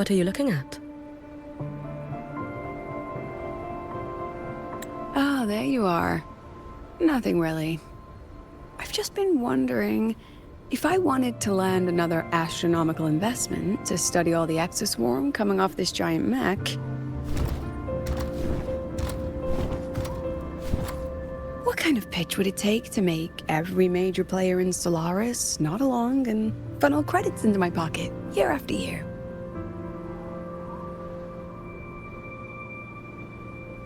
What are you looking at? Ah, there you are. Nothing really. I've just been wondering if I wanted to land another astronomical investment to study all the exoswarm coming off this giant mech. What kind of pitch would it take to make every major player in Solaris nod along and funnel credits into my pocket year after year?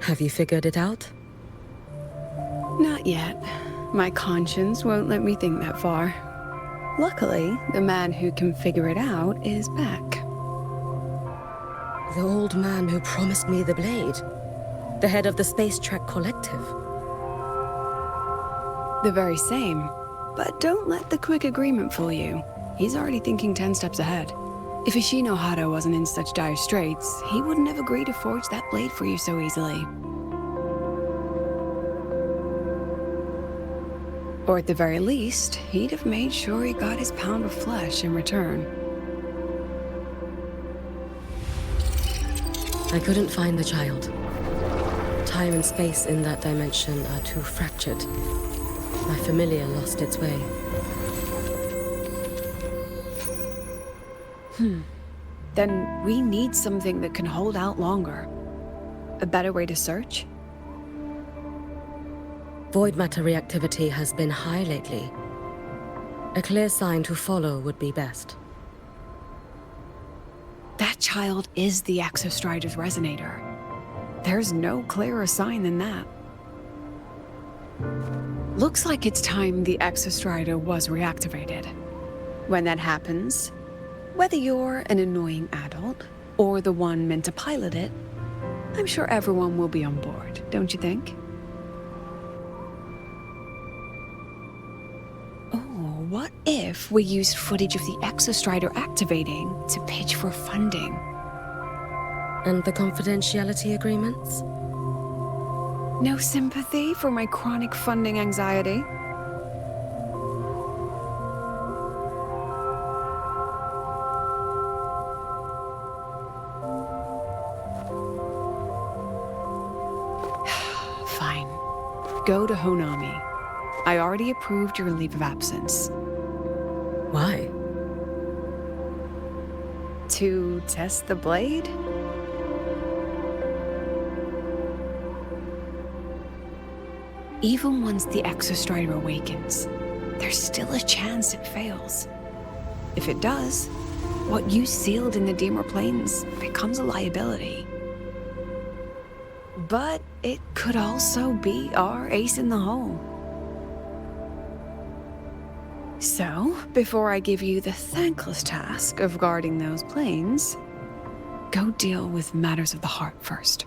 Have you figured it out? Not yet. My conscience won't let me think that far. Luckily, the man who can figure it out is back. The old man who promised me the blade. The head of the Space Trek Collective. The very same. But don't let the quick agreement fool you. He's already thinking 10 steps ahead. If Ishino Hado wasn't in such dire straits, he wouldn't have agreed to forge that blade for you so easily. Or at the very least, he'd have made sure he got his pound of flesh in return. I couldn't find the child. Time and space in that dimension are too fractured. My familiar lost its way. Then we need something that can hold out longer. A better way to search? Void matter reactivity has been high lately. A clear sign to follow would be best. That child is the Exostrider's resonator. There's no clearer sign than that. Looks like it's time the Exostrider was reactivated. When that happens, whether you're an annoying adult or the one meant to pilot it, I'm sure everyone will be on board, don't you think? Oh, what if we used footage of the Exostrider activating to pitch for funding? And the confidentiality agreements? No sympathy for my chronic funding anxiety? Fine. Go to Honami. I already approved your leave of absence. Why? To test the blade? Even once the Exostrider awakens, there's still a chance it fails. If it does, what you sealed in the Deemer Plains becomes a liability. But it could also be our ace in the hole. So, before I give you the thankless task of guarding those planes, go deal with matters of the heart first.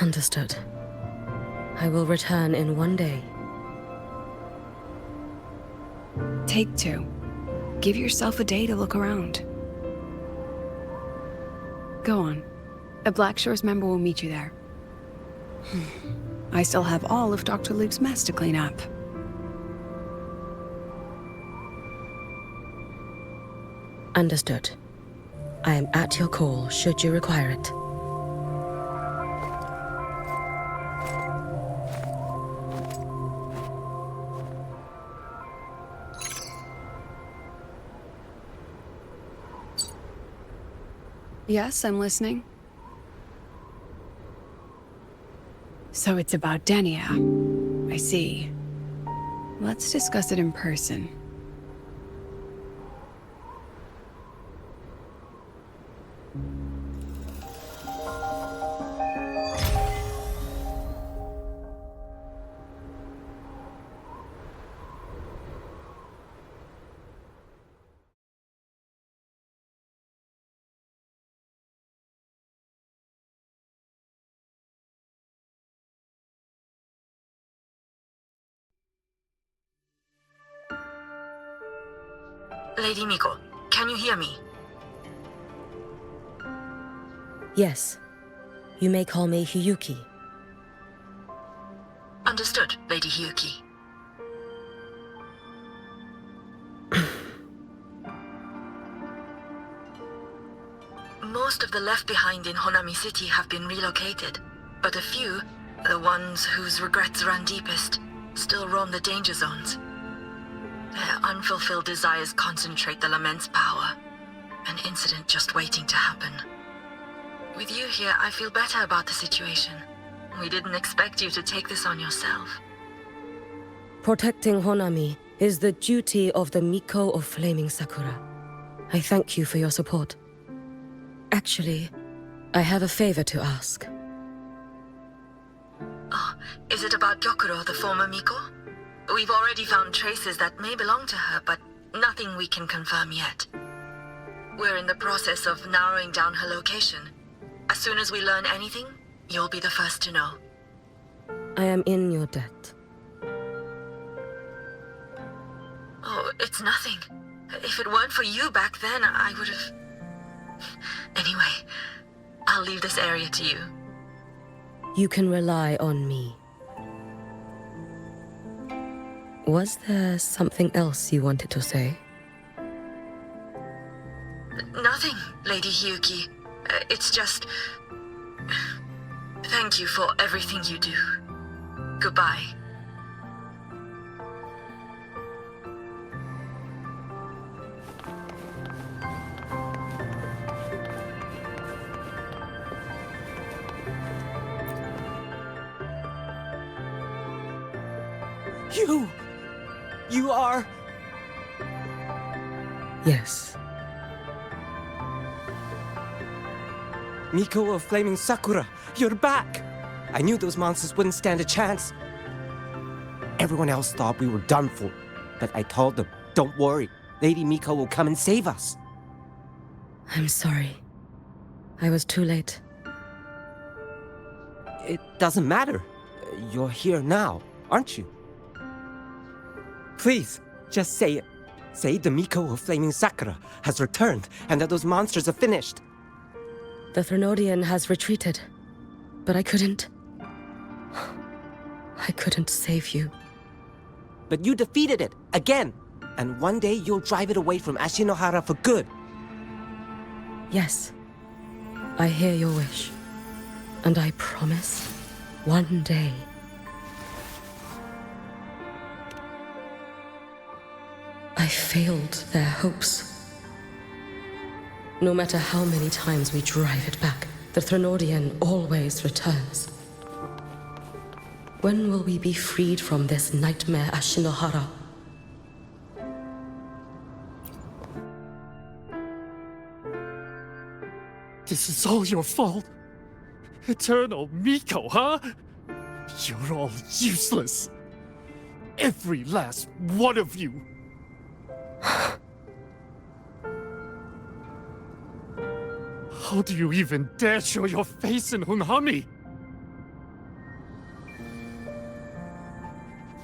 Understood. I will return in one day. Take 2. Give yourself a day to look around. Go on. A Black Shores member will meet you there. I still have all of Dr. Luke's mess to clean up. Understood. I am at your call should you require it. Yes, I'm listening. So it's about Denia. I see. Let's discuss it in person. Lady Miko, can you hear me? Yes. You may call me Hiyuki. Understood, Lady Hiyuki. Most of the left behind in Honami City have been relocated, but a few, the ones whose regrets run deepest, still roam the danger zones. Their unfulfilled desires concentrate the Lament's power, an incident just waiting to happen. With you here, I feel better about the situation. We didn't expect you to take this on yourself. Protecting Honami is the duty of the Miko of Flaming Sakura. I thank you for your support. Actually, I have a favor to ask. Oh, is it about Gyokuro, the former Miko? We've already found traces that may belong to her, but nothing we can confirm yet. We're in the process of narrowing down her location. As soon as we learn anything, you'll be the first to know. I am in your debt. Oh, it's nothing. If it weren't for you back then, I would have... Anyway, I'll leave this area to you. You can rely on me. Was there something else you wanted to say? Nothing, Lady Hyuki. It's just... Thank you for everything you do. Goodbye. You are... Yes. Miko of Flaming Sakura, you're back! I knew those monsters wouldn't stand a chance. Everyone else thought we were done for, but I told them, don't worry, Lady Miko will come and save us. I'm sorry. I was too late. It doesn't matter. You're here now, aren't you? Please, just say it. Say the Miko of Flaming Sakura has returned and that those monsters are finished. The Threnodian has retreated, but I couldn't save you. But you defeated it, again! And one day you'll drive it away from Ashinohara for good. Yes, I hear your wish. And I promise, one day... I failed their hopes. No matter how many times we drive it back, the Threnodian always returns. When will we be freed from this nightmare Ashinohara? This is all your fault. Eternal Miko, huh? You're all useless. Every last one of you. How do you even dare show your face in Hunhami?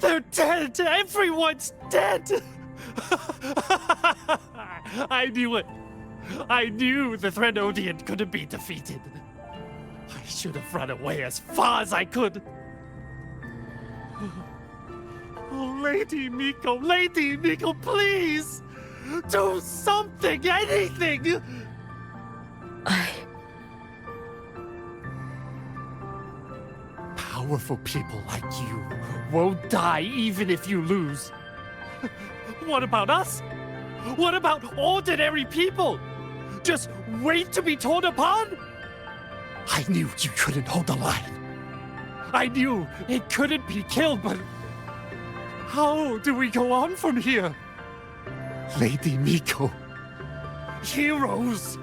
They're dead! Everyone's dead! I knew it! I knew the Threnodian couldn't be defeated. I should have run away as far as I could. Oh, Lady Miko, please! Do something, anything! Powerful people like you won't die even if you lose. What about us? What about ordinary people? Just wait to be torn apart? I knew you couldn't hold the line. I knew it couldn't be killed, but how do we go on from here? Lady Miko, heroes,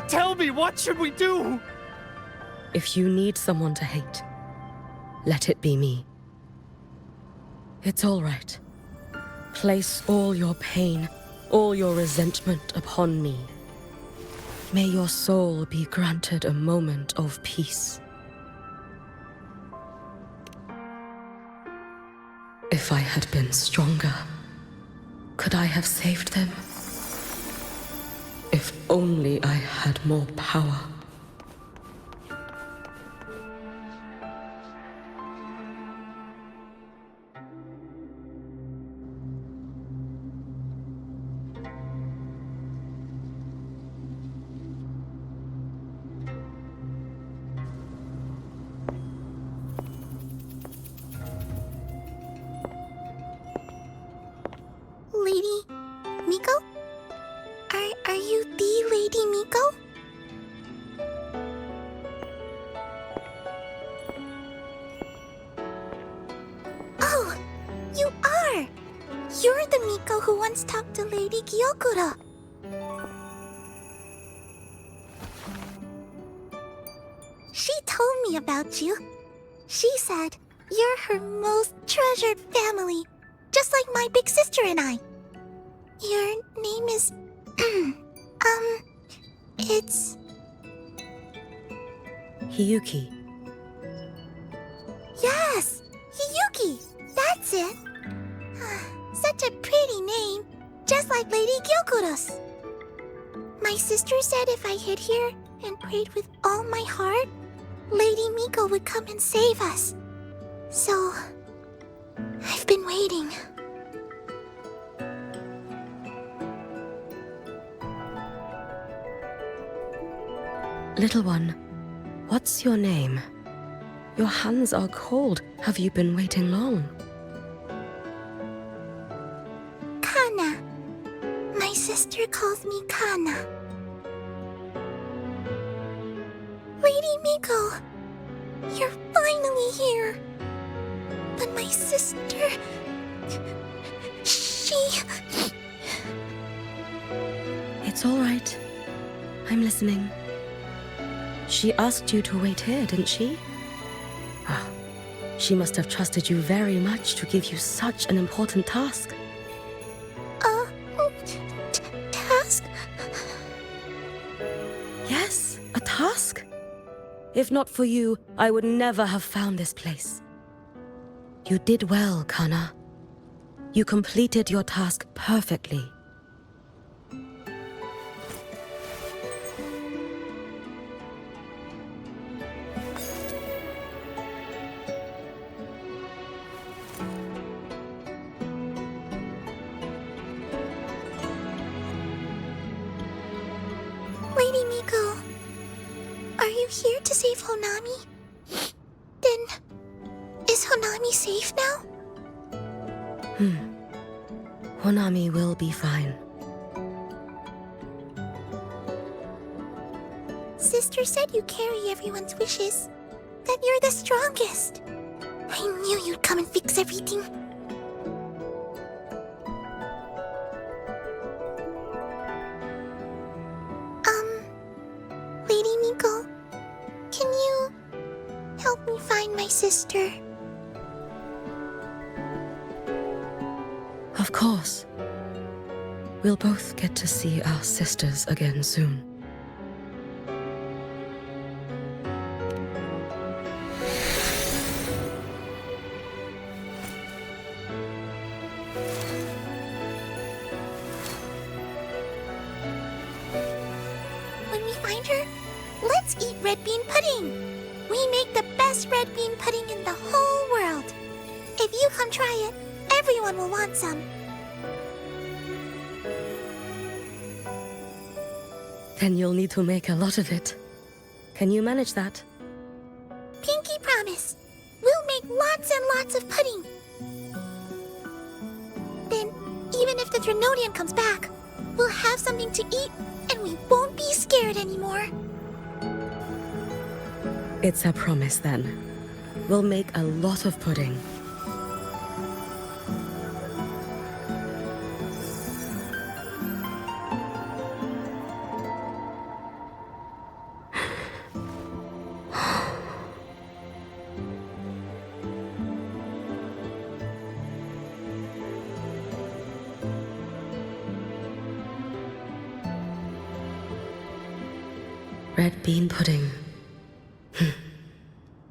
tell me, what should we do? If you need someone to hate, let it be me. It's all right. Place all your pain, all your resentment upon me. May your soul be granted a moment of peace. If I had been stronger, could I have saved them? If only I had more power. You are! You're the Miko who once talked to Lady Gyokuro. She told me about you. She said you're her most treasured family, just like my big sister and I. Your name is... it's... Hiyuki. Yes! Hiyuki! That's it! Such a pretty name, just like Lady Gyokuro's. My sister said if I hid here and prayed with all my heart, Lady Miko would come and save us. So, I've been waiting. Little one, what's your name? Your hands are cold. Have you been waiting long? Kana. My sister calls me Kana. Lady Miko, you're finally here. But my sister... she... It's all right. I'm listening. She asked you to wait here, didn't she? Ah, she must have trusted you very much to give you such an important task. Task? Yes, a task. If not for you, I would never have found this place. You did well, Kana. You completed your task perfectly. Lady Miko, are you here to save Honami? Then, is Honami safe now? Honami will be fine. Sister said you carry everyone's wishes. That you're the strongest. I knew you'd come and fix everything. Lady Miko, can you help me find my sister? Of course. We'll both get to see our sisters again soon. When we find her, let's eat red bean pudding. We make the best red bean pudding in the whole world. If you come try it, everyone will want some. Then you'll need to make a lot of it. Can you manage that? Pinky promise. We'll make lots and lots of pudding. Then, even if the Drenodian comes back, we'll have something to eat and we won't be scared anymore. It's a promise then. We'll make a lot of pudding. Red bean pudding.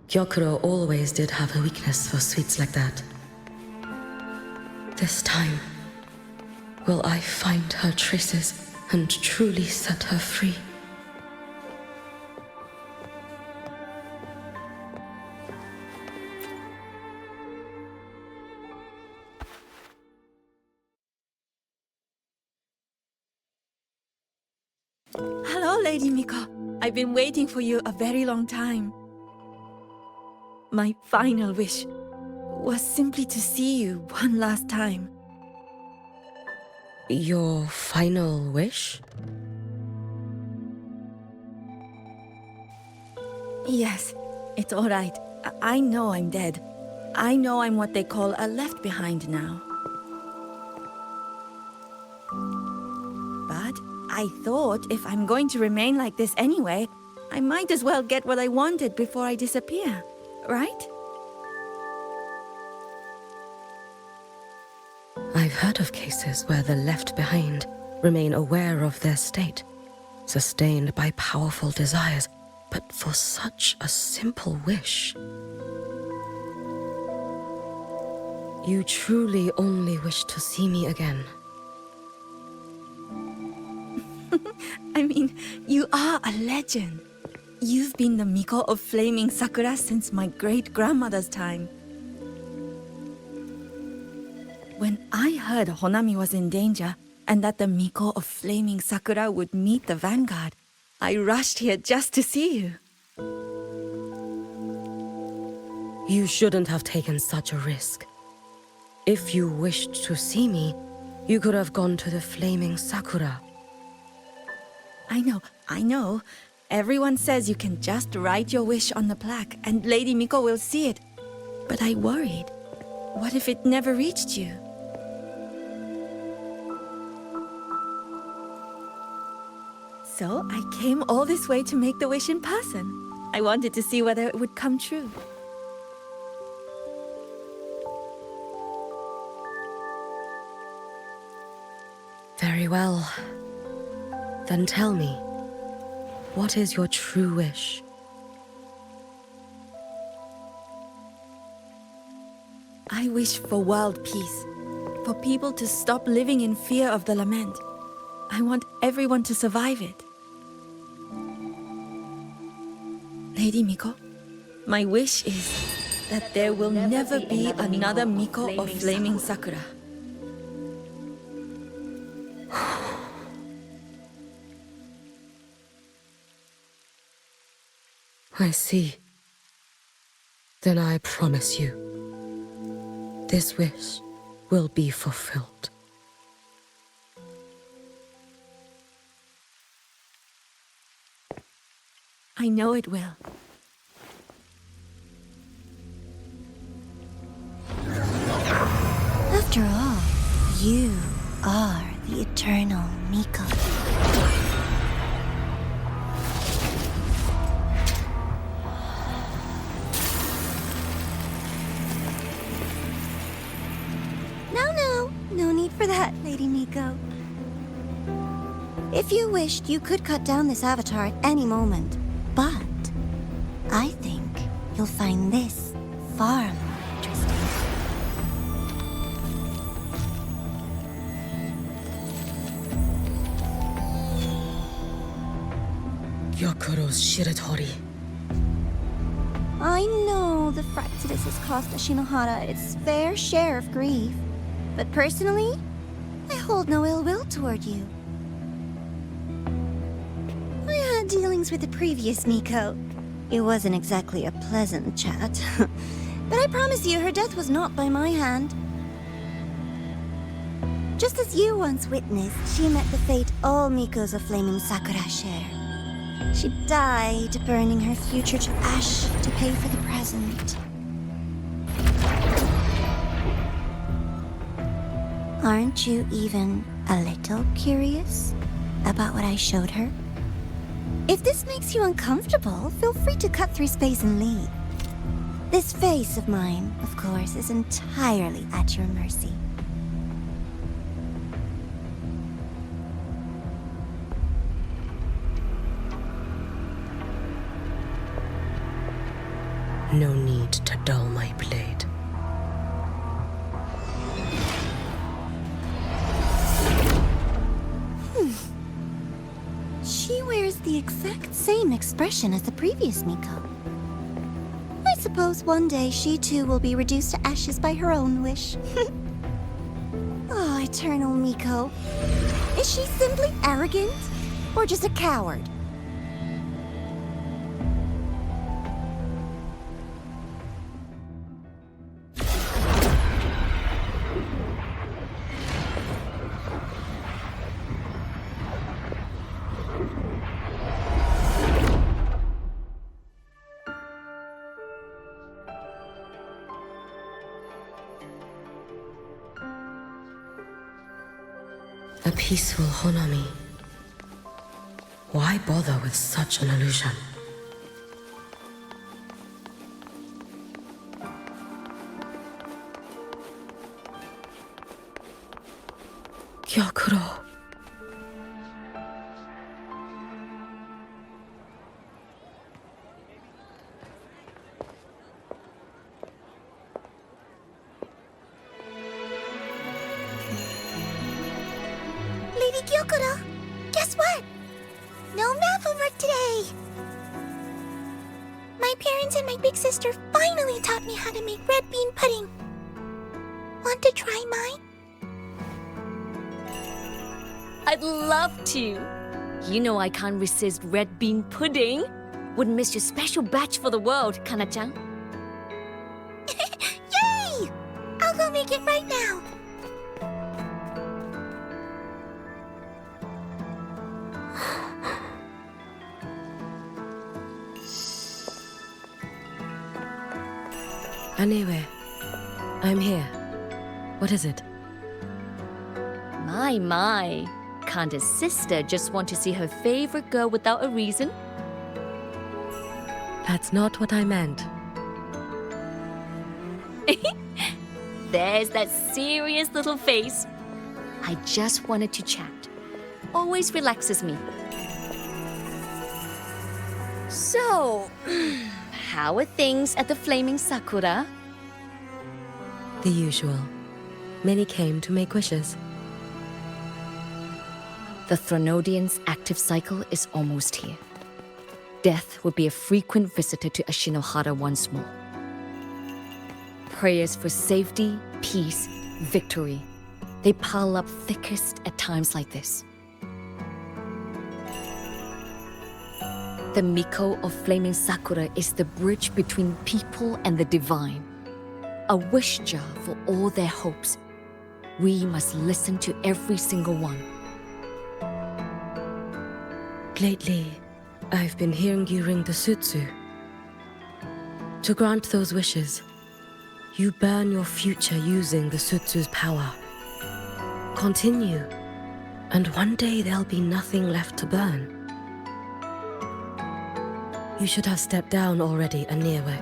Gyokuro always did have a weakness for sweets like that. This time, will I find her traces and truly set her free? Hello, Lady Miko. I've been waiting for you a very long time. My final wish was simply to see you one last time. Your final wish? Yes, it's all right. I know I'm dead. I know I'm what they call a left behind now. But I thought if I'm going to remain like this anyway, I might as well get what I wanted before I disappear, right? I've heard of cases where the left behind remain aware of their state, sustained by powerful desires, but for such a simple wish. You truly only wish to see me again. I mean, you are a legend. You've been the Miko of Flaming Sakura since my great-grandmother's time. When I heard Honami was in danger, and that the Miko of Flaming Sakura would meet the vanguard, I rushed here just to see you. You shouldn't have taken such a risk. If you wished to see me, you could have gone to the Flaming Sakura. I know. Everyone says you can just write your wish on the plaque and Lady Miko will see it. But I worried. What if it never reached you? So I came all this way to make the wish in person. I wanted to see whether it would come true. Very well. Then tell me, what is your true wish? I wish for world peace, for people to stop living in fear of the lament. I want everyone to survive it. Lady Miko, my wish is that there will never be another Miko of Flaming Sakura. I see. Then I promise you, this wish will be fulfilled. I know it will. After all, you are the eternal Miko. No need for that, Lady Miko. If you wished, you could cut down this avatar at any moment. But I think you'll find this far more interesting. Gyokuro's Shiratori. I know the Fractidus has cost Ashinohara its fair share of grief. But personally, I hold no ill will toward you. I had dealings with the previous Miko. It wasn't exactly a pleasant chat. But I promise you, her death was not by my hand. Just as you once witnessed, she met the fate all Mikos of Flaming Sakura share. She died, burning her future to ash to pay for the present. Aren't you even a little curious about what I showed her? If this makes you uncomfortable, feel free to cut through space and leave. This face of mine, of course, is entirely at your mercy. No need to dull my blade. She wears the exact same expression as the previous Miko. I suppose one day she too will be reduced to ashes by her own wish. Oh, eternal Miko. Is she simply arrogant? Or just a coward? A peaceful Honami. Why bother with such an illusion? Gyokuro. Lady Gyokuro, guess what? No math homework today. My parents and my big sister finally taught me how to make red bean pudding. Want to try mine? I'd love to. You know I can't resist red bean pudding. Wouldn't miss your special batch for the world, Kana-chan. Yay! I'll go make it right now. Anyway, I'm here. What is it? My. Can't a sister just want to see her favorite girl without a reason? That's not what I meant. There's that serious little face. I just wanted to chat. Always relaxes me. So, how are things at the Flaming Sakura? The usual. Many came to make wishes. The Thronodian's active cycle is almost here. Death will be a frequent visitor to Ashinohara once more. Prayers for safety, peace, victory. They pile up thickest at times like this. The Miko of Flaming Sakura is the bridge between people and the divine. A wish jar for all their hopes. We must listen to every single one. Lately, I've been hearing you ring the Sutsu. To grant those wishes, you burn your future using the Sutsu's power. Continue, and one day there'll be nothing left to burn. You should have stepped down already, Aniewe.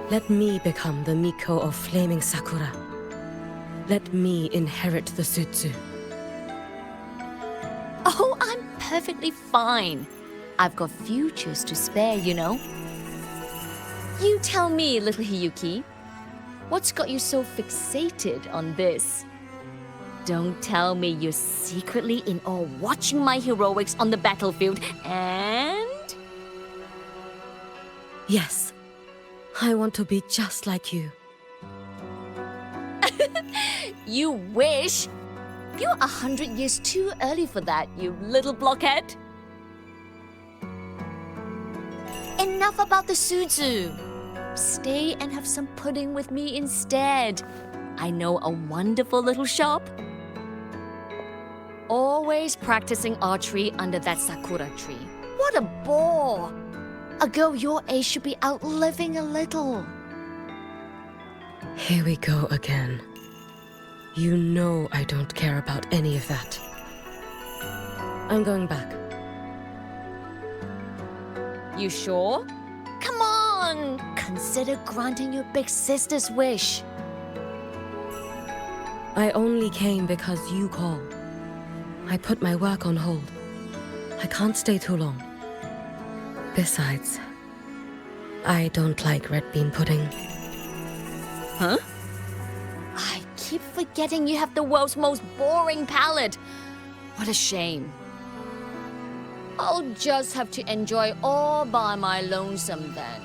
Let me become the Miko of Flaming Sakura. Let me inherit the Sutsu. Oh, I'm perfectly fine. I've got futures to spare, you know. You tell me, little Hiyuki, what's got you so fixated on this? Don't tell me you're secretly in awe watching my heroics on the battlefield and... Yes, I want to be just like you. You wish? You're 100 years too early for that, you little blockhead. Enough about the Sutsu. Stay and have some pudding with me instead. I know a wonderful little shop. Always practicing archery under that sakura tree. What a bore! A girl your age should be out living a little. Here we go again. You know I don't care about any of that. I'm going back. You sure? Come on! Consider granting your big sister's wish. I only came because you called. I put my work on hold. I can't stay too long. Besides, I don't like red bean pudding. Huh? I keep forgetting you have the world's most boring palate. What a shame. I'll just have to enjoy all by my lonesome then.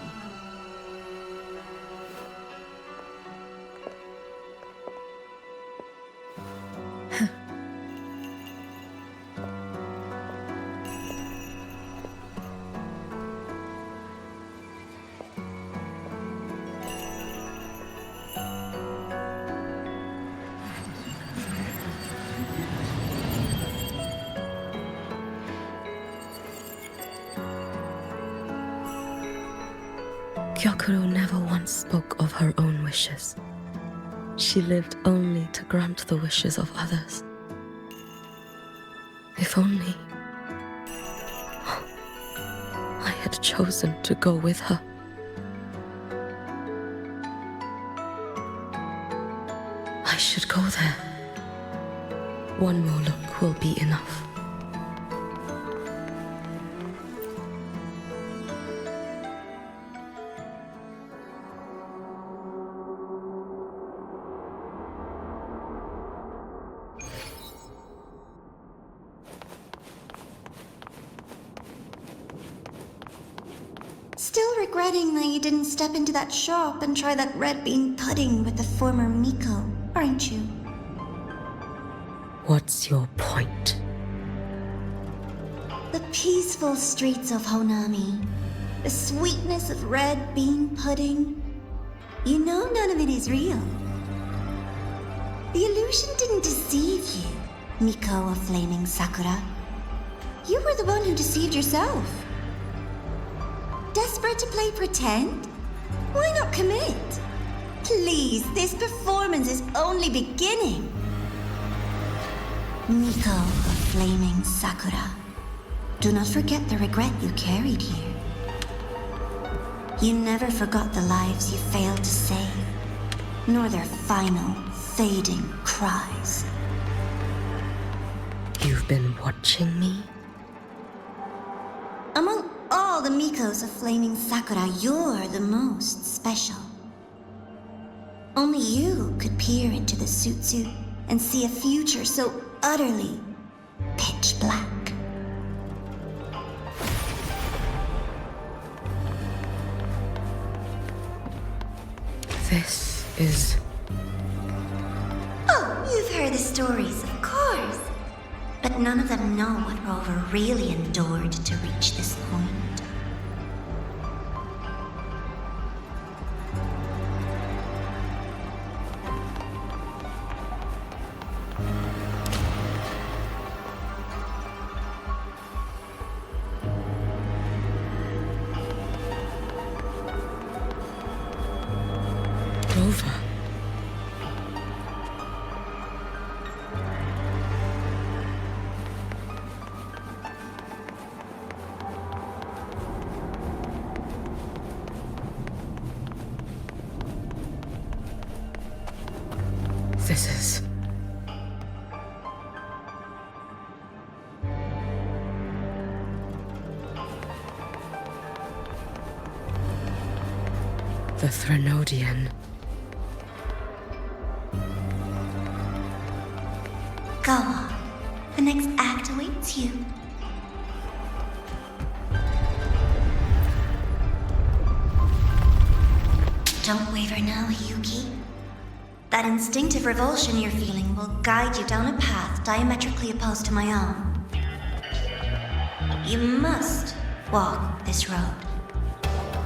Gyokuro never once spoke of her own wishes. She lived only to grant the wishes of others. If only I had chosen to go with her. I should go there. One more look will be enough. Still regretting that you didn't step into that shop and try that red bean pudding with the former Miko, aren't you? What's your point? The peaceful streets of Honami, the sweetness of red bean pudding. You know none of it is real. The illusion didn't deceive you, Miko of Flaming Sakura. You were the one who deceived yourself. Desperate to play pretend? Why not commit? Please, this performance is only beginning. Miko of Flaming Sakura, do not forget the regret you carried here. You never forgot the lives you failed to save, nor their final, fading cries. You've been watching me? Among all the Mikos of Flaming Sakura, you're the most special. Only you could peer into the Sutsu and see a future so utterly pitch black. This is... Oh, you've heard the stories, of course. But none of them know what Rover really endured to reach this point. Rover. This is... the Threnodian. Go on. The next act awaits you. Don't waver now, Yuki. That instinctive revulsion you're feeling will guide you down a path diametrically opposed to my own. You must walk this road.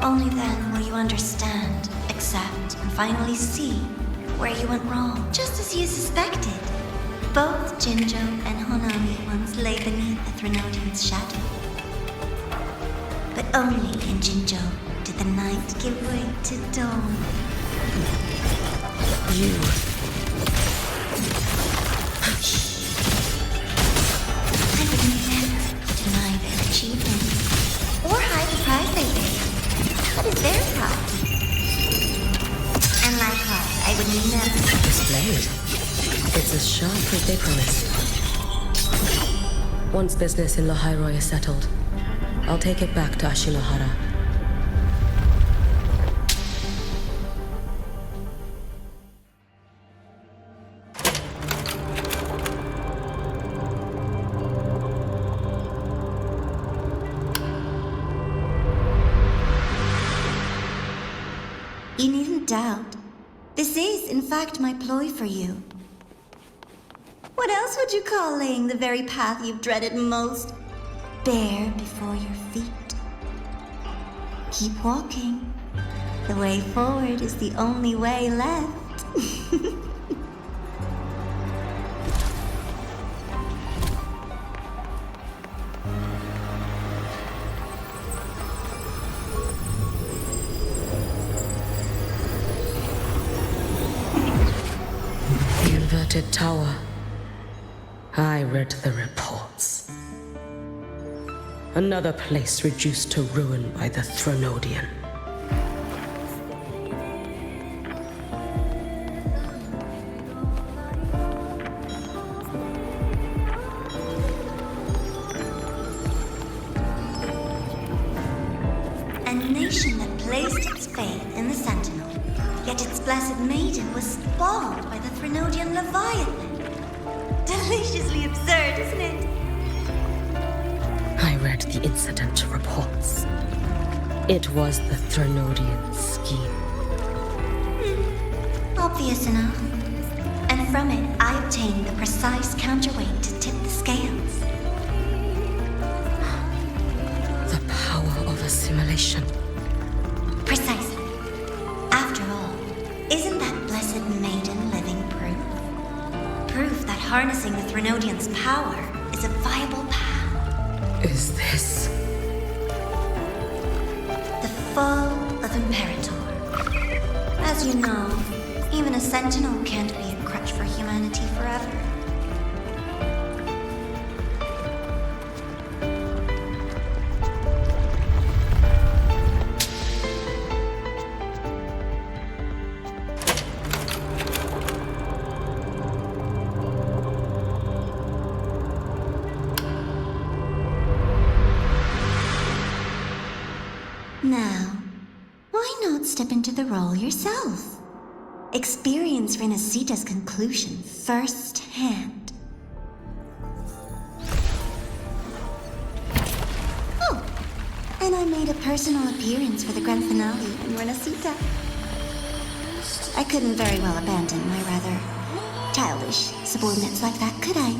Only then will you understand, accept, and finally see where you went wrong. Just as you suspected, both Jinjo and Honami once lay beneath the Threnodian's shadow. But only in Jinjo did the night give way to dawn. You... I would never deny their achievements, or hide the prize they pay. What is their prize? And likewise, I would never... This blade. It's as sharp as they promised. Once business in Lahairoi is settled, I'll take it back to Ashinohara. You needn't doubt. This is, in fact, my ploy for you. What else would you call laying the very path you've dreaded most bare before your feet? Keep walking. The way forward is the only way left. The inverted tower. I read the reports. Another place reduced to ruin by the Threnodian. A nation that placed its faith in the Sentinel, yet its blessed maiden was spawned by the Threnodian Leviathan. Deliciously absurd, isn't it? I read the incident reports. It was the Threnodian scheme. Obvious enough. And from it, I obtained the precise counterweight to tip the scales. The power of assimilation. Precisely. After all, isn't that blessed maiden living proof? Proof that harnessing the Threnodian's power is a viable path. Is this... The fall of Imperator. As you know, even a Sentinel can't be a crutch for humanity forever. Now, why not step into the role yourself? Experience Renacita's conclusion firsthand. Oh, and I made a personal appearance for the grand finale in Renacita. I couldn't very well abandon my rather childish subordinates like that, could I?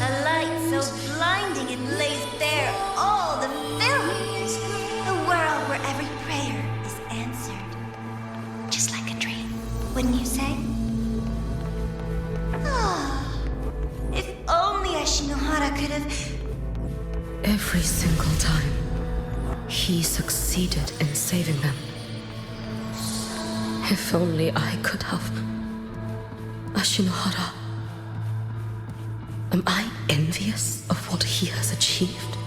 A light so blinding it lays bare all the film. A world where every prayer is answered. Just like a dream, wouldn't you say? Ah, if only Ashinohara could have... Every single time, he succeeded in saving them. If only I could have... Ashinohara. Am I envious of what he has achieved?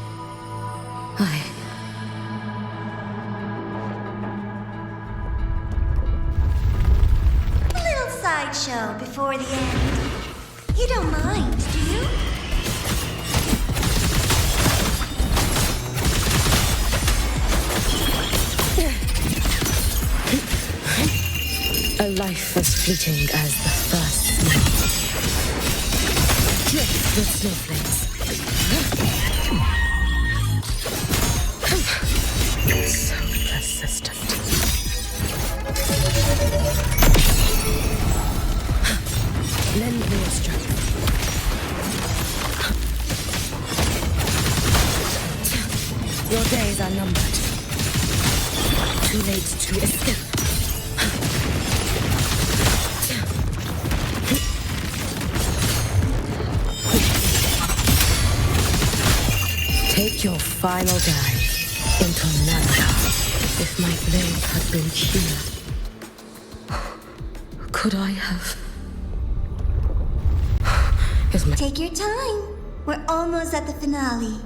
A little sideshow before the end. You don't mind, do you? A life as fleeting as the first snow. Drift with snowflakes. So persistent. Lend me your strength. Your days are numbered. Too late to escape. Take your final dive into Nana. If my blade had been keener, could I have... Take your time. We're almost at the finale.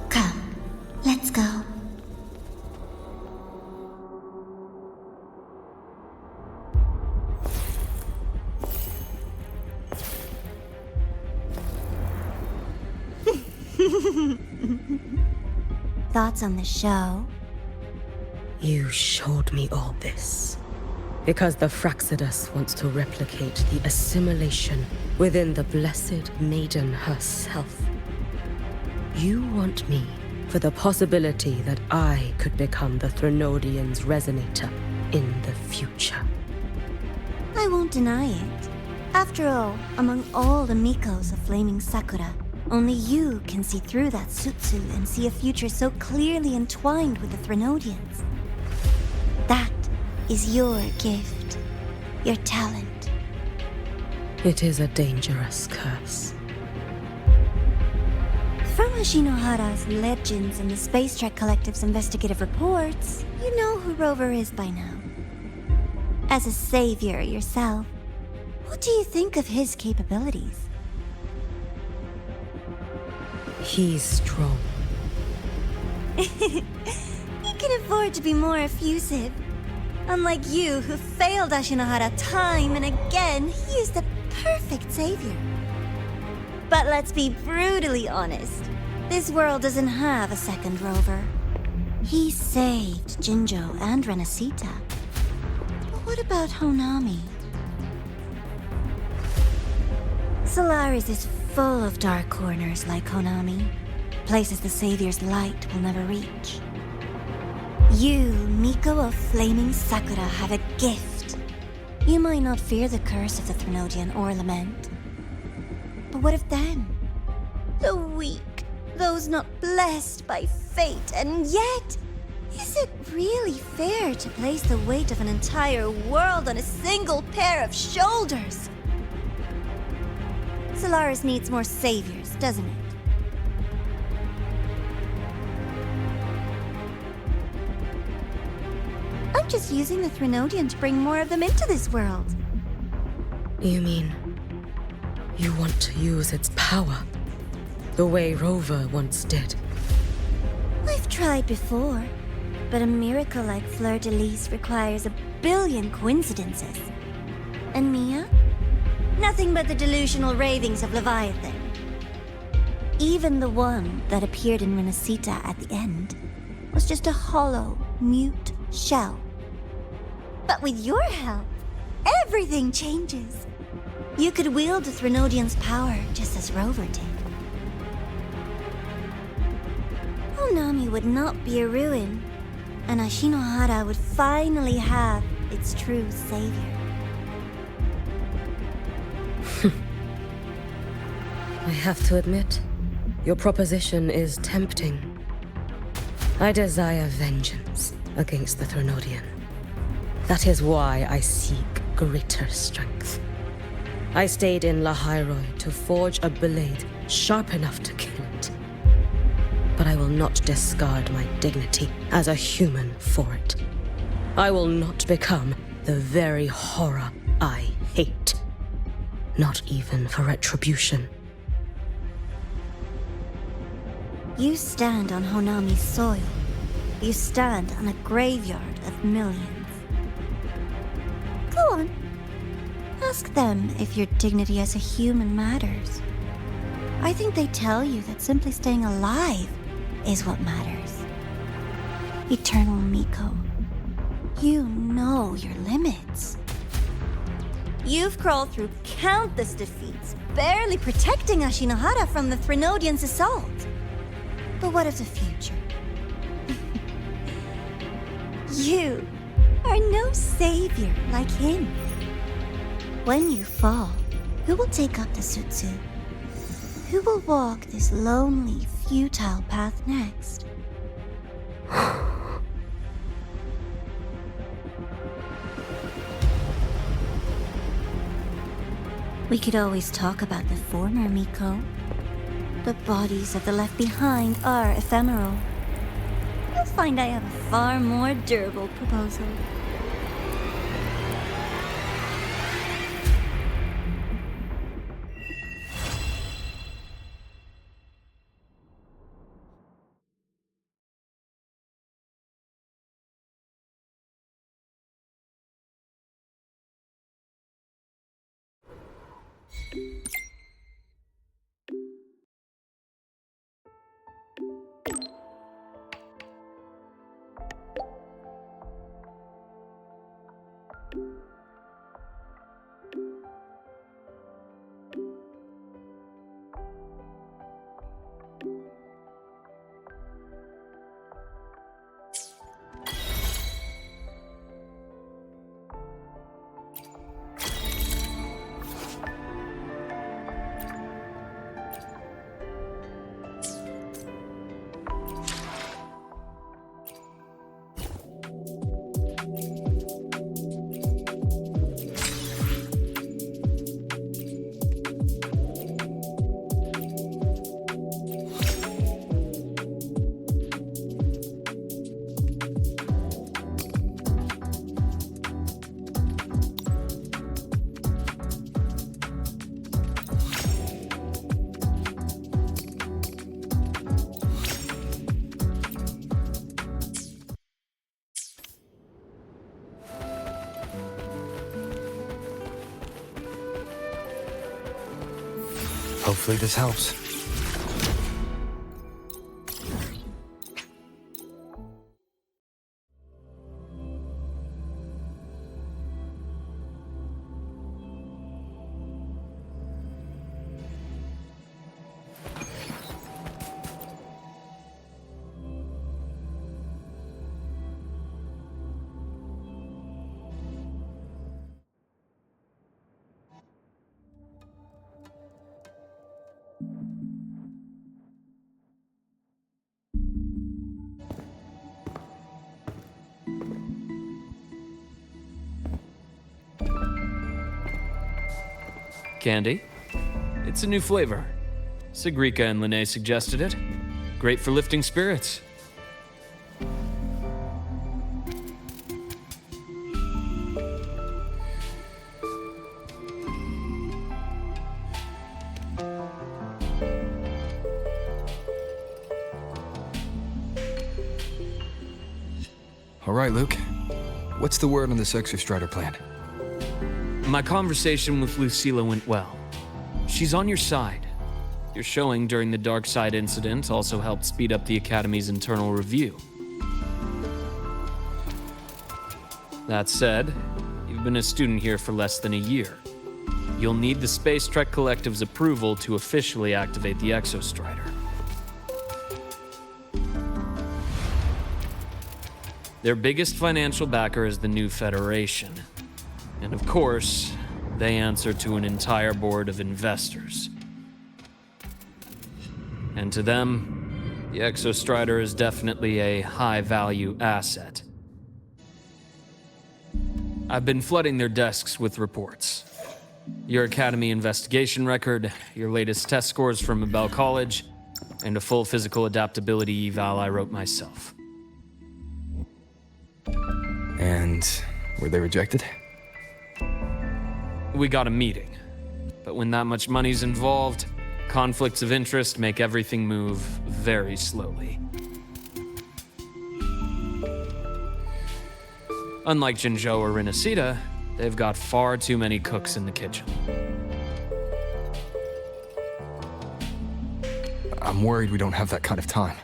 Come, let's go. Thoughts on the show? You showed me all this because the Fraxidus wants to replicate the assimilation within the Blessed Maiden herself. You want me for the possibility that I could become the Threnodian's resonator in the future. I won't deny it. After all, among all the Mikos of Flaming Sakura, only you can see through that Sutsu and see a future so clearly entwined with the Threnodians. That is your gift, your talent. It is a dangerous curse. From Ashinohara's legends and the Space Trek Collective's investigative reports, you know who Rover is by now. As a savior yourself, what do you think of his capabilities? He's strong. He can afford to be more effusive. Unlike you, who failed Ashinohara time and again, he is the perfect savior. But let's be brutally honest. This world doesn't have a second Rover. He saved Jinjo and Renacita. But what about Honami? Solaris is full of dark corners like Honami. Places the Savior's light will never reach. You, Miko of Flaming Sakura, have a gift. You might not fear the curse of the Threnodian or Lament. But what of them? The weak, those not blessed by fate, and yet, is it really fair to place the weight of an entire world on a single pair of shoulders? Solaris needs more saviors, doesn't it? I'm just using the Threnodian to bring more of them into this world. You mean you want to use its power the way Rover once did? I've tried before, but a miracle like Fleur-de-Lis requires a billion coincidences. And Mia? Nothing but the delusional ravings of Leviathan. Even the one that appeared in Renacita at the end was just a hollow, mute shell. But with your help, everything changes. You could wield the Threnodian's power just as Rover did. Honami would not be a ruin, and Ashinohara would finally have its true savior. I have to admit, your proposition is tempting. I desire vengeance against the Threnodian. That is why I seek greater strength. I stayed in Lahairoi to forge a blade sharp enough to kill it. But I will not discard my dignity as a human for it. I will not become the very horror I hate. Not even for retribution. You stand on Honami's soil. You stand on a graveyard of millions. Go on. Ask them if your dignity as a human matters. I think they tell you that simply staying alive is what matters. Eternal Miko, you know your limits. You've crawled through countless defeats, barely protecting Ashinohara from the Threnodian's assault. But what of the future? You are no savior like him. When you fall, who will take up the Sutsu? Who will walk this lonely, futile path next? We could always talk about the former, Miko. The bodies of the left behind are ephemeral. You'll find I have a far more durable proposal. Hopefully this helps. Candy? It's a new flavor. Sigrika and Linné suggested it. Great for lifting spirits. All right, Luke. What's the word on this Exostrider plan? My conversation with Lucilla went well. She's on your side. Your showing during the Dark Side incident also helped speed up the Academy's internal review. That said, you've been a student here for less than a year. You'll need the Space Trek Collective's approval to officially activate the Exostrider. Their biggest financial backer is the New Federation. And of course, they answer to an entire board of investors. And to them, the Exostrider is definitely a high-value asset. I've been flooding their desks with reports. Your Academy investigation record, your latest test scores from Abel College, and a full physical adaptability eval I wrote myself. And were they rejected? We got a meeting, but when that much money's involved, conflicts of interest make everything move very slowly. Unlike Jinzhou or Rinasida, they've got far too many cooks in the kitchen. I'm worried we don't have that kind of time.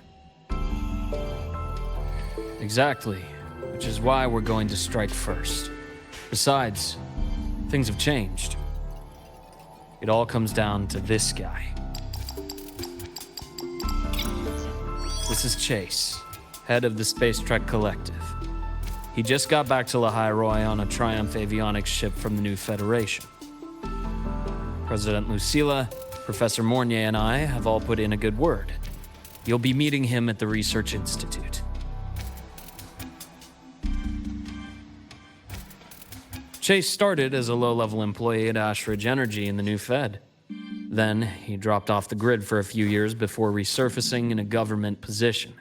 Exactly, which is why we're going to strike first. Besides, things have changed. It all comes down to this guy. This is Chase, head of the Space Trek Collective. He just got back to Lahai on a Triumph avionics ship from the New Federation. President Lucilla, Professor Mornier, and I have all put in a good word. You'll be meeting him at the Research Institute. Chase started as a low-level employee at Ashridge Energy in the New Fed. Then, he dropped off the grid for a few years before resurfacing in a government position.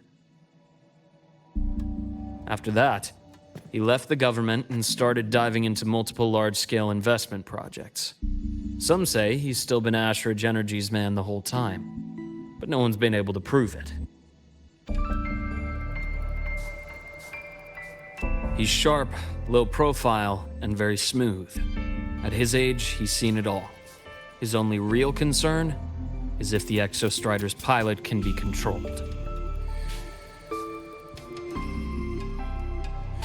After that, he left the government and started diving into multiple large-scale investment projects. Some say he's still been Ashridge Energy's man the whole time, but no one's been able to prove it. He's sharp, low profile, and very smooth. At his age, he's seen it all. His only real concern is if the Exostrider's pilot can be controlled.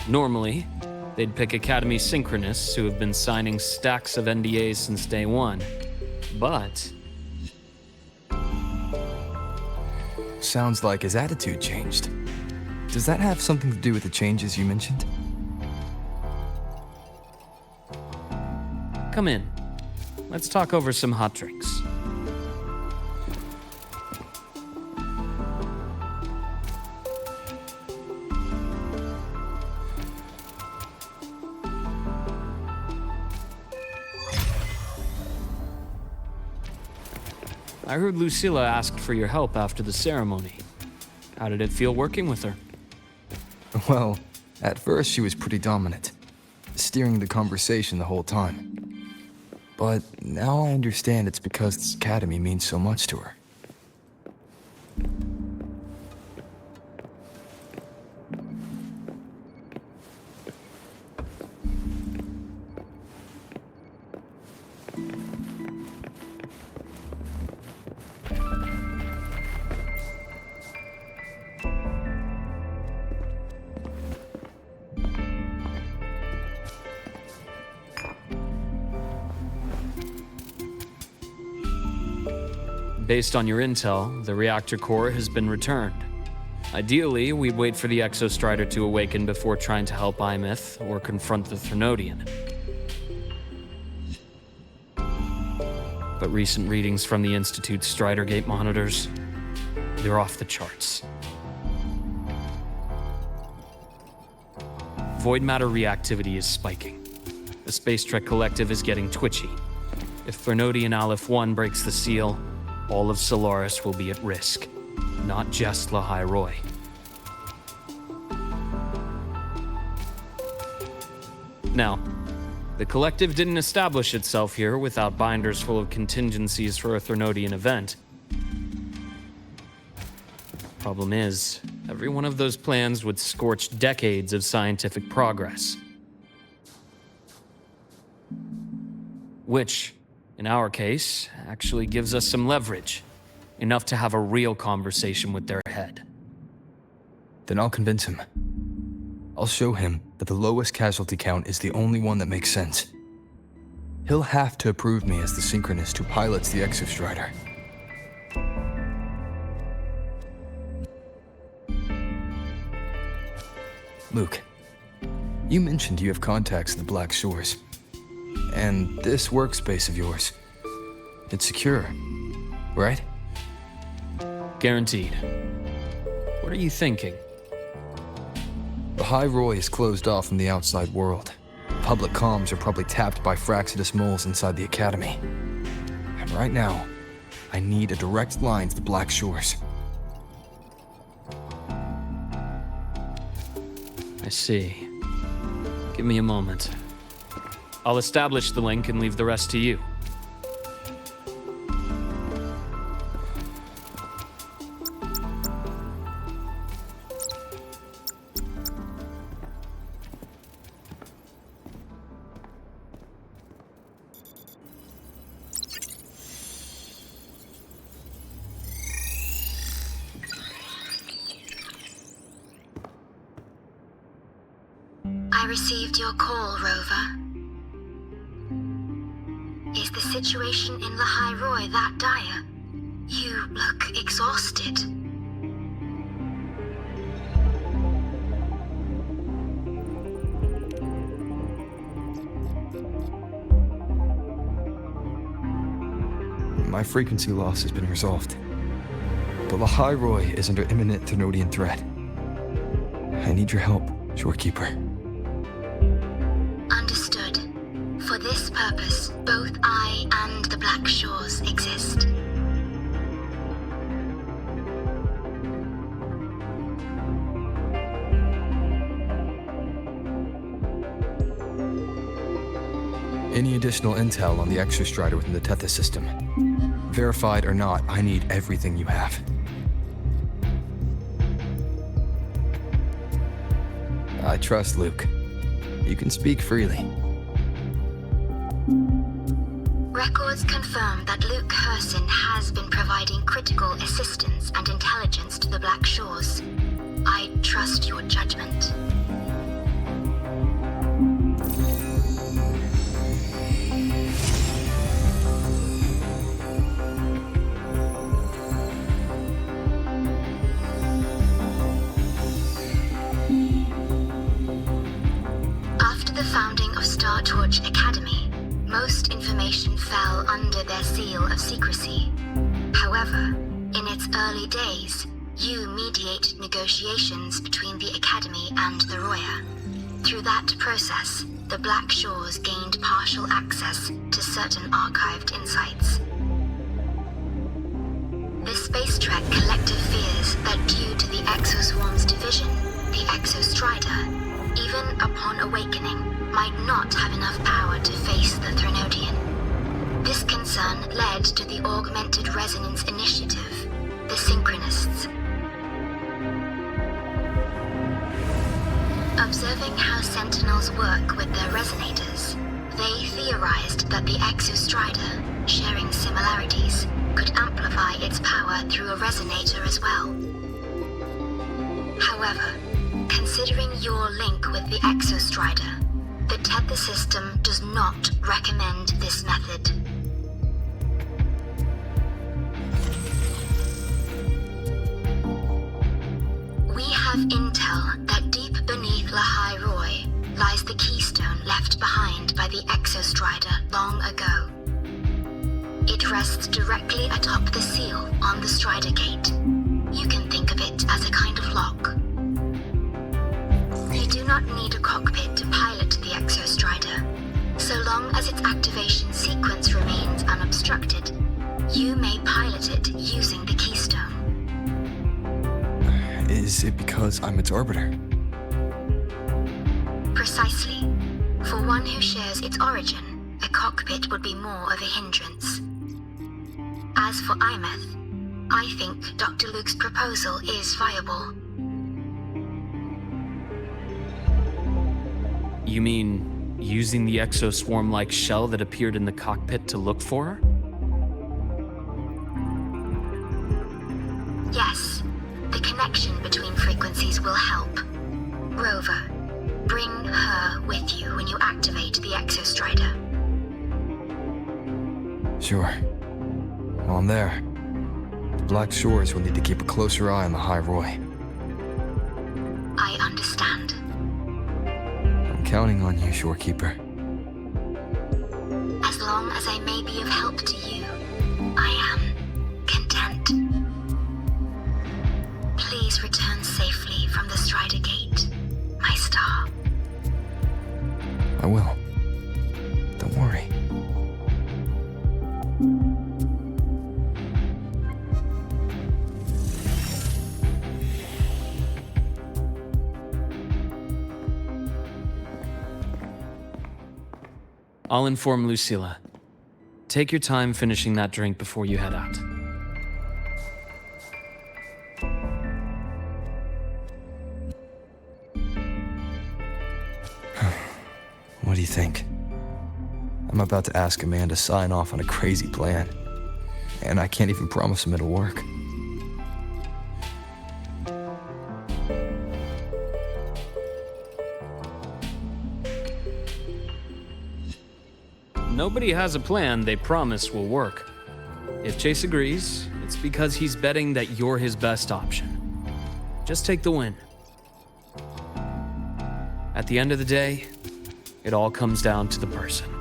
Normally, they'd pick Academy Synchronists who have been signing stacks of NDAs since day one. But Sounds like his attitude changed. Does that have something to do with the changes you mentioned? come in. Let's talk over some hot drinks. I heard Lucilla asked for your help after the ceremony. How did it feel working with her? Well, at first she was pretty dominant, steering the conversation the whole time. But now I understand it's because this academy means so much to her. based on your intel, the reactor core has been returned. Ideally, we'd wait for the Exostrider to awaken before trying to help Imyth or confront the Threnodian. But recent readings from the Institute's Strider Gate monitors, they're off the charts. Void matter reactivity is spiking. The Space Trek Collective is getting twitchy. If Threnodian Aleph 1 breaks the seal, all of Solaris will be at risk. Not just Lahai Roi. Now, the Collective didn't establish itself here without binders full of contingencies for a Threnodian event. Problem is, every one of those plans would scorch decades of scientific progress. Which, in our case, actually gives us some leverage. Enough to have a real conversation with their head. Then I'll convince him. I'll show him that the lowest casualty count is the only one that makes sense. He'll have to approve me as the synchronist who pilots the Exostrider. Luke, you mentioned you have contacts in the Black Shores. And this workspace of yours, it's secure, right? Guaranteed. What are you thinking? Lahai Roi is closed off from the outside world. Public comms are probably tapped by Fraxidus moles inside the Academy. And right now, I need a direct line to the Black Shores. I see. Give me a moment. I'll establish the link and leave the rest to you. I received your call, Rover. Is the situation in Lahai Roi that dire? You look exhausted. My frequency loss has been resolved. But Lahai Roi is under imminent Threnodian threat. I need your help, Shorekeeper. Understood. For this purpose, both I and the Black Shores exist. Any additional intel on the Exostrider within the Tethys system? Verified or not, I need everything you have. I trust Luke. You can speak freely. Records confirm that Luke Herson has been providing critical assistance and intelligence to the Black Shores. I trust your judgment. After the founding of Star Torch Academy, most information fell under their seal of secrecy. However, in its early days, you mediated negotiations between the Academy and the Roya. Through that process, the Black Shores gained partial access to certain archived insights. The Space Trek Collective fears that due to the Exoswarm's division, the Exostrider, even upon awakening, might not have enough power to face the Threnodian. This concern led to the Augmented Resonance Initiative, the Synchronists. Observing how Sentinels work with their resonators, they theorized that the Exostrider, sharing similarities, could amplify its power through a resonator as well. However, considering your link with the Exostrider, the Tethys system does not recommend this method. rests directly atop the seal on the Strider Gate. You can think of it as a kind of lock. You do not need a cockpit to pilot the Exostrider. So long as its activation sequence remains unobstructed, you may pilot it using the keystone. Is it because I'm its arbiter? Precisely. For one who shares its origin, a cockpit would be more of a hindrance. As for Imeth, I think Dr. Luke's proposal is viable. You mean using the exoswarm-like shell that appeared in the cockpit to look for her? Yes. The connection between frequencies will help. Rover, bring her with you when you activate the Exostrider. Sure. While I'm there, the Black Shores will need to keep a closer eye on the High Roy. I understand. I'm counting on you, Shorekeeper. As long as I may be of help to you, I am content. Please return safely from the Strider Gate, my star. I will. Don't worry. I'll inform Lucilla. Take your time finishing that drink before you head out. What do you think? I'm about to ask a man to sign off on a crazy plan, and I can't even promise him it'll work. Nobody has a plan they promise will work. If Chase agrees, it's because he's betting that you're his best option. Just take the win. At the end of the day, it all comes down to the person.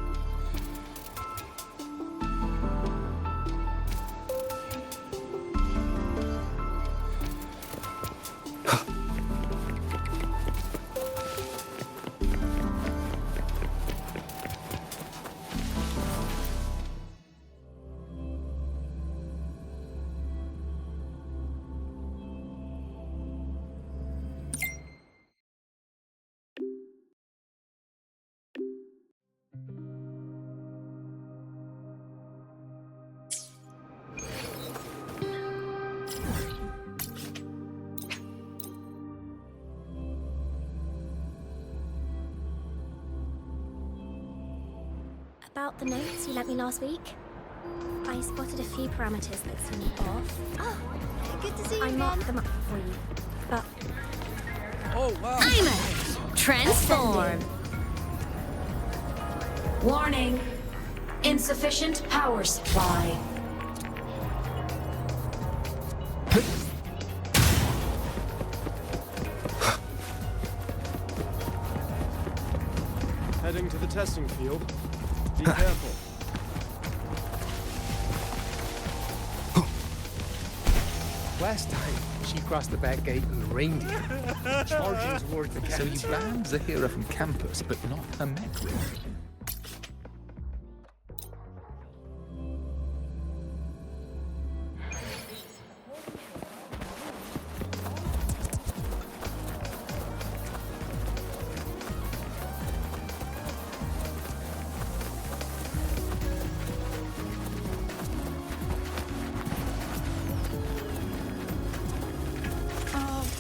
About the notes you lent me last week, I spotted a few parameters that seemed off. Oh, good to see you again. I marked them up for you, but... Oh, wow. Imeth! Transform! Warning! Insufficient power supply. Heading to the testing field. Be careful. Last time, she crossed the back gate in the reindeer, charging towards the catch. So you banned Zahira from campus, but not her mech rig.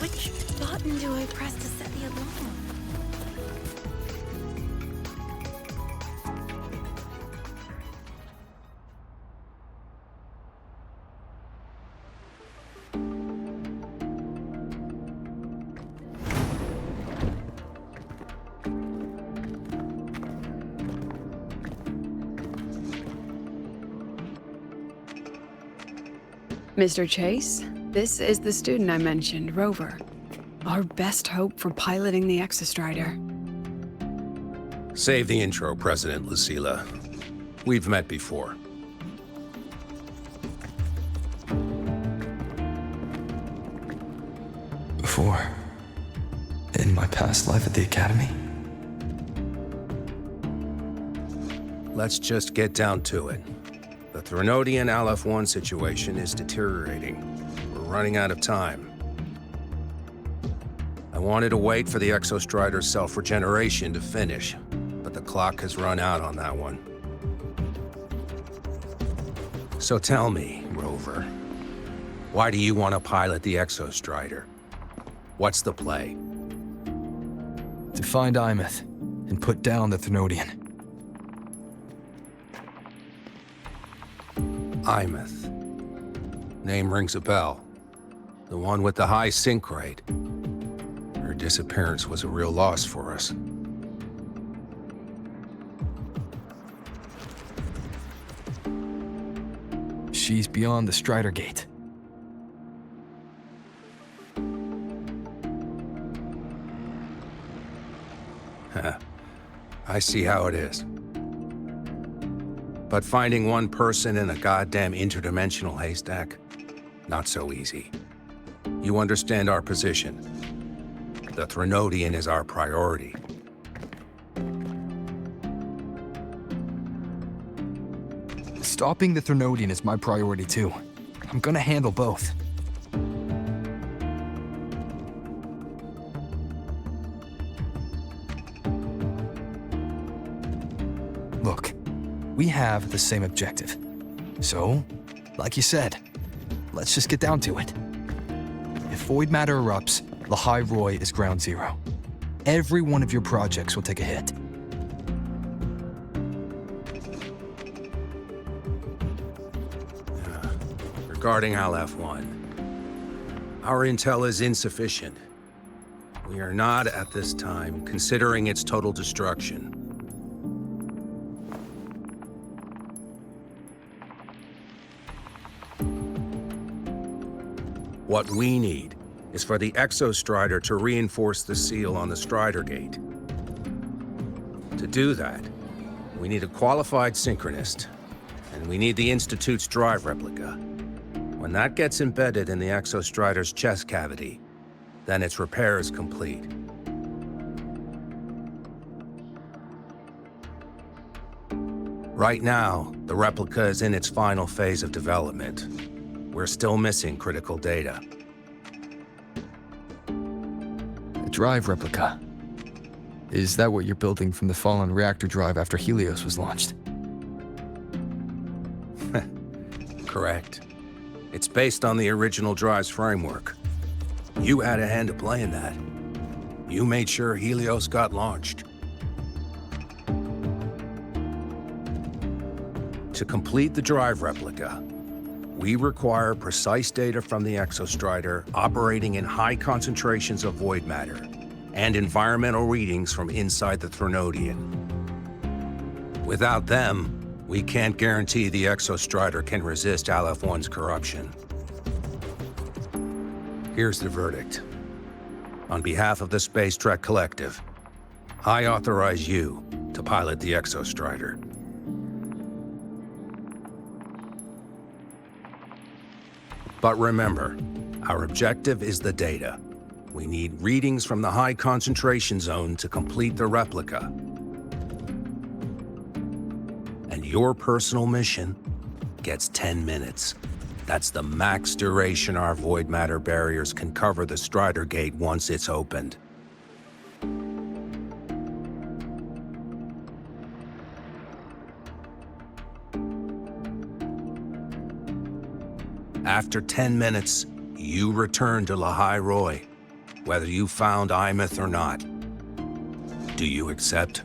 Which button do I press to set the alarm? Mr. Chase, this is the student I mentioned, Rover. Our best hope for piloting the Exostrider. Save the intro, President Lucilla. We've met before. before. In my past life at the Academy? Let's just get down to it. The Threnodian LF1 situation is deteriorating. We're running out of time. I wanted to wait for the Exostrider's self-regeneration to finish, but the clock has run out on that one. So tell me, Rover, why do you want to pilot the Exostrider? What's the play? To find Imeth and put down the Threnodian. Imeth. Name rings a bell. The one with the high sync rate. Her disappearance was a real loss for us. She's beyond the Strider Gate. I see how it is. But finding one person in a goddamn interdimensional haystack, not so easy. You understand our position. The Threnodian is our priority. Stopping the Threnodian is my priority too. I'm gonna handle both. Look, we have the same objective. So, like you said, let's just get down to it. If void matter erupts, Lahai Roy is ground zero. Every one of your projects will take a hit. Regarding LF1, our intel is insufficient. We are not, at this time, considering its total destruction. What we need is for the Exostrider to reinforce the seal on the Strider Gate. To do that, we need a qualified synchronist, and we need the Institute's drive replica. When that gets embedded in the Exostrider's chest cavity, then its repair is complete. Right now, the replica is in its final phase of development. We're still missing critical data. A drive replica. Is that what you're building from the fallen reactor drive after Helios was launched? Correct. It's based on the original drive's framework. You had a hand to play in that. You made sure Helios got launched. To complete the drive replica, we require precise data from the Exostrider operating in high concentrations of void matter and environmental readings from inside the Threnodian. Without them, we can't guarantee the Exostrider can resist LF1's corruption. Here's the verdict. On behalf of the Space Trek Collective, I authorize you to pilot the Exostrider. But remember, our objective is the data. We need readings from the high concentration zone to complete the replica. And your personal mission gets 10 minutes. That's the max duration our void matter barriers can cover the Strider Gate once it's opened. After 10 minutes, you return to Lahai Roy, whether you found Imeth or not. Do you accept?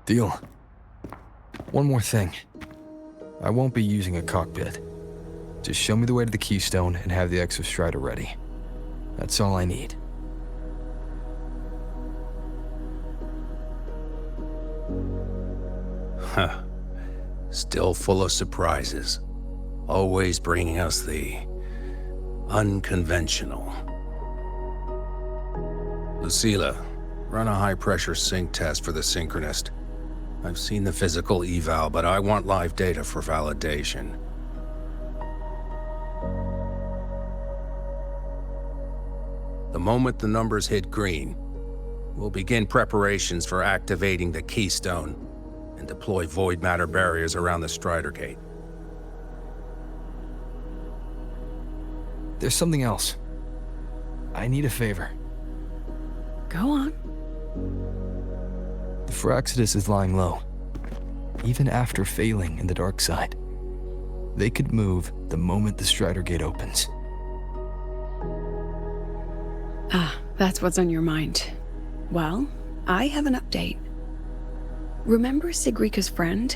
Deal. One more thing. I won't be using a cockpit. Just show me the way to the Keystone and have the Exostrider ready. That's all I need. Huh. Still full of surprises. always bringing us the unconventional. Lucilla, run a high-pressure sync test for the Synchronist. I've seen the physical eval, but I want live data for validation. The moment the numbers hit green, we'll begin preparations for activating the Keystone and deploy void matter barriers around the Strider Gate. There's something else. I need a favor. Go on. The Firaxidus is lying low. Even after failing in the dark side, they could move the moment the Strider Gate opens. Ah, that's what's on your mind. Well, I have an update. Remember Sigrika's friend?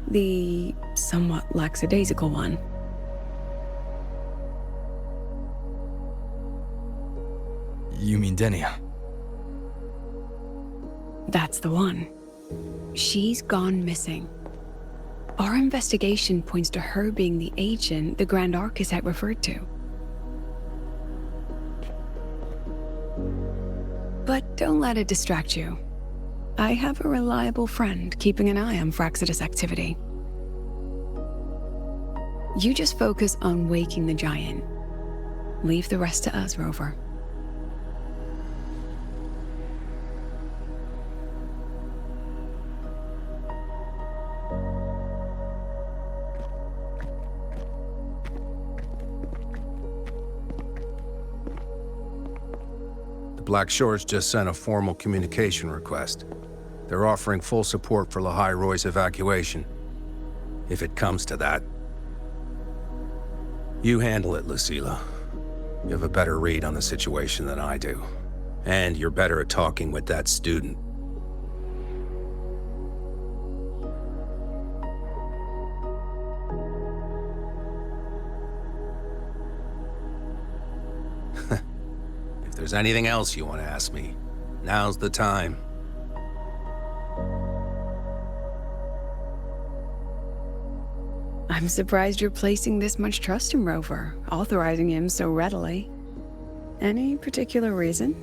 The somewhat lackadaisical one? You mean Denia? That's the one. She's gone missing. Our investigation points to her being the agent the Grand Architect referred to. But don't let it distract you. I have a reliable friend keeping an eye on Firaxidus activity. You just focus on waking the giant. Leave the rest to us, Rover. Black Shores just sent a formal communication request. They're offering full support for Lahai Roy's evacuation, if it comes to that. You handle it, Lucilla. You have a better read on the situation than I do. And you're better at talking with that student. If there's anything else you want to ask me, now's the time. I'm surprised you're placing this much trust in Rover, authorizing him so readily. Any particular reason?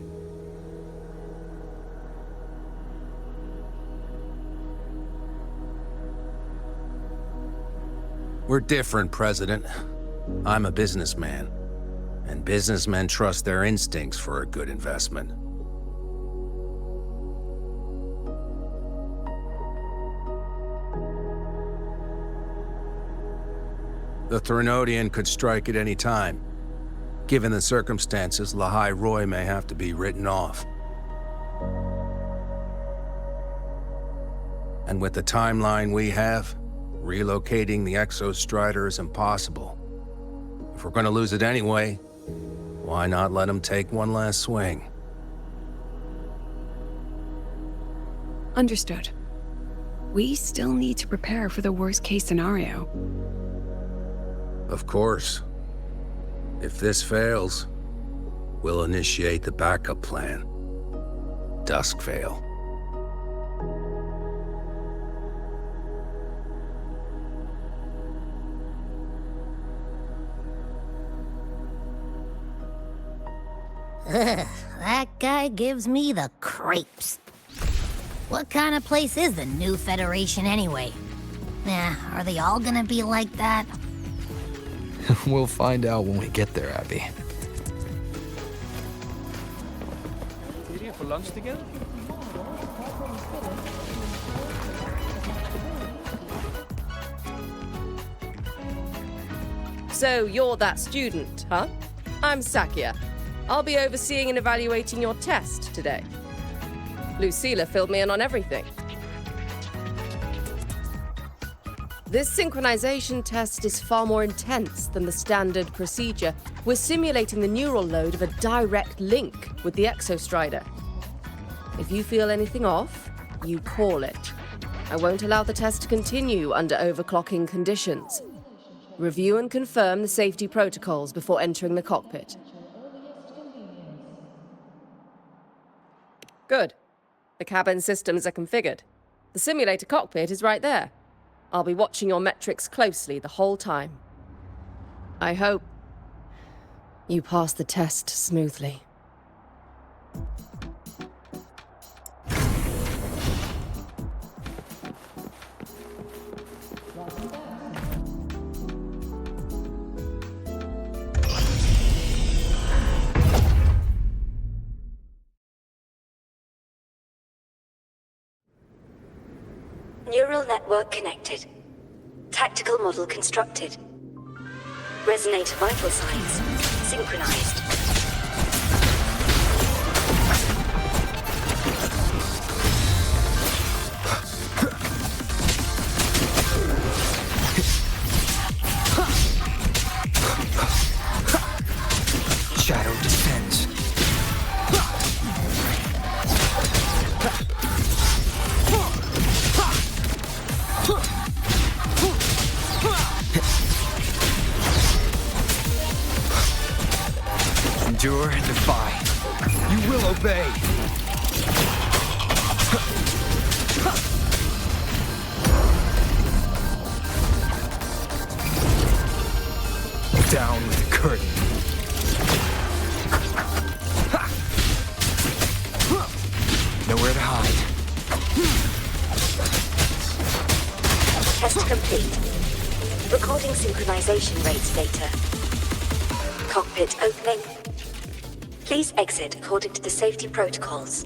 We're different, President. I'm a businessman, and businessmen trust their instincts for a good investment. The Threnodian could strike at any time. Given the circumstances, Lahai Roy may have to be written off. And with the timeline we have, relocating the Exostrider is impossible. If we're going to lose it anyway, why not let him take one last swing? Understood. We still need to prepare for the worst-case scenario. Of course. If this fails, we'll initiate the backup plan. Duskvale. Ugh, that guy gives me the creeps. What kind of place is the new Federation anyway? Are they all gonna be like that? We'll find out when we get there, Abby. You here for lunch together? So you're that student, huh? I'm Sakia. I'll be overseeing and evaluating your test today. Lucilla filled me in on everything. This synchronization test is far more intense than the standard procedure. We're simulating the neural load of a direct link with the Exostrider. If you feel anything off, you call it. I won't allow the test to continue under overclocking conditions. Review and confirm the safety protocols before entering the cockpit. Good. The cabin systems are configured. The simulator cockpit is right there. I'll be watching your metrics closely the whole time. I hope you pass the test smoothly. Neural network connected. Tactical model constructed. Resonator vital signs synchronized. Shadow descends. Endure and defy. You will obey. Down with the curtain. Nowhere to hide. Test complete. Recording synchronization rates data. Cockpit opening. Please exit according to the safety protocols.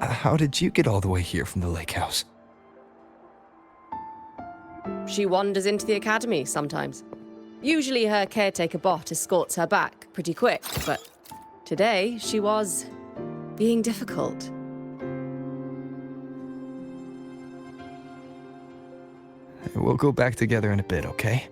How did you get all the way here from the lake house? She wanders into the academy sometimes. Usually her caretaker bot escorts her back pretty quick, but today she was being difficult. We'll go back together in a bit, okay?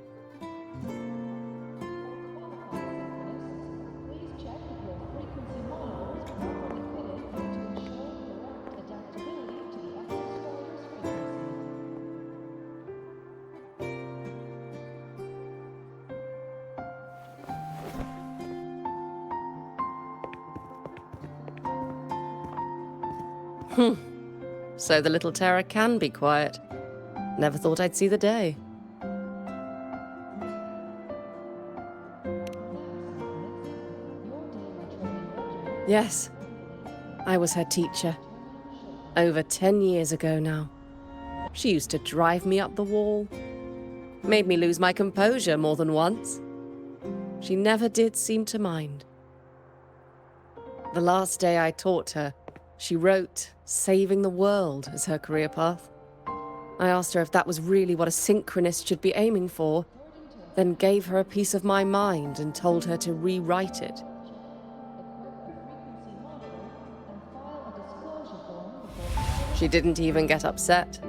So the little terror can be quiet. Never thought I'd see the day. Yes, I was her teacher. Over 10 years ago now. She used to drive me up the wall. Made me lose my composure more than once. She never did seem to mind. The last day I taught her, she wrote saving the world as her career path. I asked her if that was really what a synchronist should be aiming for, then gave her a piece of my mind and told her to rewrite it. She didn't even get upset,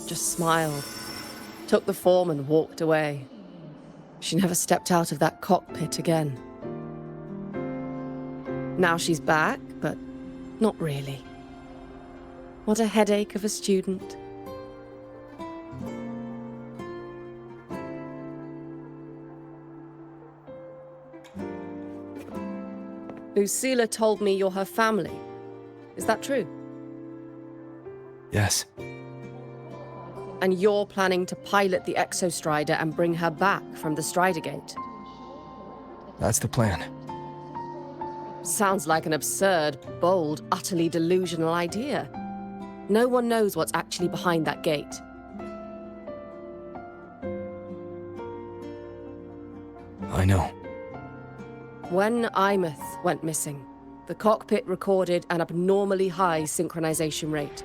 just smiled, took the form and walked away. She never stepped out of that cockpit again. Now she's back, but not really. What a headache of a student. Lucilla told me you're her family. Is that true? Yes. And you're planning to pilot the Exostrider and bring her back from the Strider Gate? That's the plan. Sounds like an absurd, bold, utterly delusional idea. No one knows what's actually behind that gate. I know. When Imeth went missing, the cockpit recorded an abnormally high synchronization rate.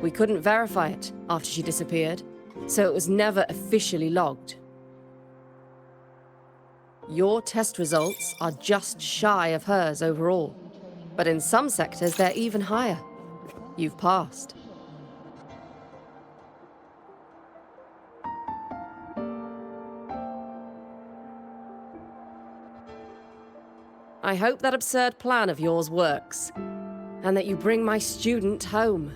We couldn't verify it after she disappeared, so it was never officially logged. Your test results are just shy of hers overall, but in some sectors they're even higher. You've passed. I hope that absurd plan of yours works, and that you bring my student home.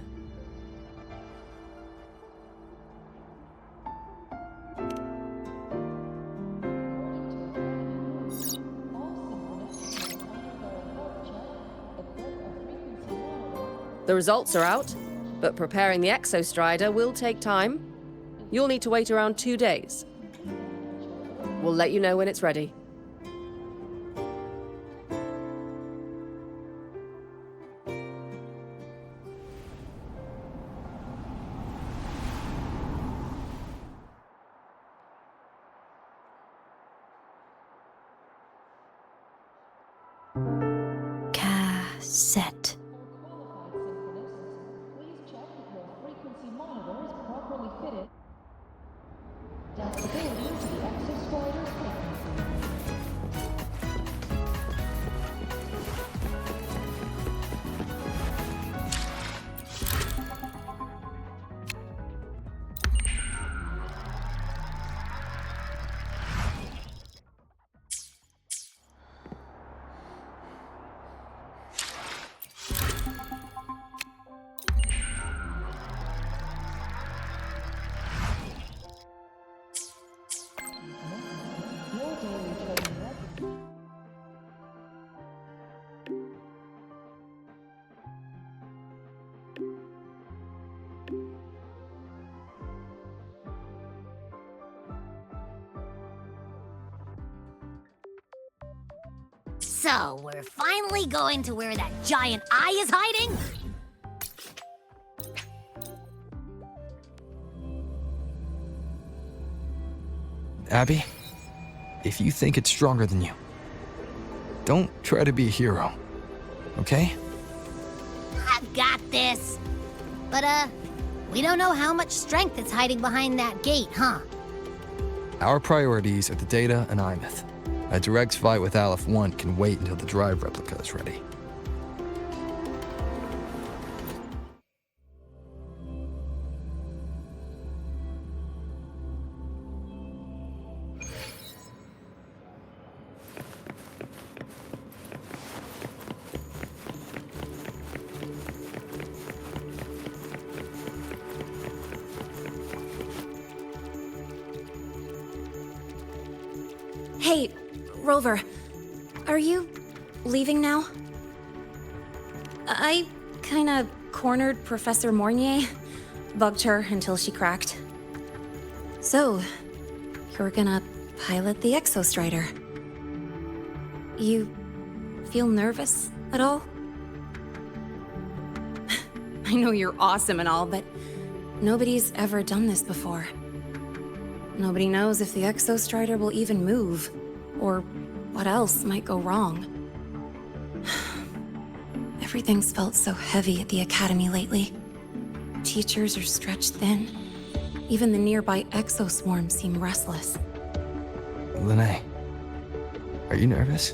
The results are out, but preparing the Exostrider will take time. You'll need to wait around 2 days. We'll let you know when it's ready. Cassette. So, we're finally going to where that giant eye is hiding? Abby, if you think it's stronger than you, don't try to be a hero, okay? I've got this. But, we don't know how much strength is hiding behind that gate, huh? Our priorities are the Data and Imeth. A direct fight with Aleph 1 can wait until the drive replica is ready. Hey, Rover, are you leaving now? I kinda cornered Professor Mornier, bugged her until she cracked. So, you're gonna pilot the Exostrider. You feel nervous at all? I know you're awesome and all, but nobody's ever done this before. Nobody knows if the Exostrider will even move, or what else might go wrong. Everything's felt so heavy at the Academy lately. Teachers are stretched thin. Even the nearby exoswarms seem restless. Lene, are you nervous?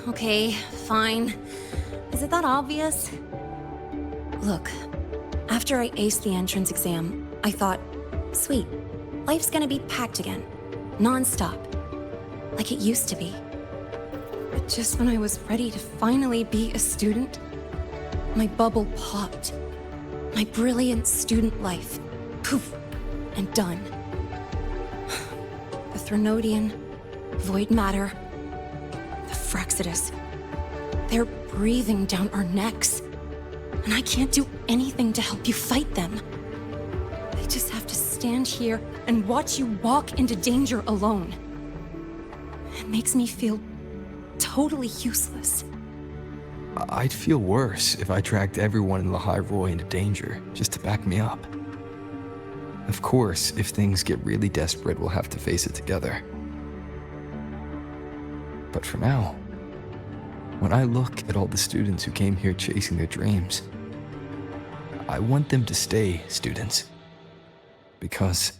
Okay, fine. Is it that obvious? Look, after I aced the entrance exam, I thought, sweet, life's gonna be packed again, non-stop, like it used to be. But just when I was ready to finally be a student, my bubble popped. My brilliant student life, poof, and done. The Threnodian, void matter, the Frexidus, they're breathing down our necks. And I can't do anything to help you fight them. I just have to stand here and watch you walk into danger alone. It makes me feel totally useless. I'd feel worse if I tracked everyone in Lahai Roy into danger just to back me up. Of course, if things get really desperate, we'll have to face it together. But for now, when I look at all the students who came here chasing their dreams, I want them to stay students. Because...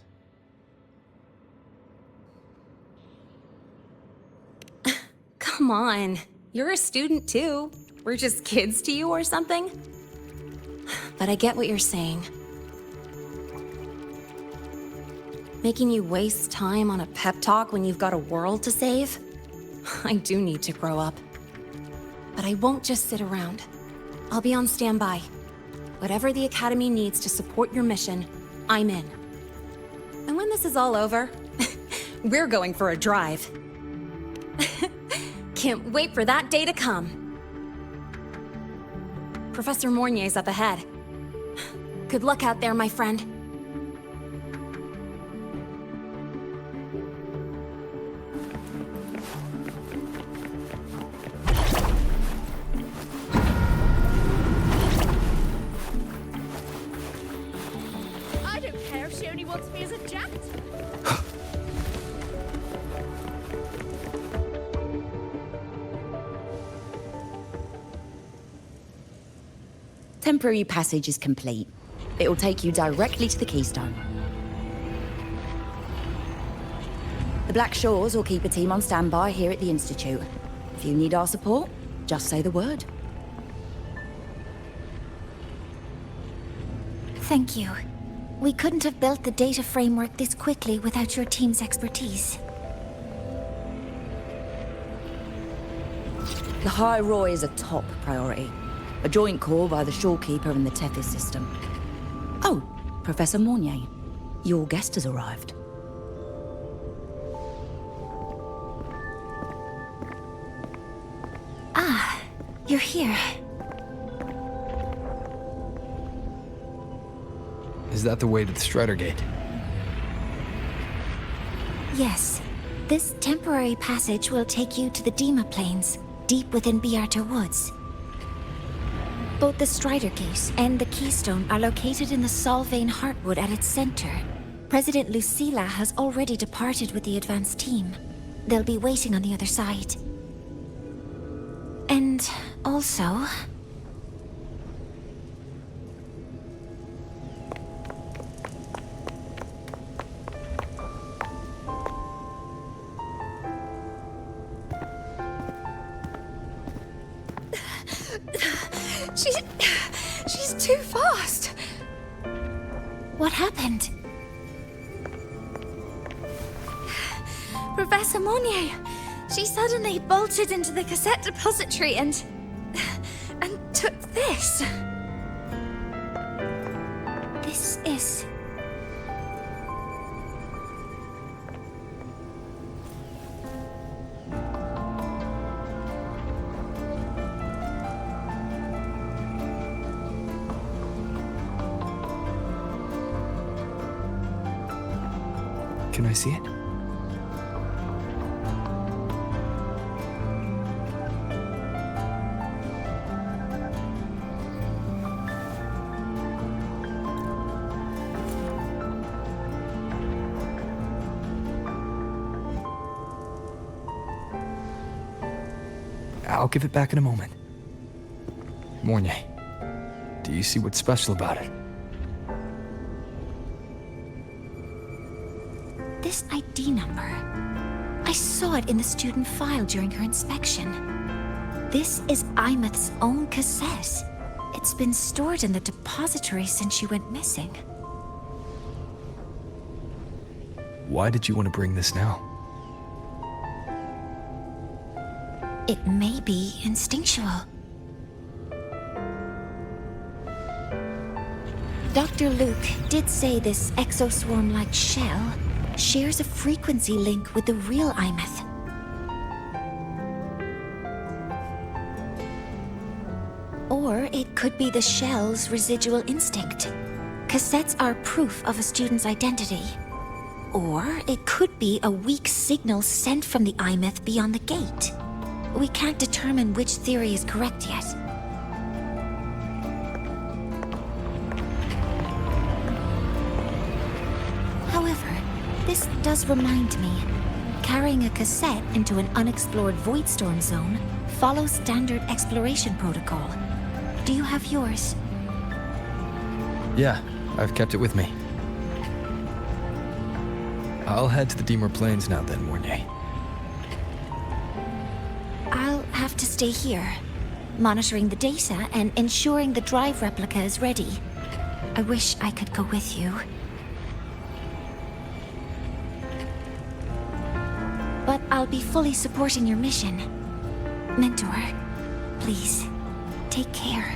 Come on, you're a student too. We're just kids to you or something? But I get what you're saying. Making you waste time on a pep talk when you've got a world to save? I do need to grow up. But I won't just sit around. I'll be on standby. Whatever the Academy needs to support your mission, I'm in. And when this is all over, we're going for a drive. Can't wait for that day to come. Professor Mornier's up ahead. Good luck out there, my friend. I don't care if she only wants me as a jet. Temporary passage is complete. It'll take you directly to the Keystone. The Black Shores will keep a team on standby here at the Institute. If you need our support, just say the word. Thank you. We couldn't have built the data framework this quickly without your team's expertise. The High Roy is a top priority. A joint call by the Shorekeeper and the Tethys system. Oh, Professor Mornier, your guest has arrived. Ah, you're here. Is that the way to the Strider Gate? Yes. This temporary passage will take you to the Dima Plains, deep within Biarta Woods. Both the Strider Gate and the Keystone are located in the Solvane Heartwood at its center. President Lucilla has already departed with the advance team. They'll be waiting on the other side. And also... She's too fast. What happened? Professor Mornier, she suddenly bolted into the cassette depository and took this. This is... Can I see it? I'll give it back in a moment. Mornier, do you see what's special about it? This ID number. I saw it in the student file during her inspection. This is Imeth's own cassette. It's been stored in the depository since she went missing. Why did you want to bring this now? It may be instinctual. Dr. Luke did say this exoswarm-like shell shares a frequency link with the real Imeth. Or it could be the shell's residual instinct. Cassettes are proof of a student's identity. Or it could be a weak signal sent from the Imeth beyond the gate. We can't determine which theory is correct yet. However, this does remind me, carrying a cassette into an unexplored Voidstorm zone follows standard exploration protocol. Do you have yours? Yeah, I've kept it with me. I'll head to the Deemer Plains now then, Mornier. I'll have to stay here, monitoring the data and ensuring the drive replica is ready. I wish I could go with you. I'll be fully supporting your mission. Mentor, please, take care.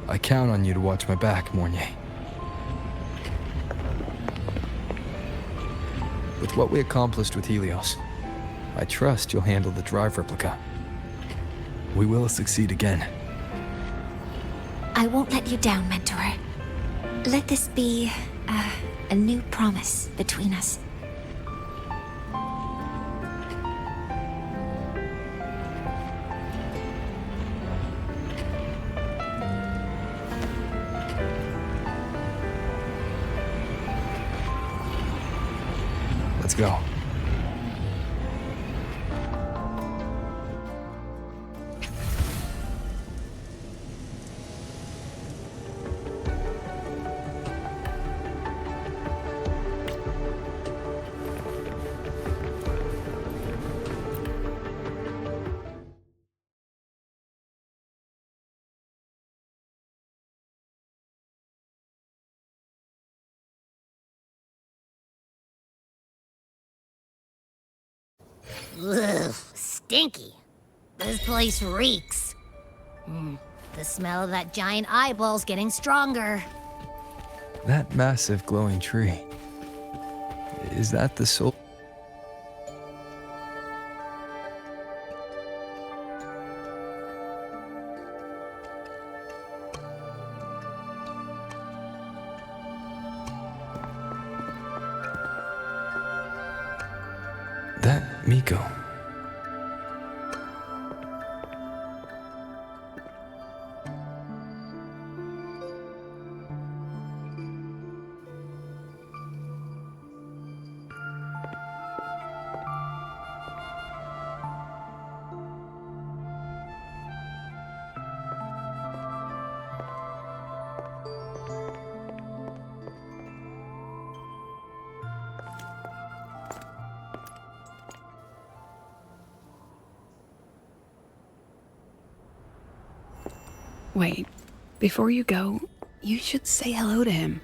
I count on you to watch my back, Mornier. With what we accomplished with Helios, I trust you'll handle the drive replica. We will succeed again. I won't let you down, Mentor. Let this be a new promise between us. Let's go. Ugh, stinky. This place reeks. The smell of that giant eyeball's getting stronger. That massive glowing tree. Is that the soul? That Miko. Wait, before you go, you should say hello to him.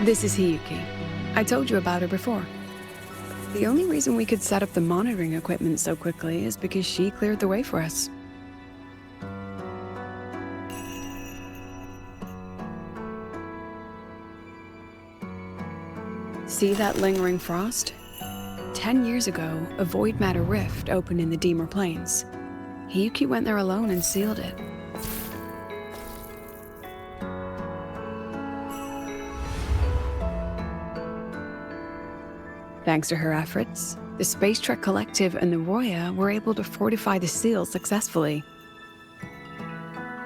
This is Hiyuki. I told you about her before. The only reason we could set up the monitoring equipment so quickly is because she cleared the way for us. See that lingering frost? 10 years ago, a void matter rift opened in the Deemer Plains. Hiyuki went there alone and sealed it. Thanks to her efforts, the Space Trek Collective and the Roya were able to fortify the seal successfully.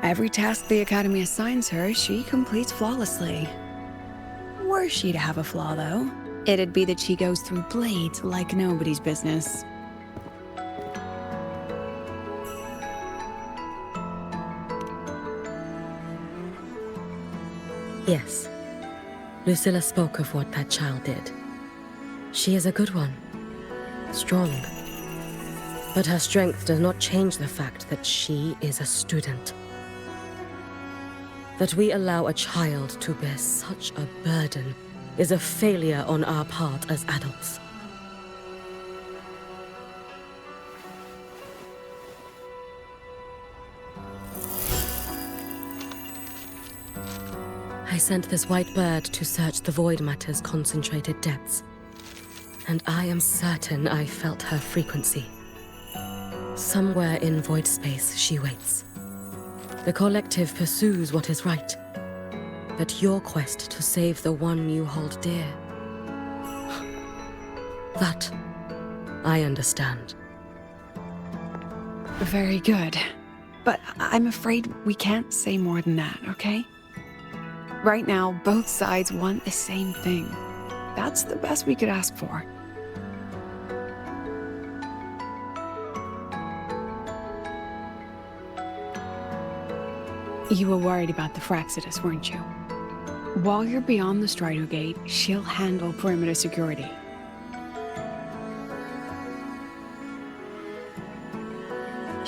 Every task the Academy assigns her, she completes flawlessly. Were she to have a flaw, though, it'd be that she goes through blades like nobody's business. Yes. Lucilla spoke of what that child did. She is a good one. Strong. But her strength does not change the fact that she is a student. That we allow a child to bear such a burden is a failure on our part as adults. I sent this white bird to search the void matter's concentrated depths, and I am certain I felt her frequency. Somewhere in void space she waits. The collective pursues what is right, but your quest to save the one you hold dear, that I understand. Very good. But I'm afraid we can't say more than that, okay? Right now, both sides want the same thing. That's the best we could ask for. You were worried about the Fraxidus, weren't you? While you're beyond the Strider Gate, she'll handle perimeter security.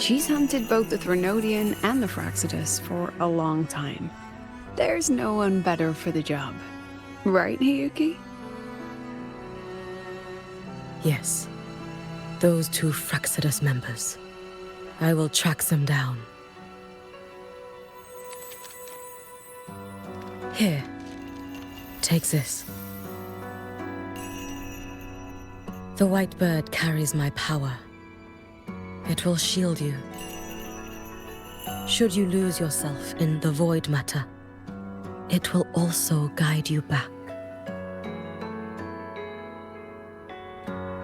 She's hunted both the Threnodian and the Fraxidus for a long time. There's no one better for the job. Right, Hiyuki? Yes. Those two Fraxidus members. I will track them down. Here. Take this. The white bird carries my power. It will shield you. Should you lose yourself in the void matter, it will also guide you back.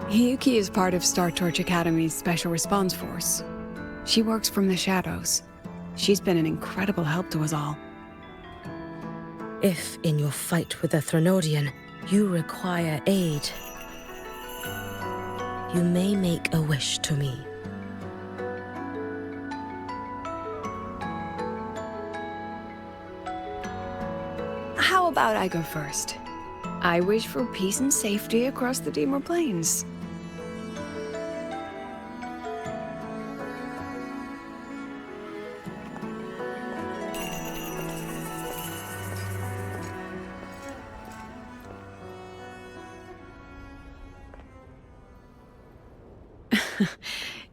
Hiyuki is part of Star Torch Academy's Special Response Force. She works from the shadows. She's been an incredible help to us all. If, in your fight with the Threnodian, you require aid, you may make a wish to me. How about I go first? I wish for peace and safety across the Dimor Plains.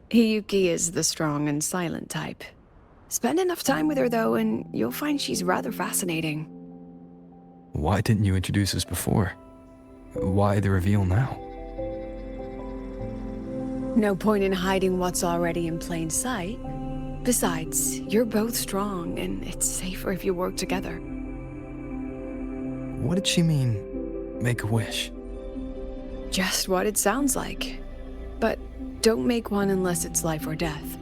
Hiyuki is the strong and silent type. Spend enough time with her, though, and you'll find she's rather fascinating. Why didn't you introduce us before? Why the reveal now? No point in hiding what's already in plain sight. Besides, you're both strong, and it's safer if you work together. What did she mean, make a wish? Just what it sounds like. But don't make one unless it's life or death.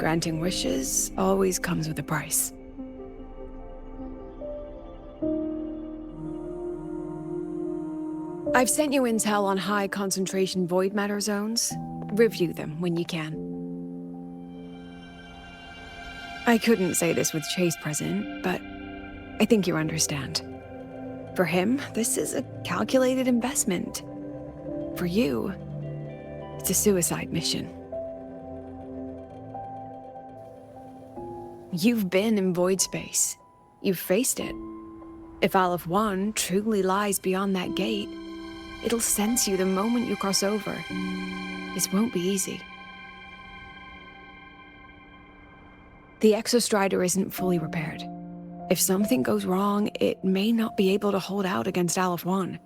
Granting wishes always comes with a price. I've sent you intel on high concentration void matter zones. Review them when you can. I couldn't say this with Chase present, but I think you understand. For him, this is a calculated investment. For you, it's a suicide mission. You've been in void space. You've faced it. If Aleph 1 truly lies beyond that gate, it'll sense you the moment you cross over. This won't be easy. The Exostrider isn't fully repaired. If something goes wrong, it may not be able to hold out against Aleph 1.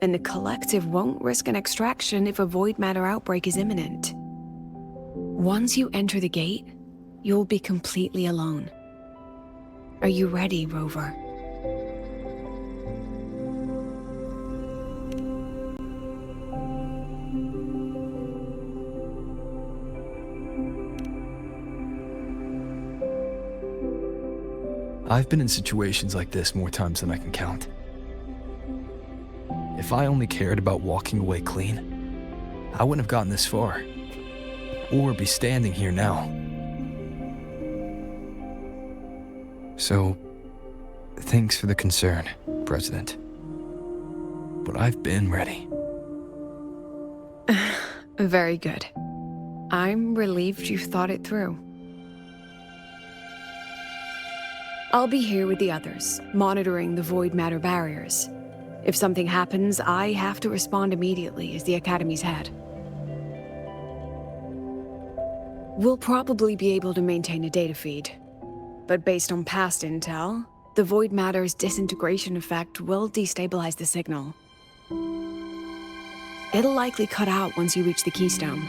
And the Collective won't risk an extraction if a void matter outbreak is imminent. Once you enter the gate, you'll be completely alone. Are you ready, Rover? I've been in situations like this more times than I can count. If I only cared about walking away clean, I wouldn't have gotten this far. Or be standing here now. So, thanks for the concern, President. But I've been ready. Very good. I'm relieved you've thought it through. I'll be here with the others, monitoring the void matter barriers. If something happens, I have to respond immediately as the Academy's head. We'll probably be able to maintain a data feed. But based on past intel, the void matter's disintegration effect will destabilize the signal. It'll likely cut out once you reach the keystone.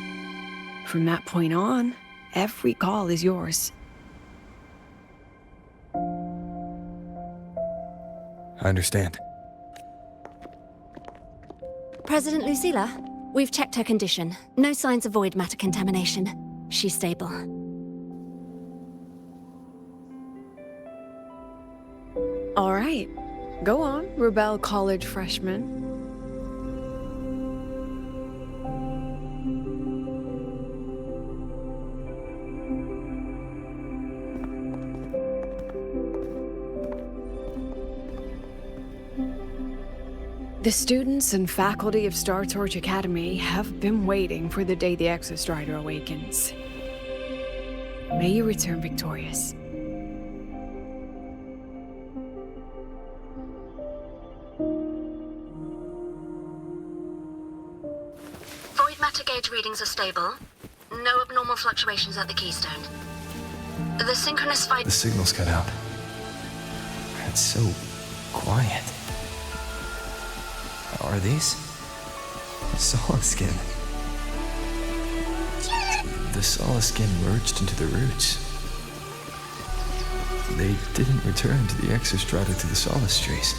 From that point on, every call is yours. I understand. President Lucilla, we've checked her condition. No signs of void matter contamination. She's stable. All right. Go on, Rebel College freshman. The students and faculty of Star Torch Academy have been waiting for the day the Exostrider awakens. May you return victorious. Void matter gauge readings are stable. No abnormal fluctuations at the keystone. The synchronous fight... The signal's cut out. It's so quiet. Are these? Solace skin. The Solace skin merged into the roots. They didn't return to the Exostrata through the Solace trees.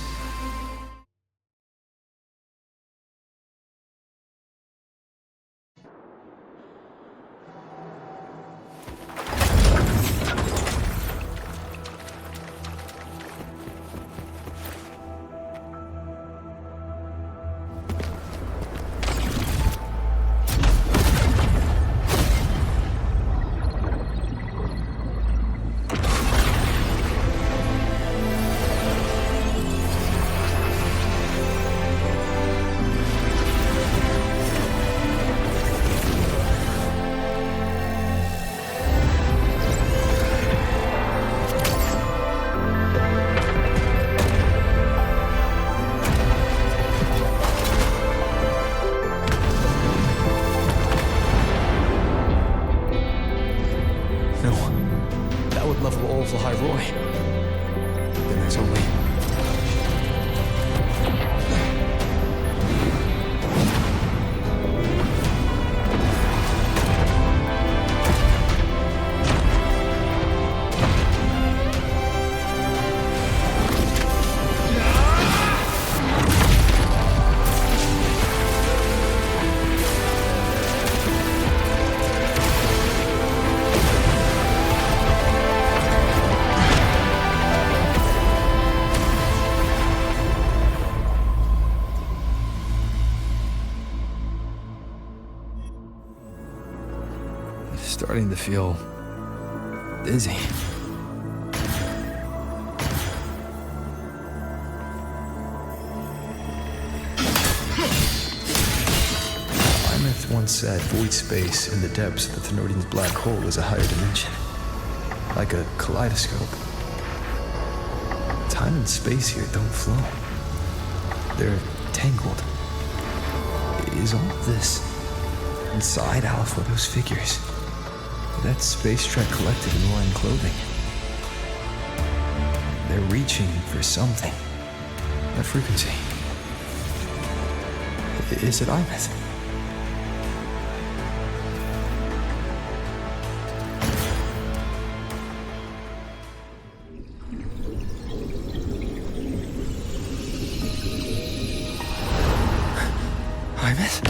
Then there's only... Starting to feel dizzy. Imeth once said void space in the depths of the Thenardian's black hole is a higher dimension, like a kaleidoscope. Time and space here don't flow. They're tangled. Is all of this inside Alafoto's figures? That Space Trek Collective in roaring clothing. They're reaching for something. A frequency. Is it Imeth? Imeth?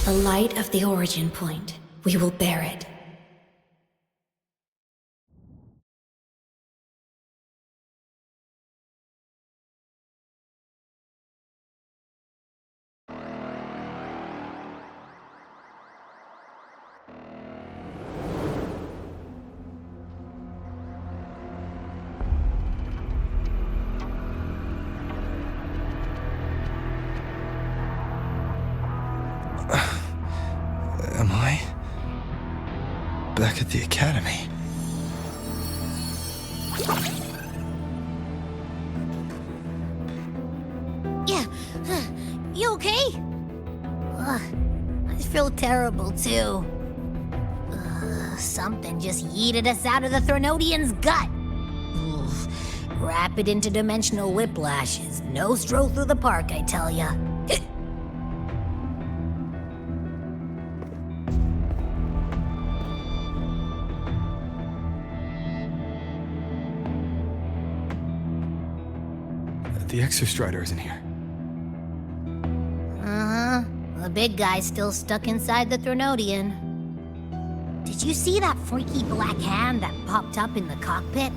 The light of the origin point. We will bear it. The Academy. Yeah. You okay? Ugh, I feel terrible too. Something just yeeted us out of the Threnodian's gut. Oof. Rapid interdimensional whiplash is no stroll through the park, I tell ya. The Exostrider isn't here. Uh-huh. The big guy's still stuck inside the Threnodian. Did you see that freaky black hand that popped up in the cockpit?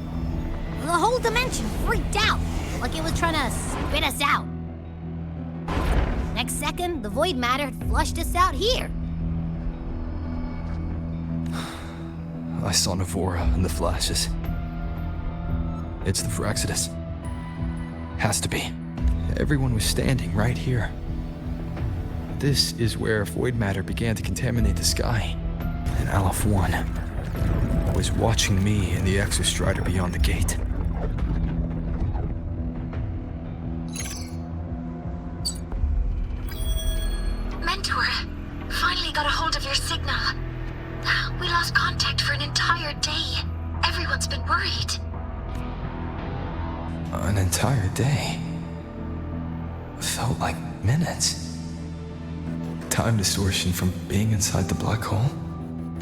The whole dimension freaked out, like it was trying to spit us out. Next second, the void matter had flushed us out here. I saw Navora in the flashes. It's the Phraxidus. Has to be. Everyone was standing right here. This is where void matter began to contaminate the sky. And Aleph 1 was watching me and the Exostrider beyond the gate. Mentor, finally got a hold of your signal. We lost contact for an entire day. Everyone's been worried. An entire day. Felt like minutes. Time distortion from being inside the black hole.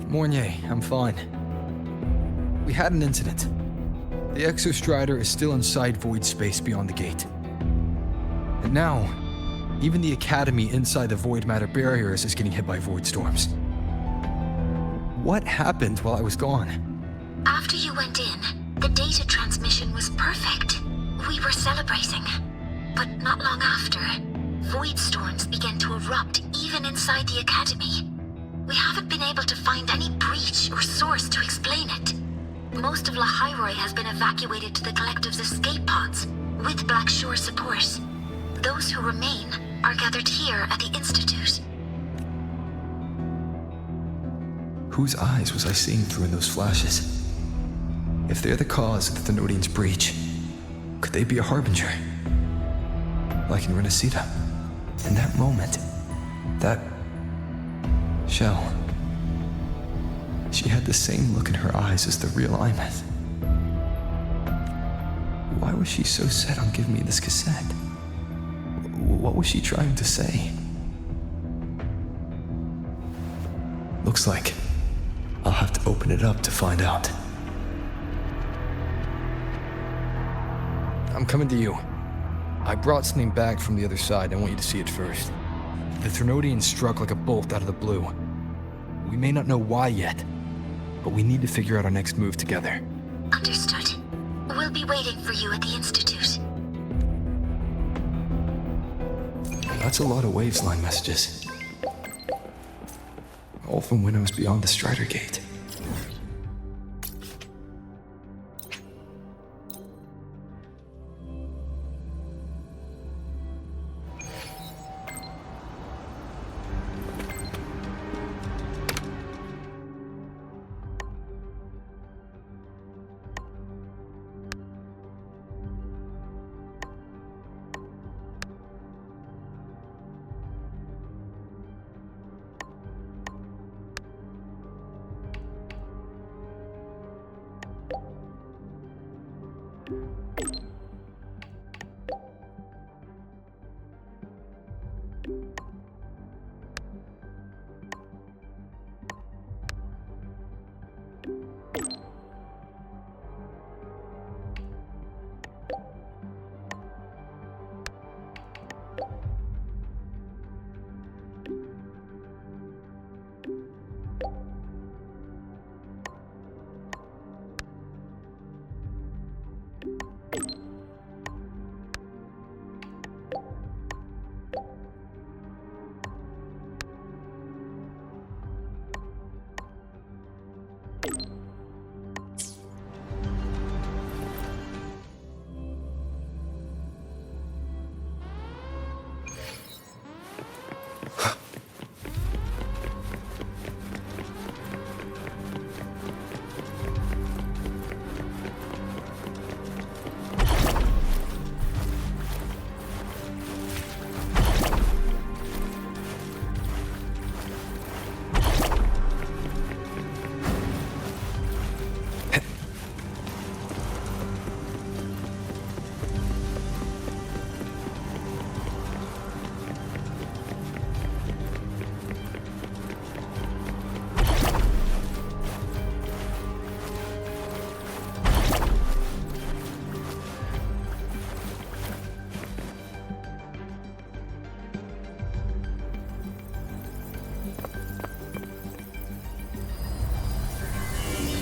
Mornier, I'm fine. We had an incident. The Exostrider is still inside void space beyond the gate. And now, even the Academy inside the void matter barriers is getting hit by void storms. What happened while I was gone? After you went in, the data transmission was perfect. We were celebrating. But not long after, void storms began to erupt even inside the Academy. We haven't been able to find any breach or source to explain it. Most of Lahairoi has been evacuated to the Collective's escape pods, with Black Shore support. Those who remain are gathered here at the Institute. Whose eyes was I seeing through in those flashes? If they're the cause of the Thenodian's breach, could they be a harbinger? Like in Renacita. In that moment, that Shell, she had the same look in her eyes as the real Imeth. Why was she so set on giving me this cassette? What was she trying to say? Looks like I'll have to open it up to find out. I'm coming to you. I brought something back from the other side. I want you to see it first. The Threnodian struck like a bolt out of the blue. We may not know why yet, but we need to figure out our next move together. Understood. We'll be waiting for you at the Institute. That's a lot of Waves line messages. All from when I was beyond the Strider Gate.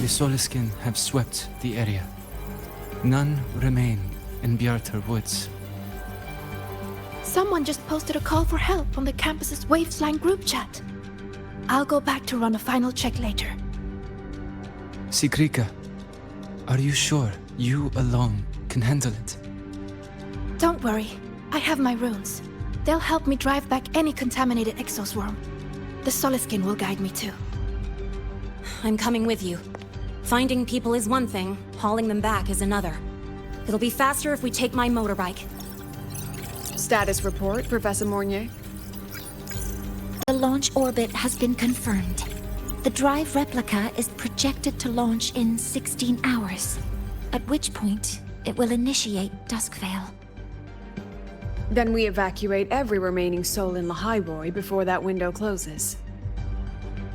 The Soliskin have swept the area. None remain in Bjartar Woods. Someone just posted a call for help on the campus's Wavesline group chat. I'll go back to run a final check later. Sigrika, are you sure you alone can handle it? Don't worry, I have my runes. They'll help me drive back any contaminated exoswarm. The Soliskin will guide me too. I'm coming with you. Finding people is one thing, hauling them back is another. It'll be faster if we take my motorbike. Status report, Professor Mornier. The launch orbit has been confirmed. The drive replica is projected to launch in 16 hours, at which point it will initiate Duskvale. Then we evacuate every remaining soul in Lahairoi before that window closes.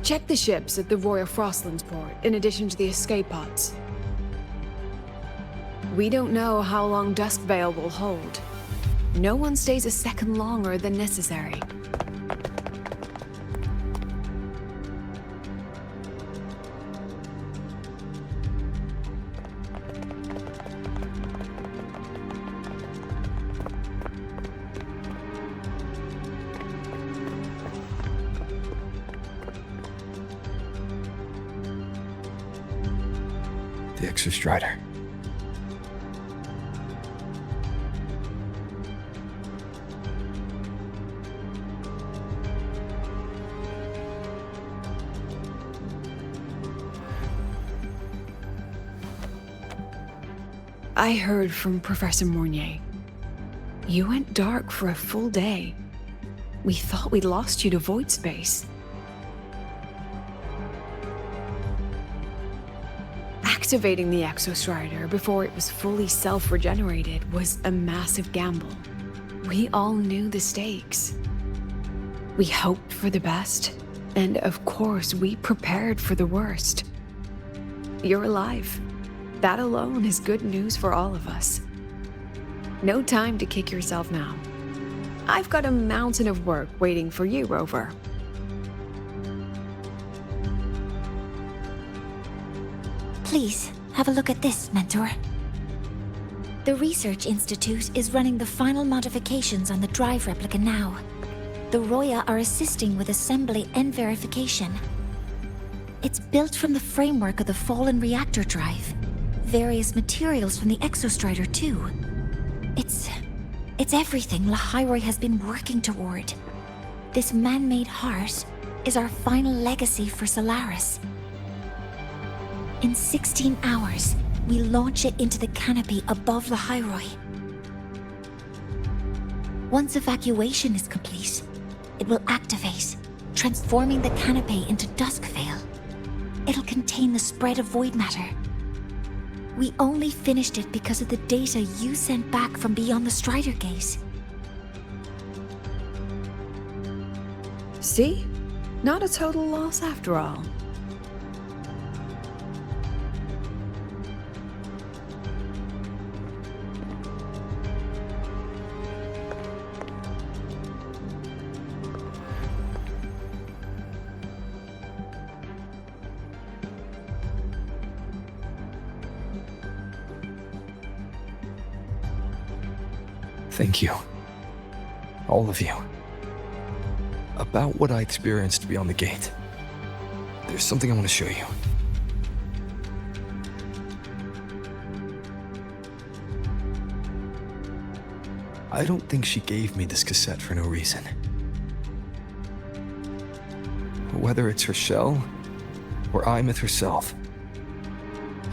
Check the ships at the Royal Frostlands port, in addition to the escape pods. We don't know how long Duskvale will hold. No one stays a second longer than necessary. The Exostrider. I heard from Professor Mornier. You went dark for a full day. We thought we'd lost you to void space. Activating the Exostrider before it was fully self-regenerated was a massive gamble. We all knew the stakes. We hoped for the best, and of course we prepared for the worst. You're alive. That alone is good news for all of us. No time to kick yourself now. I've got a mountain of work waiting for you, Rover. Please, have a look at this, Mentor. The Research Institute is running the final modifications on the drive replica now. The Roya are assisting with assembly and verification. It's built from the framework of the fallen reactor drive. Various materials from the Exostrider, too. It's everything Lahairoi has been working toward. This man-made heart is our final legacy for Solaris. In 16 hours, we launch it into the canopy above Lahairoi. Once evacuation is complete, it will activate, transforming the canopy into Duskvale. It'll contain the spread of void matter. We only finished it because of the data you sent back from beyond the Strider Gate. See? Not a total loss after all. Thank you. All of you. About what I experienced beyond the gate. There's something I want to show you. I don't think she gave me this cassette for no reason. Whether it's her shell, or Imeth herself,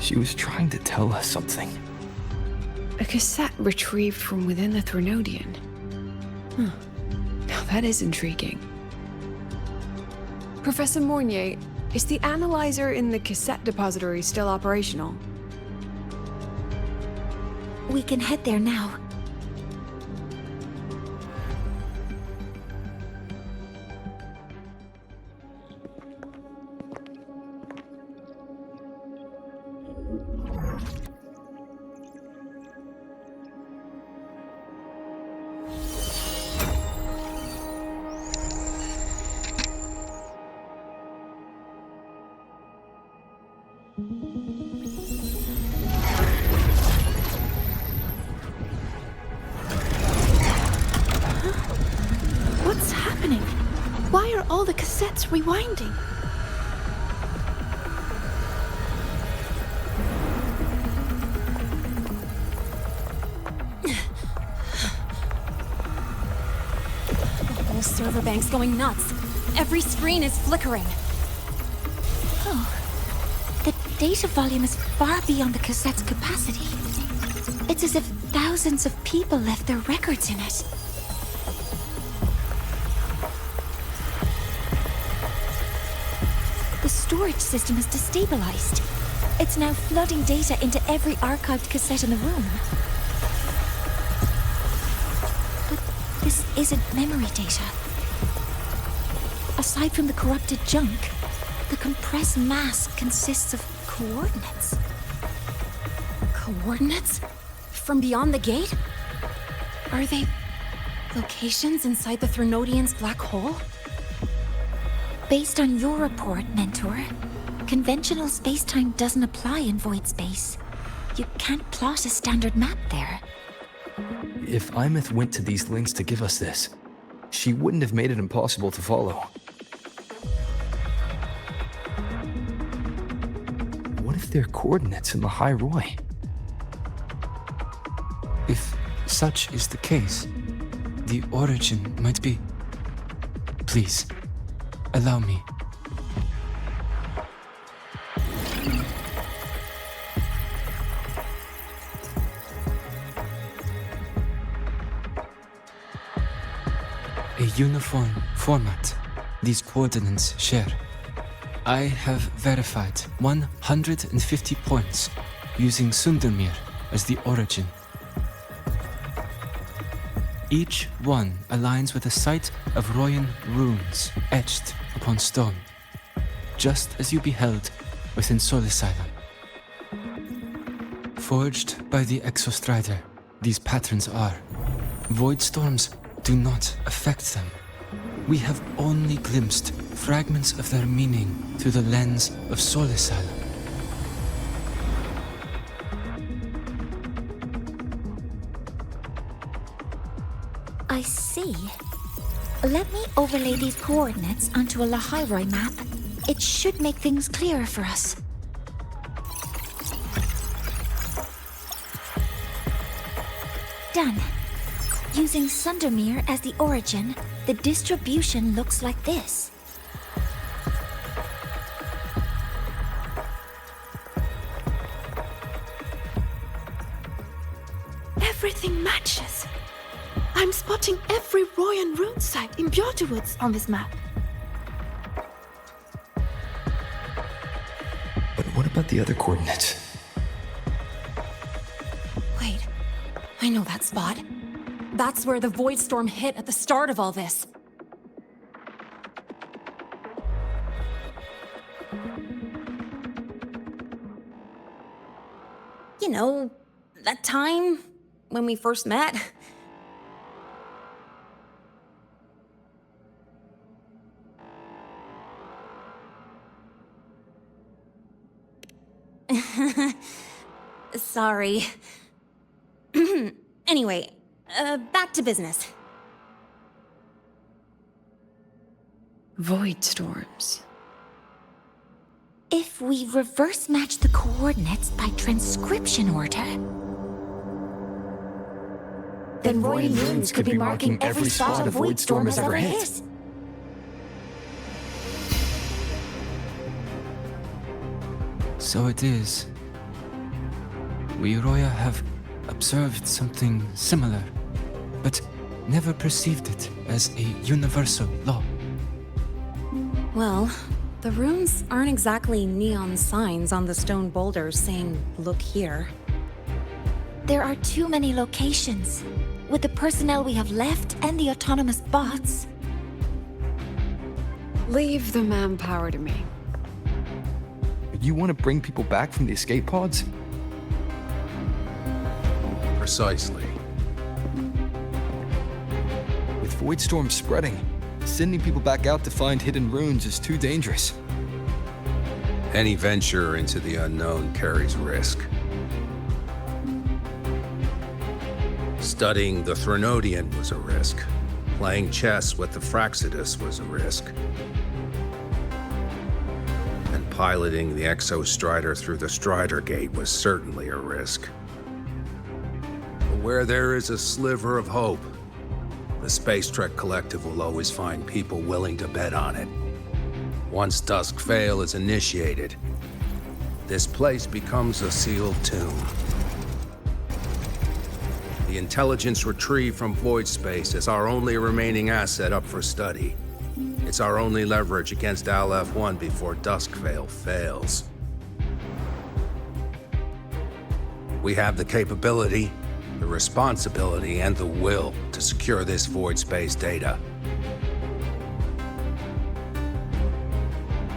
she was trying to tell us something. A cassette retrieved from within the Threnodian. Huh. Now that is intriguing. Professor Mornier, is the analyzer in the cassette depository still operational? We can head there now. cassette's rewinding. The whole server bank's going nuts. Every screen is flickering. Oh. The data volume is far beyond the cassette's capacity. It's as if thousands of people left their records in it. The storage system is destabilized. It's now flooding data into every archived cassette in the room. But this isn't memory data. Aside from the corrupted junk, the compressed mass consists of coordinates. Coordinates? From beyond the gate? Are they locations inside the Threnodian's black hole? Based on your report, Mentor, conventional space-time doesn't apply in void space. You can't plot a standard map there. If Imeth went to these links to give us this, she wouldn't have made it impossible to follow. What if they're coordinates in the High Roy? If such is the case, the origin might be... Please, allow me. A uniform format these coordinates share. I have verified 150 points using Sundermere as the origin. Each one aligns with a site of Royan runes etched upon stone, just as you beheld within Solisylum. Forged by the Exostrider, these patterns are. Void storms do not affect them. We have only glimpsed fragments of their meaning through the lens of Solisylum. I see. Let me overlay these coordinates onto a Lahairoi map. It should make things clearer for us. Done. Using Sundermere as the origin, the distribution looks like this. Everything matches. I'm spotting every Royan rune site in Bjorderwoods on this map. But what about the other coordinates? Wait, I know that spot. That's where the void storm hit at the start of all this. You know, that time when we first met. Sorry. Anyway, back to business. Void storms. If we reverse match the coordinates by transcription order, then Royan runes could be marking every spot a void storm has ever hit. So it is. We Roya have observed something similar, but never perceived it as a universal law. Well, the runes aren't exactly neon signs on the stone boulders saying, "Look here." There are too many locations. With the personnel we have left and the autonomous bots. Leave the manpower to me. You want to bring people back from the escape pods? Precisely. With void storms spreading, sending people back out to find hidden runes is too dangerous. Any venture into the unknown carries risk. Studying the Threnodian was a risk. Playing chess with the Fraxidus was a risk. piloting the Exostrider through the Strider Gate was certainly a risk. But where there is a sliver of hope, the Space Trek Collective will always find people willing to bet on it. Once Dusk Vale is initiated, this place becomes a sealed tomb. The intelligence retrieved from void space is our only remaining asset up for study. It's our only leverage against Aleph-1 before Dusk Vale fails. We have the capability, the responsibility, and the will to secure this void space data.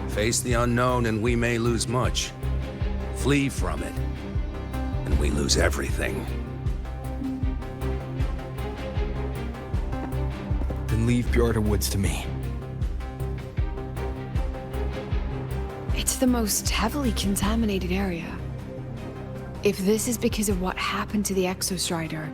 Face the unknown and we may lose much. Flee from it, and we lose everything. Then leave Bjorta Woods to me. It's the most heavily contaminated area. If this is because of what happened to the Exostrider,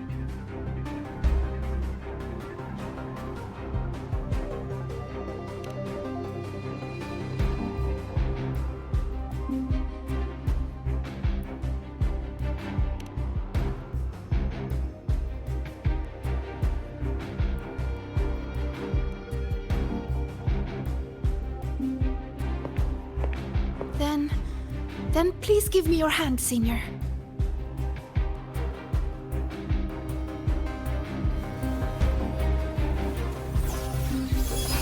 then please give me your hand, Senior.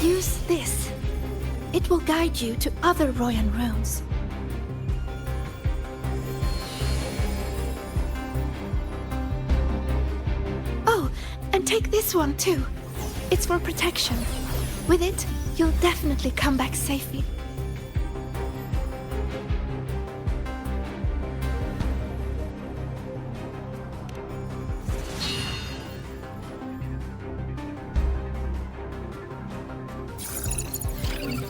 Use this. It will guide you to other Royan runes. Oh, and take this one too. It's for protection. With it, you'll definitely come back safely.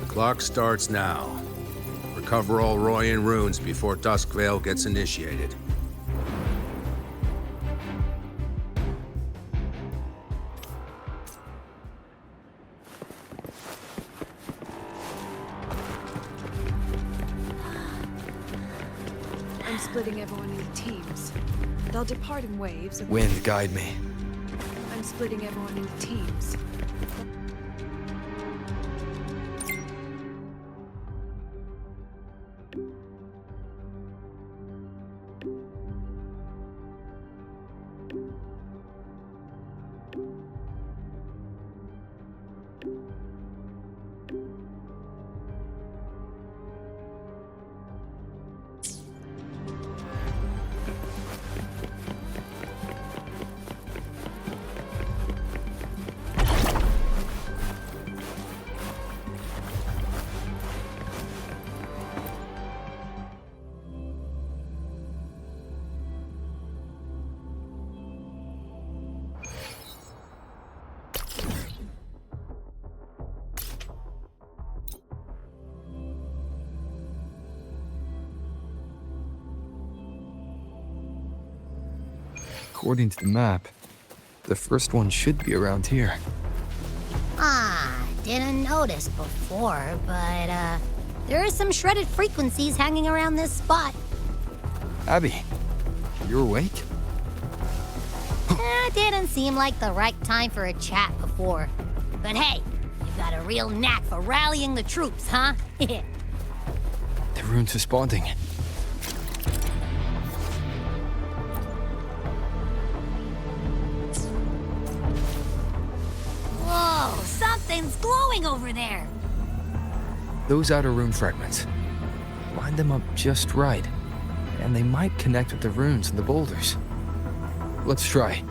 Clock starts now. Recover all Royan runes before Dusk Vale gets initiated. I'm splitting everyone into teams. They'll depart in waves. Wind, guide me. I'm splitting everyone into teams. According to the map, the first one should be around here. Didn't notice before, but, there are some shredded frequencies hanging around this spot. Abby, you awake? Didn't seem like the right time for a chat before. But hey, you've got a real knack for rallying the troops, huh? The rune's responding. Whoa, something's glowing over there. Those outer rune fragments. Line them up just right, and they might connect with the runes and the boulders. Let's try.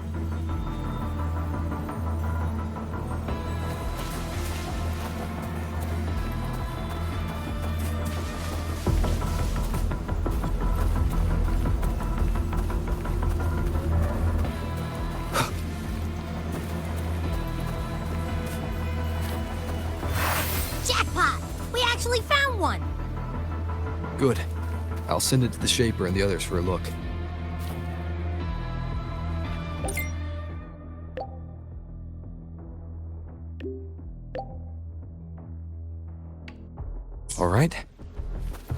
Jackpot! We actually found one! Good. I'll send it to the Shaper and the others for a look. All right.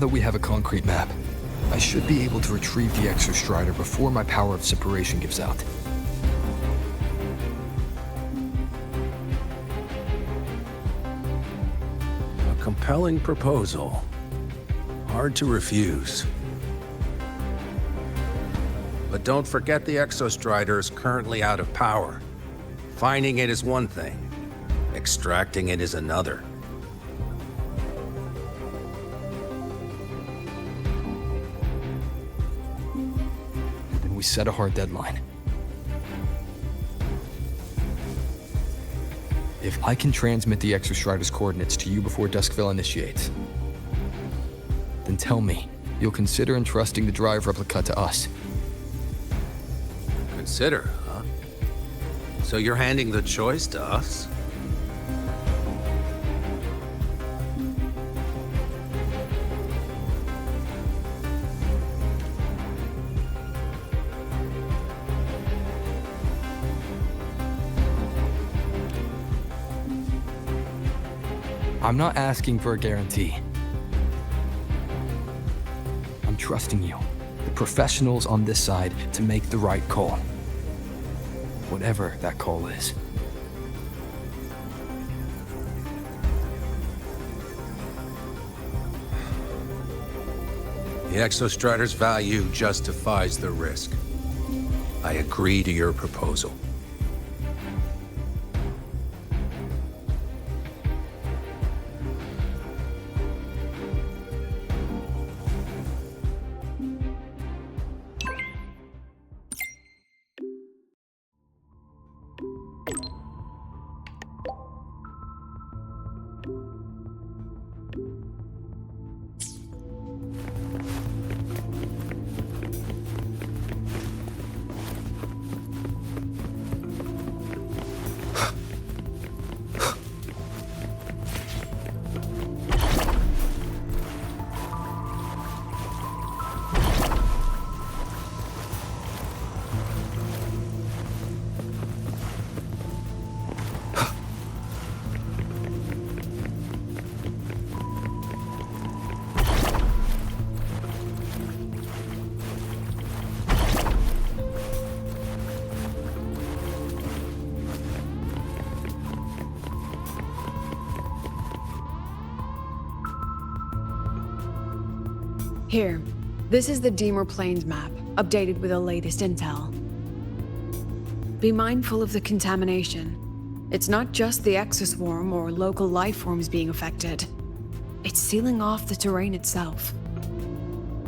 that we have a concrete map, I should be able to retrieve the Exostrider before my power of separation gives out. A compelling proposal. Hard to refuse. But don't forget the Exostrider is currently out of power. Finding it is one thing. Extracting it is another. Then we set a hard deadline. If I can transmit the Exostrider's coordinates to you before Duskville initiates, then tell me you'll consider entrusting the drive replica to us. Consider, huh? So you're handing the choice to us? I'm not asking for a guarantee. I'm trusting you, the professionals on this side, to make the right call. Whatever that call is. The Exostrider's value justifies the risk. I agree to your proposal. Here, this is the Deemer Plains map, updated with the latest intel. Be mindful of the contamination. It's not just the exoswarm or local life forms being affected. It's sealing off the terrain itself.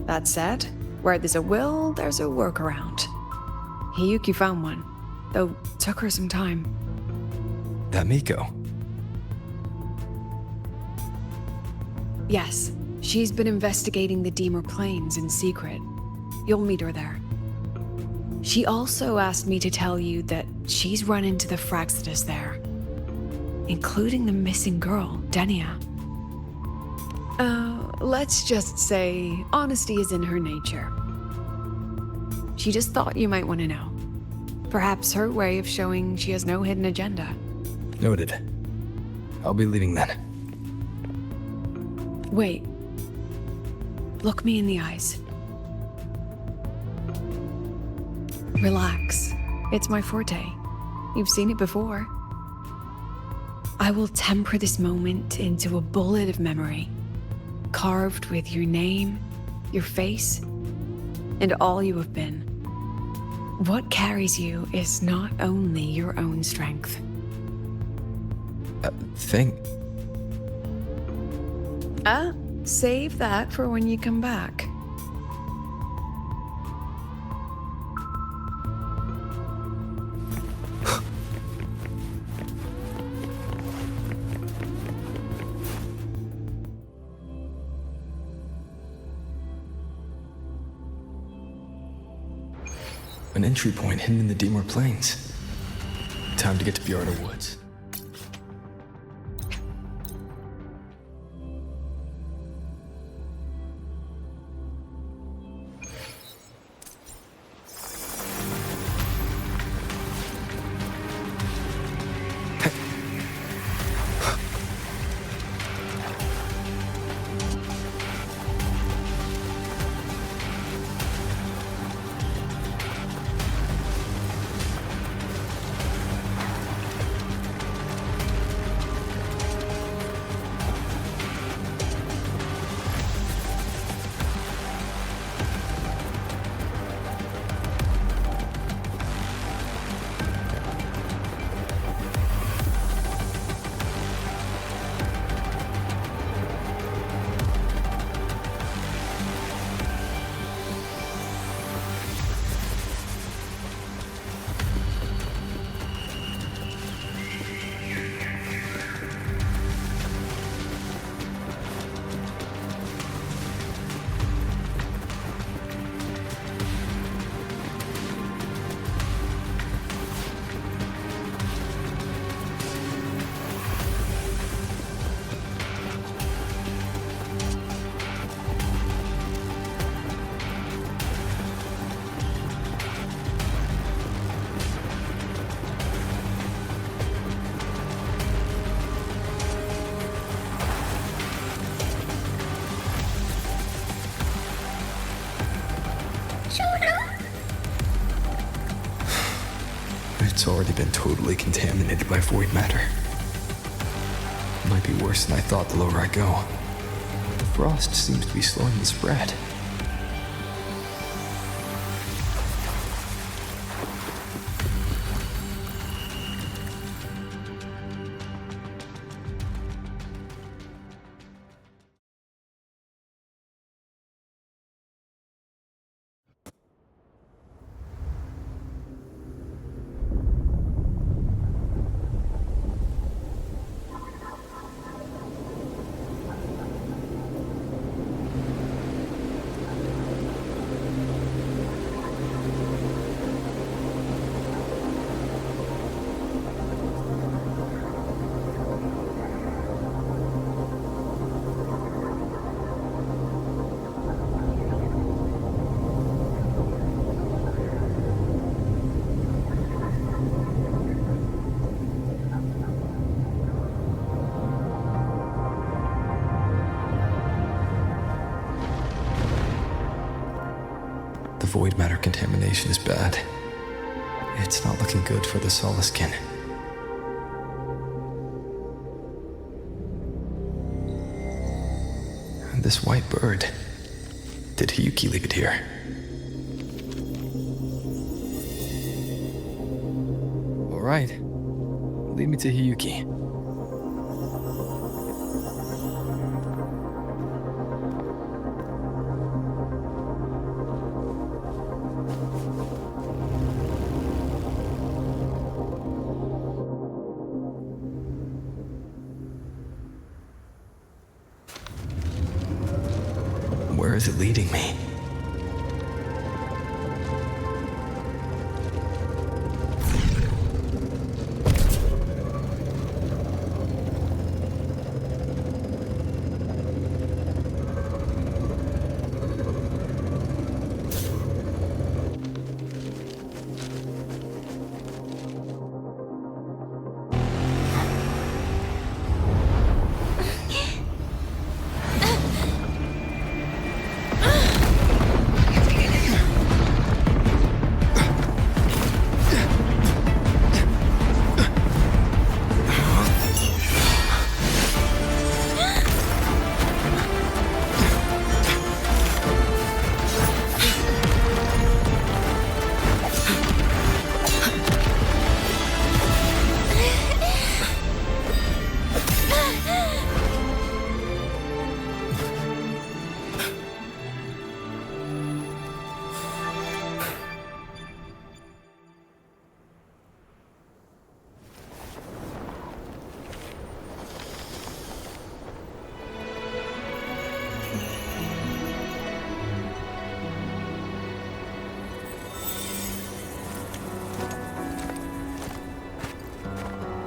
That said, where there's a will, there's a workaround. Hiyuki found one, though took her some time. That Miko. Yes, she's been investigating the Deemer Plains in secret. You'll meet her there. She also asked me to tell you that she's run into the Fraxidus there, including the missing girl, Denia. Let's just say honesty is in her nature. She just thought you might want to know. Perhaps her way of showing she has no hidden agenda. Noted. I'll be leaving then. Wait. Look me in the eyes. Relax. It's my forte. You've seen it before. I will temper this moment into a bullet of memory, carved with your name, your face, and all you have been. What carries you is not only your own strength. Save that for when you come back. An entry point hidden in the Deemer Plains. Time to get to Bjarda Woods. It's already been totally contaminated by void matter. It might be worse than I thought the lower I go. The frost seems to be slowing the spread. The void matter contamination is bad. It's not looking good for the Solaskin. And this white bird. Did Hiyuki leave it here? All right. Lead me to Hiyuki. Where is it leading me?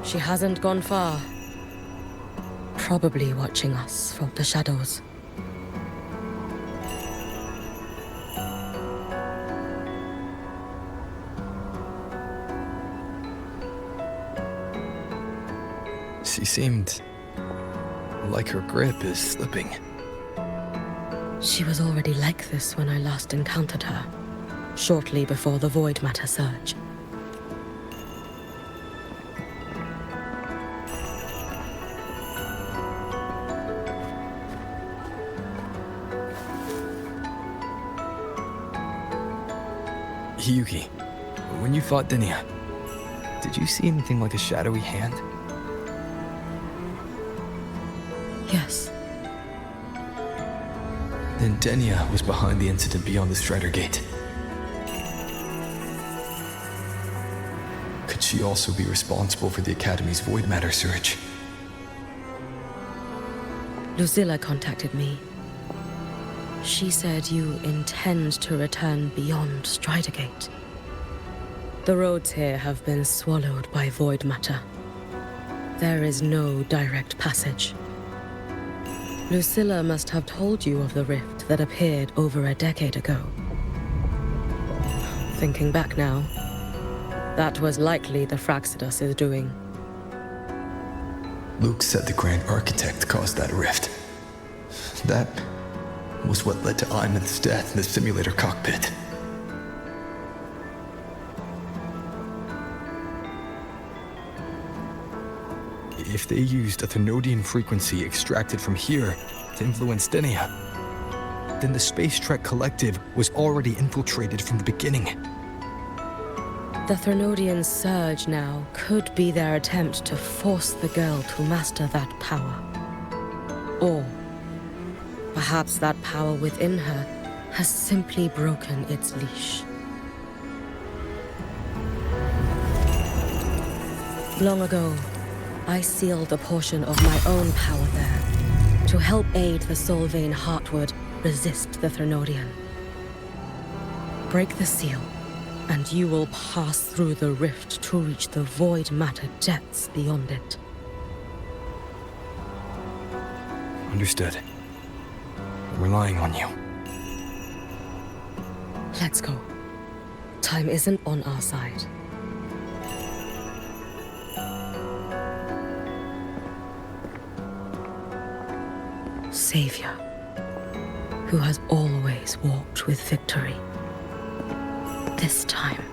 She hasn't gone far. Probably watching us from the shadows. She seemed like her grip is slipping. She was already like this when I last encountered her, shortly before the void matter surge. Hiyuki, when you fought Denia, did you see anything like a shadowy hand? Yes. Then Denia was behind the incident beyond the Strider Gate. Could she also be responsible for the Academy's void matter surge? Lucilla contacted me. She said you intend to return beyond Strider Gate. The roads here have been swallowed by void matter. There is no direct passage. Lucilla must have told you of the rift that appeared over a decade ago. Thinking back now, that was likely the Fraxidus' doing. Luke said the Grand Architect caused that rift. That was what led to Imeth's death in the simulator cockpit. If they used a Thenodian frequency extracted from here to influence Denia, then the Space Trek Collective was already infiltrated from the beginning. The Thenodian surge now could be their attempt to force the girl to master that power. Or perhaps that power within her has simply broken its leash. Long ago, I sealed a portion of my own power there to help aid the Solvane Heartwood resist the Thenodian. Break the seal, and you will pass through the rift to reach the void matter depths beyond it. Understood. I'm relying on you. Let's go. Time isn't on our side. Savior, who has always walked with victory. This time,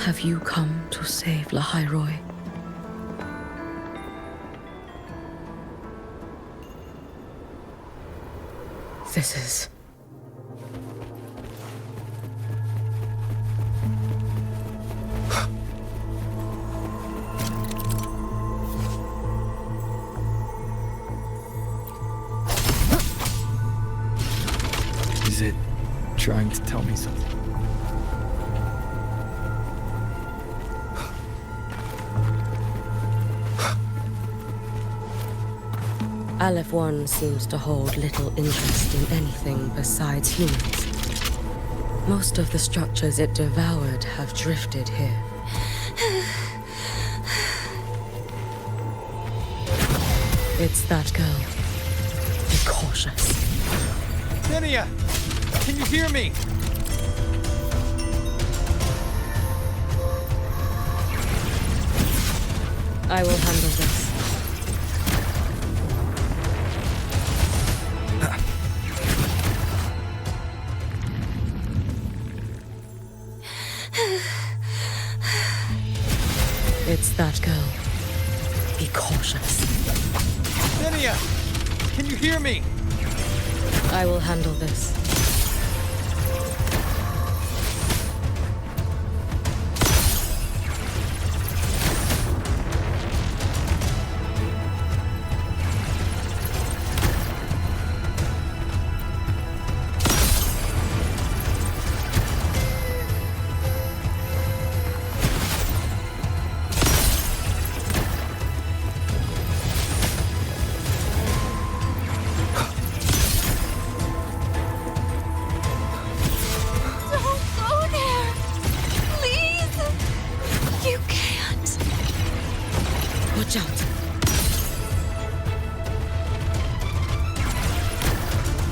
have you come to save Lahairoi? This is... Is it trying to tell me something? Aleph 1 seems to hold little interest in anything besides humans. Most of the structures it devoured have drifted here. It's that girl. Be cautious. Denia! Can you hear me? I will handle this. It's that girl. Be cautious. Denia! Can you hear me? I will handle this. Watch out.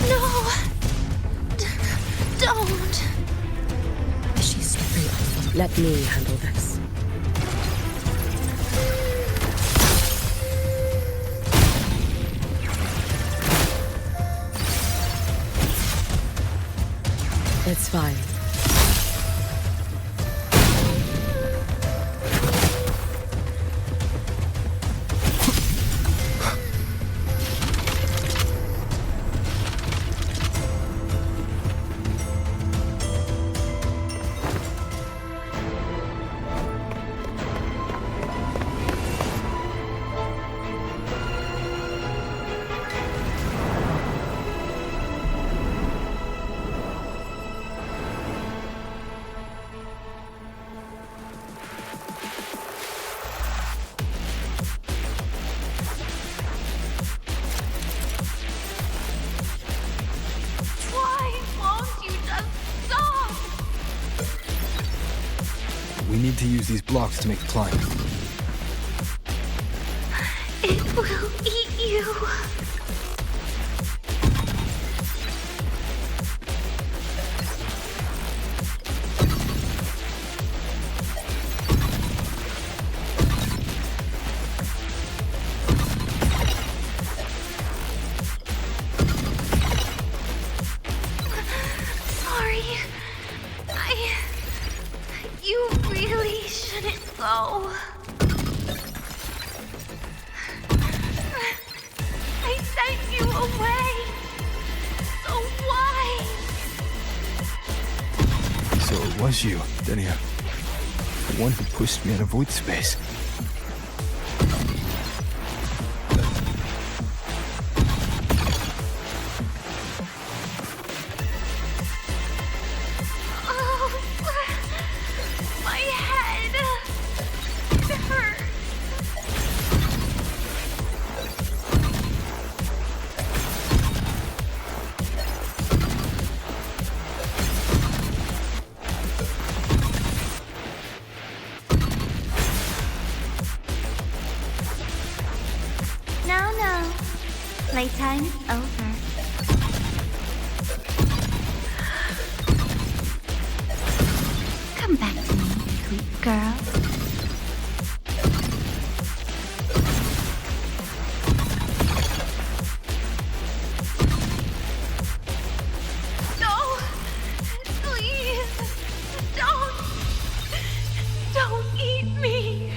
No! Don't! She's stripping us. Let me handle this. It's fine. We need to use these blocks to make the climb. It will eat you. You really shouldn't go. It was you, Denia. The one who pushed me out of void space. My head! It hurts. No. Playtime is over. Come back to me, sweet girl. No! Please! Don't eat me!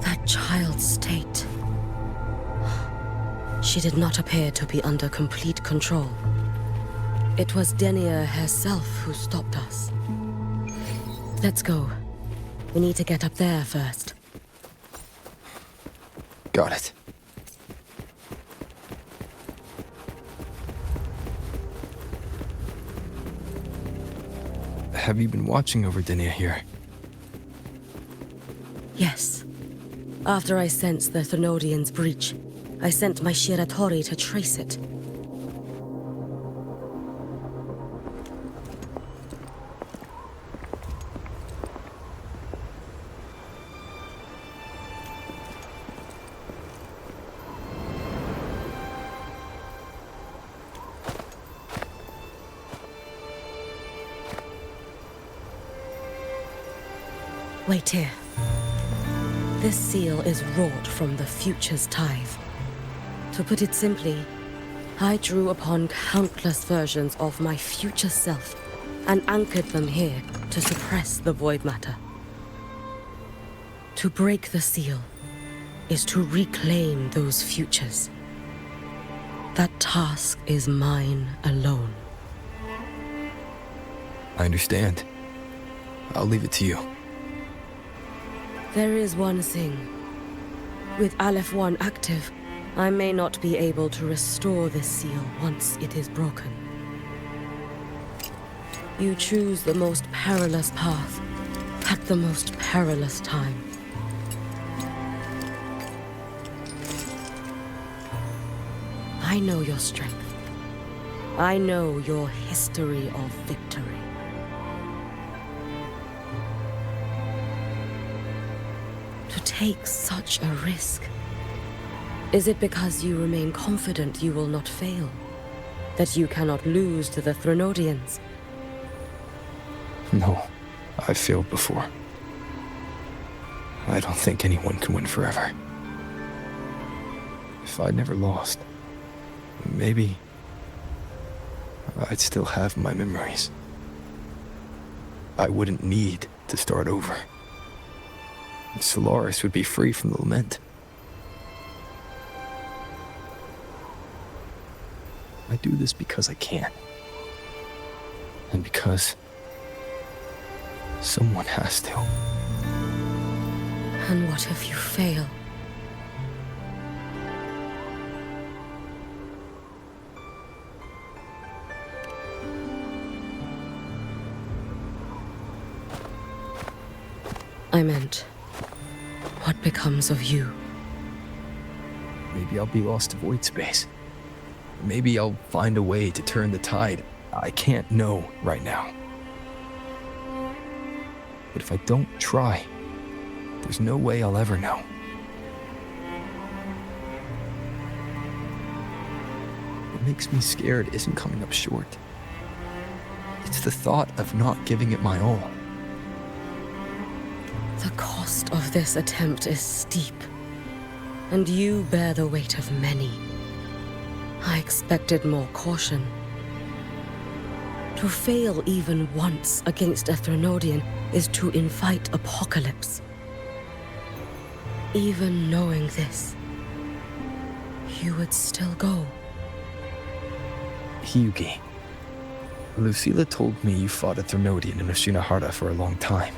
That child's state. She did not appear to be under complete control. It was Denia herself who stopped us. Let's go. We need to get up there first. Got it. Have you been watching over Denia here? Yes. After I sensed the Thenodian's breach, I sent my Shiratori to trace it. Wait here. This seal is wrought from the future's tithe. To put it simply, I drew upon countless versions of my future self and anchored them here to suppress the void matter. To break the seal is to reclaim those futures. That task is mine alone. I understand. I'll leave it to you. There is one thing. With Aleph 1 active, I may not be able to restore this seal once it is broken. You choose the most perilous path at the most perilous time. I know your strength. I know your history of victory. To take such a risk? Is it because you remain confident you will not fail? That you cannot lose to the Thenodians? No, I've failed before. I don't think anyone can win forever. If I'd never lost, maybe I'd still have my memories. I wouldn't need to start over. Solaris would be free from the lament. I do this because I can. And because someone has to. And what if you fail? I meant, what becomes of you? Maybe I'll be lost to void space. Maybe I'll find a way to turn the tide. I can't know right now. But if I don't try, there's no way I'll ever know. What makes me scared isn't coming up short. It's the thought of not giving it my all. The cost of this attempt is steep, and you bear the weight of many. I expected more caution. To fail even once against a Thenodian is to invite apocalypse. Even knowing this, you would still go. Hiyuki, Lucilla told me you fought a Thermodian in Oshinahara for a long time.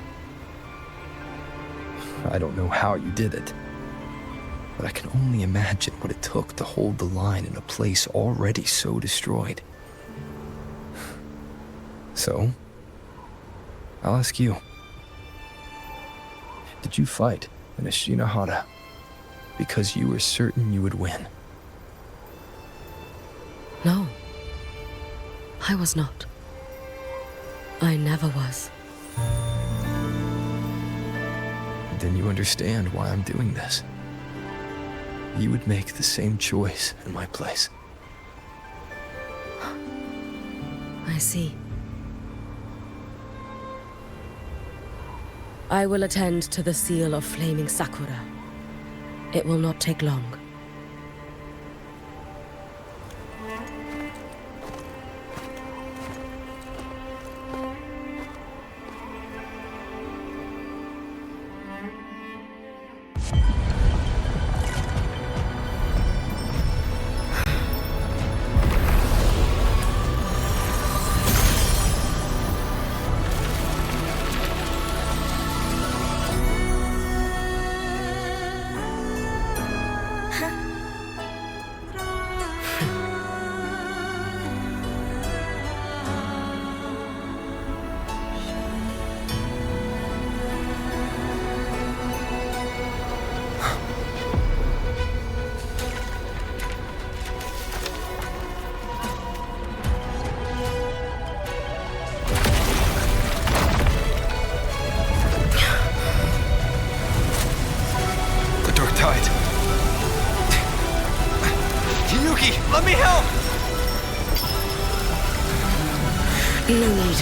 I don't know how you did it, but I can only imagine what it took to hold the line in a place already so destroyed. So, I'll ask you. Did you fight in Oshinahara because you were certain you would win? No. I was not. I never was. Then you understand why I'm doing this. You would make the same choice in my place. I see. I will attend to the seal of Flaming Sakura. It will not take long. Let me help! No need.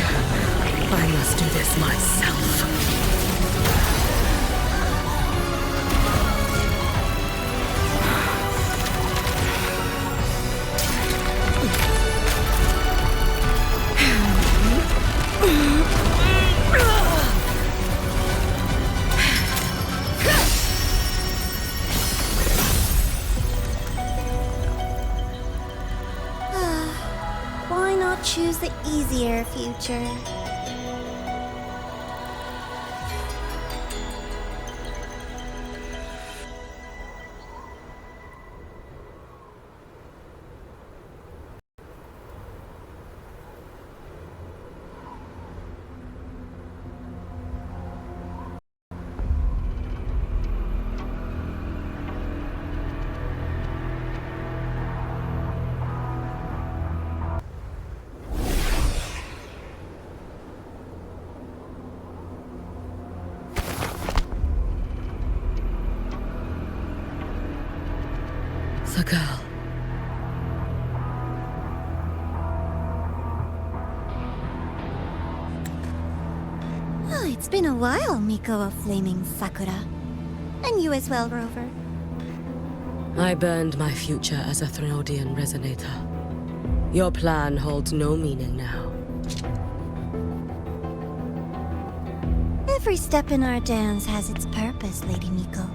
I must do this myself. Why not choose the easier future? The girl. Oh, it's been a while, Miko of Flaming Sakura. And you as well, Rover. I burned my future as a Thriondian resonator. Your plan holds no meaning now. Every step in our dance has its purpose, Lady Miko.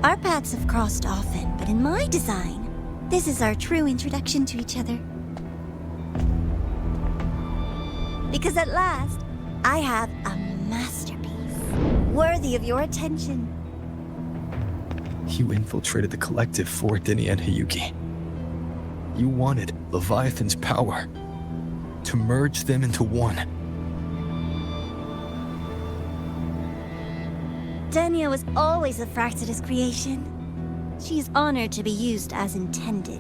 Our paths have crossed often, but in my design, this is our true introduction to each other. Because at last, I have a masterpiece, worthy of your attention. You infiltrated the collective for Dini and Hiyuki. You wanted Leviathan's power, to merge them into one. Denia was always a Fractidus creation. She is honored to be used as intended.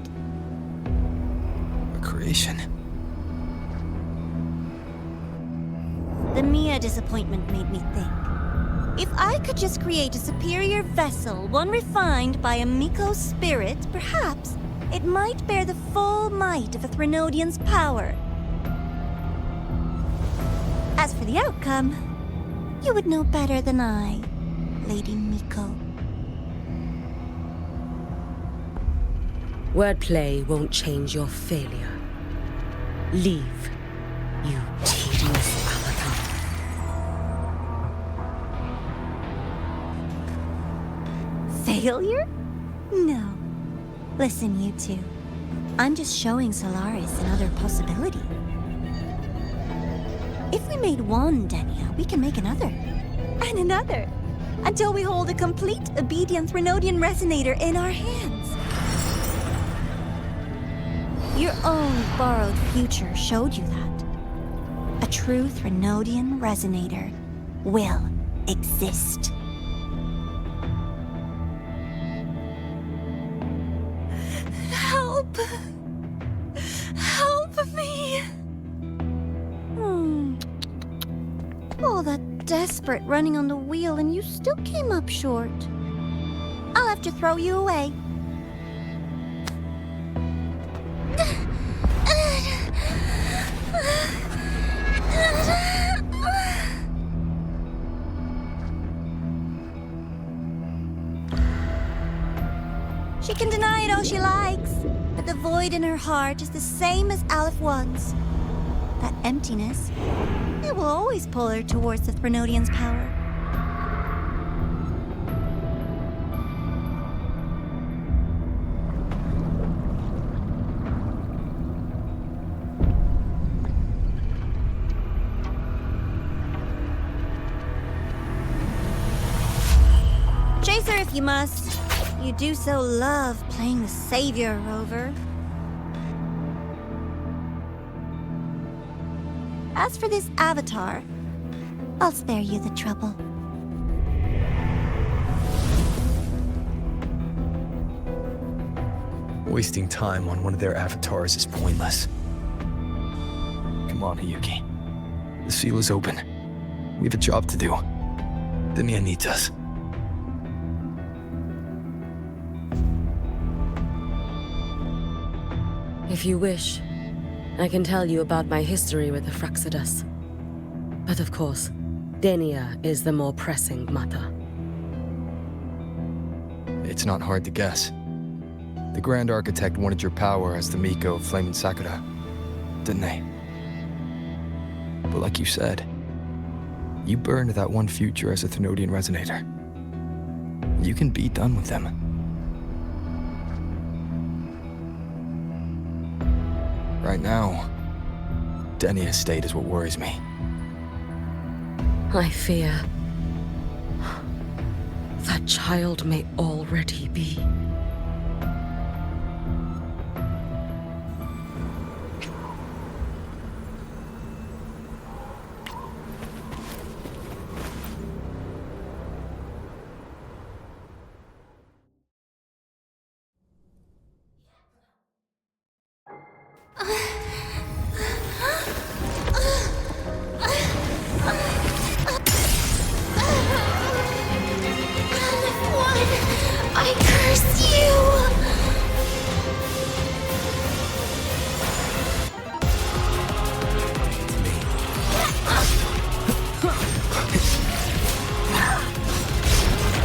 A creation? The Mia disappointment made me think. If I could just create a superior vessel, one refined by a Miko spirit, perhaps it might bear the full might of a Thriondian's power. As for the outcome, you would know better than I, Lady Miko. Wordplay won't change your failure. Leave, you tedious avatar. Failure? No. Listen, you two. I'm just showing Solaris another possibility. If we made one Denia, we can make another. And another. Until we hold a complete obedient Renodian resonator in our hands. Your own borrowed future showed you that. A true Renodian resonator will exist. Help! Help me! All that desperate running on the wheel and you still came up short. I'll have to throw you away. She can deny it all she likes, but the void in her heart is the same as Aleph One's. That emptiness, it will always pull her towards the Threnodian's power. Chase her if you must. You do so love playing the savior, Rover. As for this avatar, I'll spare you the trouble. Wasting time on one of their avatars is pointless. Come on, Hiyuki. The seal is open. We have a job to do. Denia needs us. If you wish, I can tell you about my history with the Fraxidus. But of course, Denia is the more pressing matter. It's not hard to guess. The Grand Architect wanted your power as the Miko of Flame and Sakura, didn't they? But like you said, you burned that one future as a Thenodian resonator. You can be done with them. Right now, Denia's state is what worries me. I fear that child may already be. I curse you!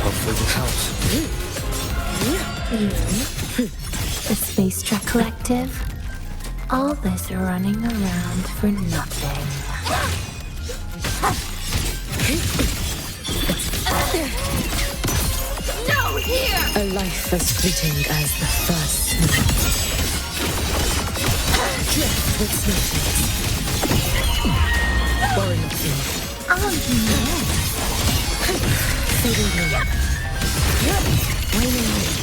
Hopefully this helps. The Space Trek Collective. All this running around for nothing. No, here! A life as fleeting as the first snow. Drift with snowflakes. Warrior field. Oh, yes. Fading moon. Waning moon.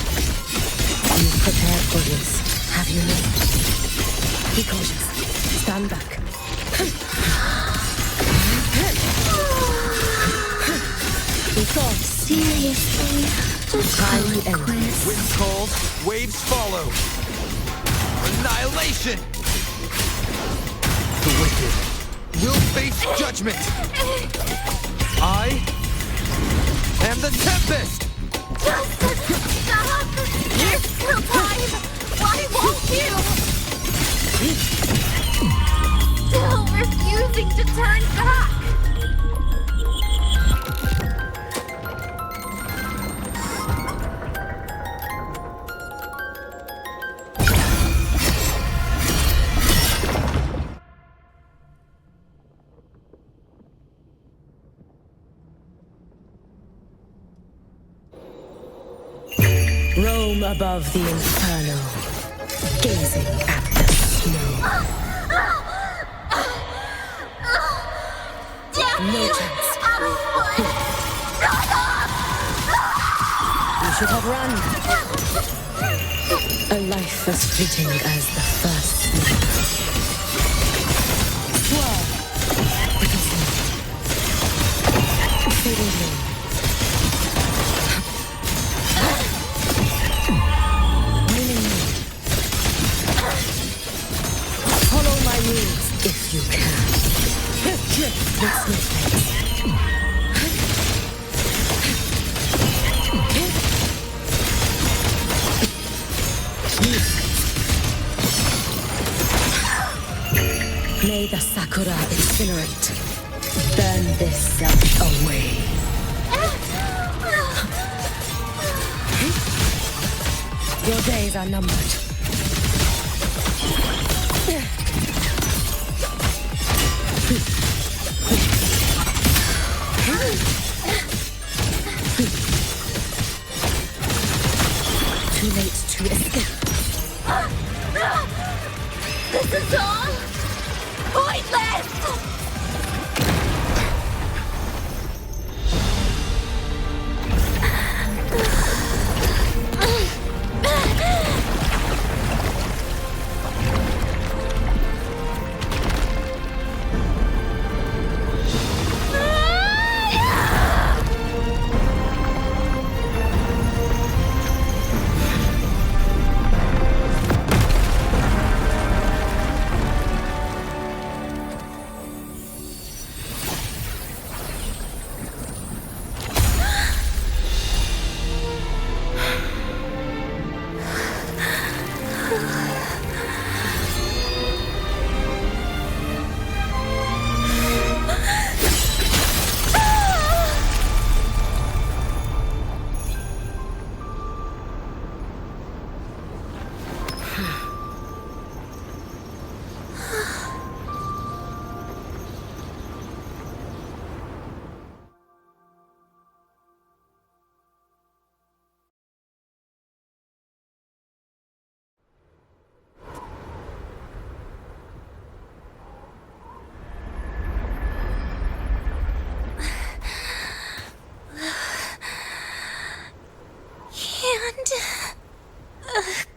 You've prepared for this, have you not? Be cautious. Stand back. Because Seriously? Just time call it ends. quits. Wind calls, waves follow. Annihilation! The wicked will face judgment. I am the Tempest! Just stop! There's still time! Why won't you? Still refusing to turn back! Roam above the inferno, gazing at the snow. No chance. You should have run. A life as fleeting as the first snow. Swirl with the snow. Fading blue. Follow my moves if you can. Drift with snowflakes. May the sakura incinerate. Burn this self away. Your days are numbered. Too late to escape. This is all pointless!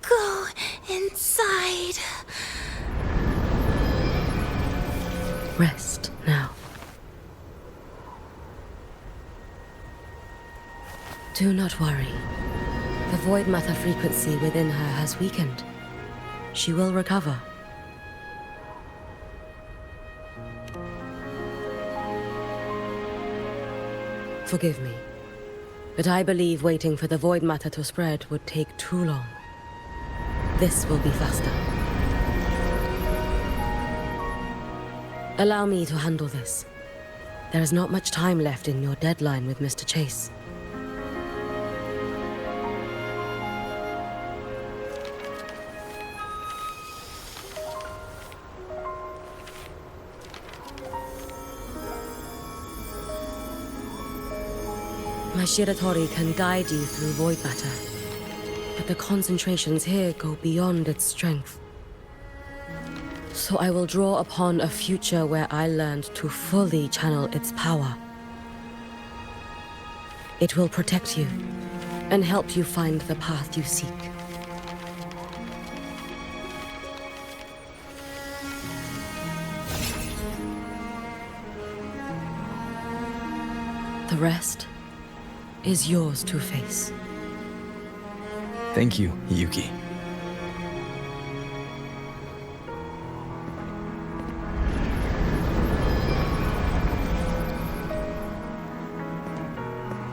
Go inside. Rest now. Do not worry. The void matter frequency within her has weakened. She will recover. Forgive me, but I believe waiting for the void matter to spread would take too long. This will be faster. Allow me to handle this. There is not much time left in your deadline with Mr. Chase. My Shiratori can guide you through void matter, but the concentrations here go beyond its strength. So I will draw upon a future where I learned to fully channel its power. It will protect you and help you find the path you seek. The rest is yours to face. Thank you, Yuki.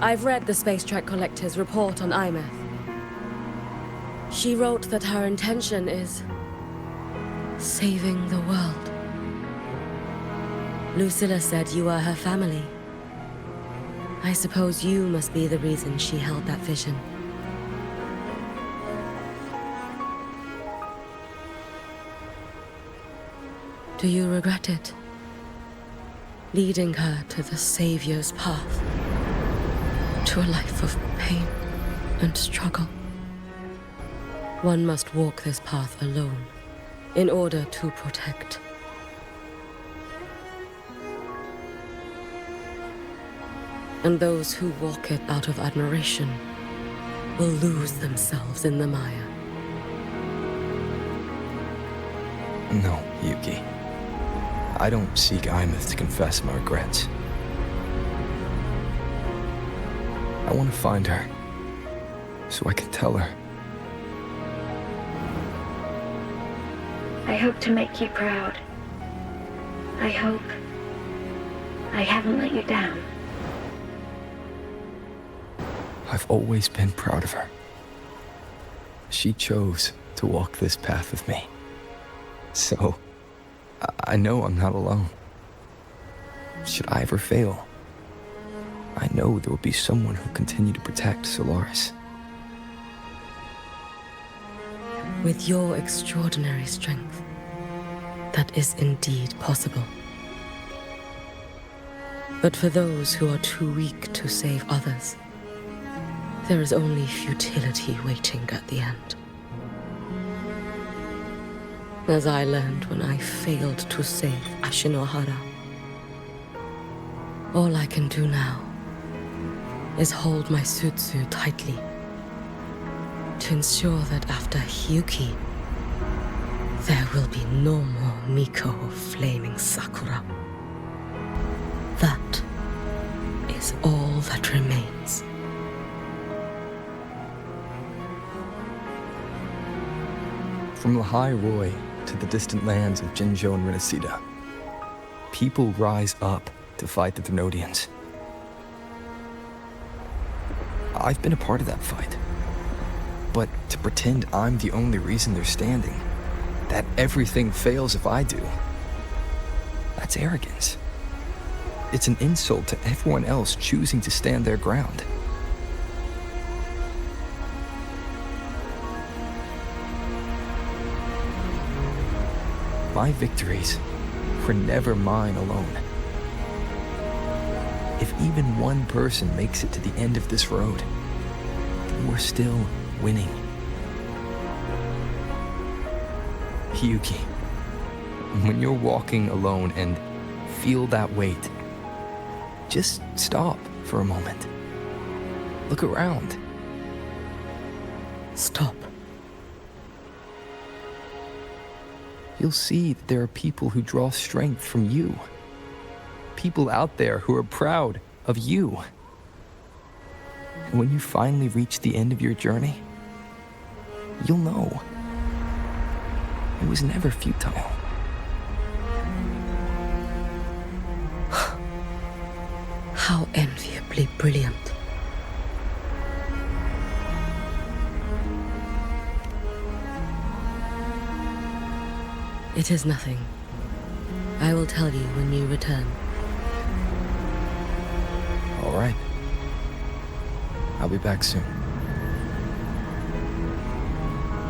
I've read the Space Trek Collector's report on Imeth. She wrote that her intention is saving the world. Lucilla said you are her family. I suppose you must be the reason she held that vision. Do you regret it? Leading her to the Savior's path? To a life of pain and struggle? One must walk this path alone in order to protect. And those who walk it out of admiration will lose themselves in the mire. No, Yuki. I don't seek Imeth to confess my regrets. I want to find her, so I can tell her. I hope to make you proud. I hope I haven't let you down. I've always been proud of her. She chose to walk this path with me. So, I know I'm not alone. Should I ever fail, I know there will be someone who'll continue to protect Solaris. With your extraordinary strength, that is indeed possible. But for those who are too weak to save others, there is only futility waiting at the end. As I learned when I failed to save Ashinohara. All I can do now is hold my Sutsu tightly to ensure that after Hyuki, there will be no more Miko of Flaming Sakura. That is all that remains. From Lahai Roi to the distant lands of Jinzhou and Rinasida, people rise up to fight the Thrunodians. I've been a part of that fight. But to pretend I'm the only reason they're standing, that everything fails if I do, that's arrogance. It's an insult to everyone else choosing to stand their ground. My victories were never mine alone. If even one person makes it to the end of this road, then we're still winning. Hyuki, when you're walking alone and feel that weight, just stop for a moment. Look around. Stop. You'll see that there are people who draw strength from you. People out there who are proud of you. And when you finally reach the end of your journey, you'll know it was never futile. How enviably brilliant. It is nothing. I will tell you when you return. All right. I'll be back soon.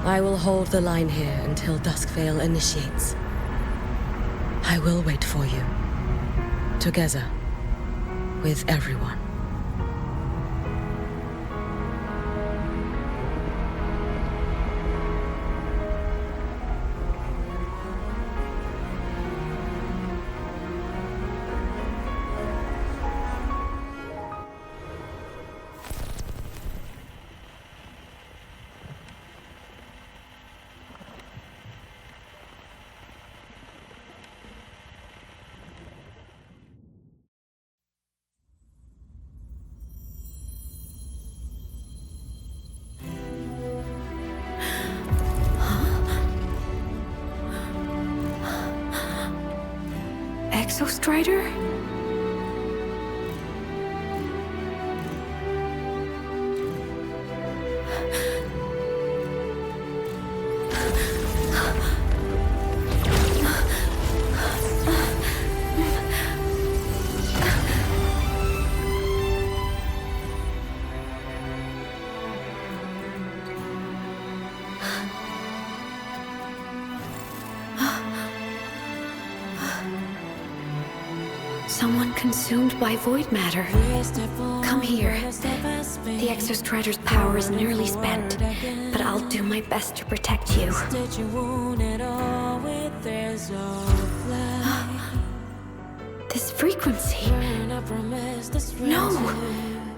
I will hold the line here until Duskvale initiates. I will wait for you. Together. With everyone. Exostrider? Someone consumed by void matter. Come here. The Exostrider's power is nearly spent, but I'll do my best to protect you. This frequency. No!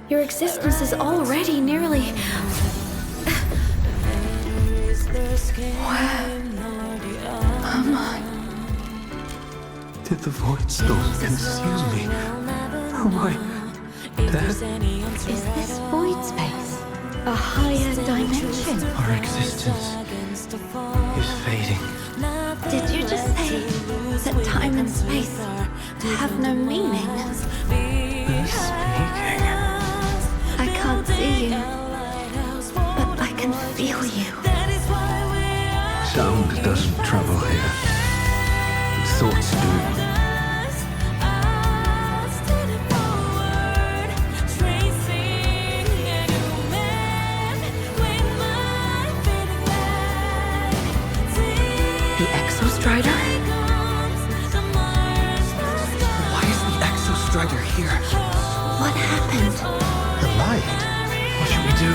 Your existence is already nearly... Where am I? Did the void storm consume me? Am I dead? Is this void space a higher dimension? Our existence is fading. Did you just say that time and space have no meaning? Who's speaking? I can't see you, but I can feel you. Sound doesn't travel here. Thoughts do. The Exostrider? Why is the Exostrider here? What happened? The light. What should we do?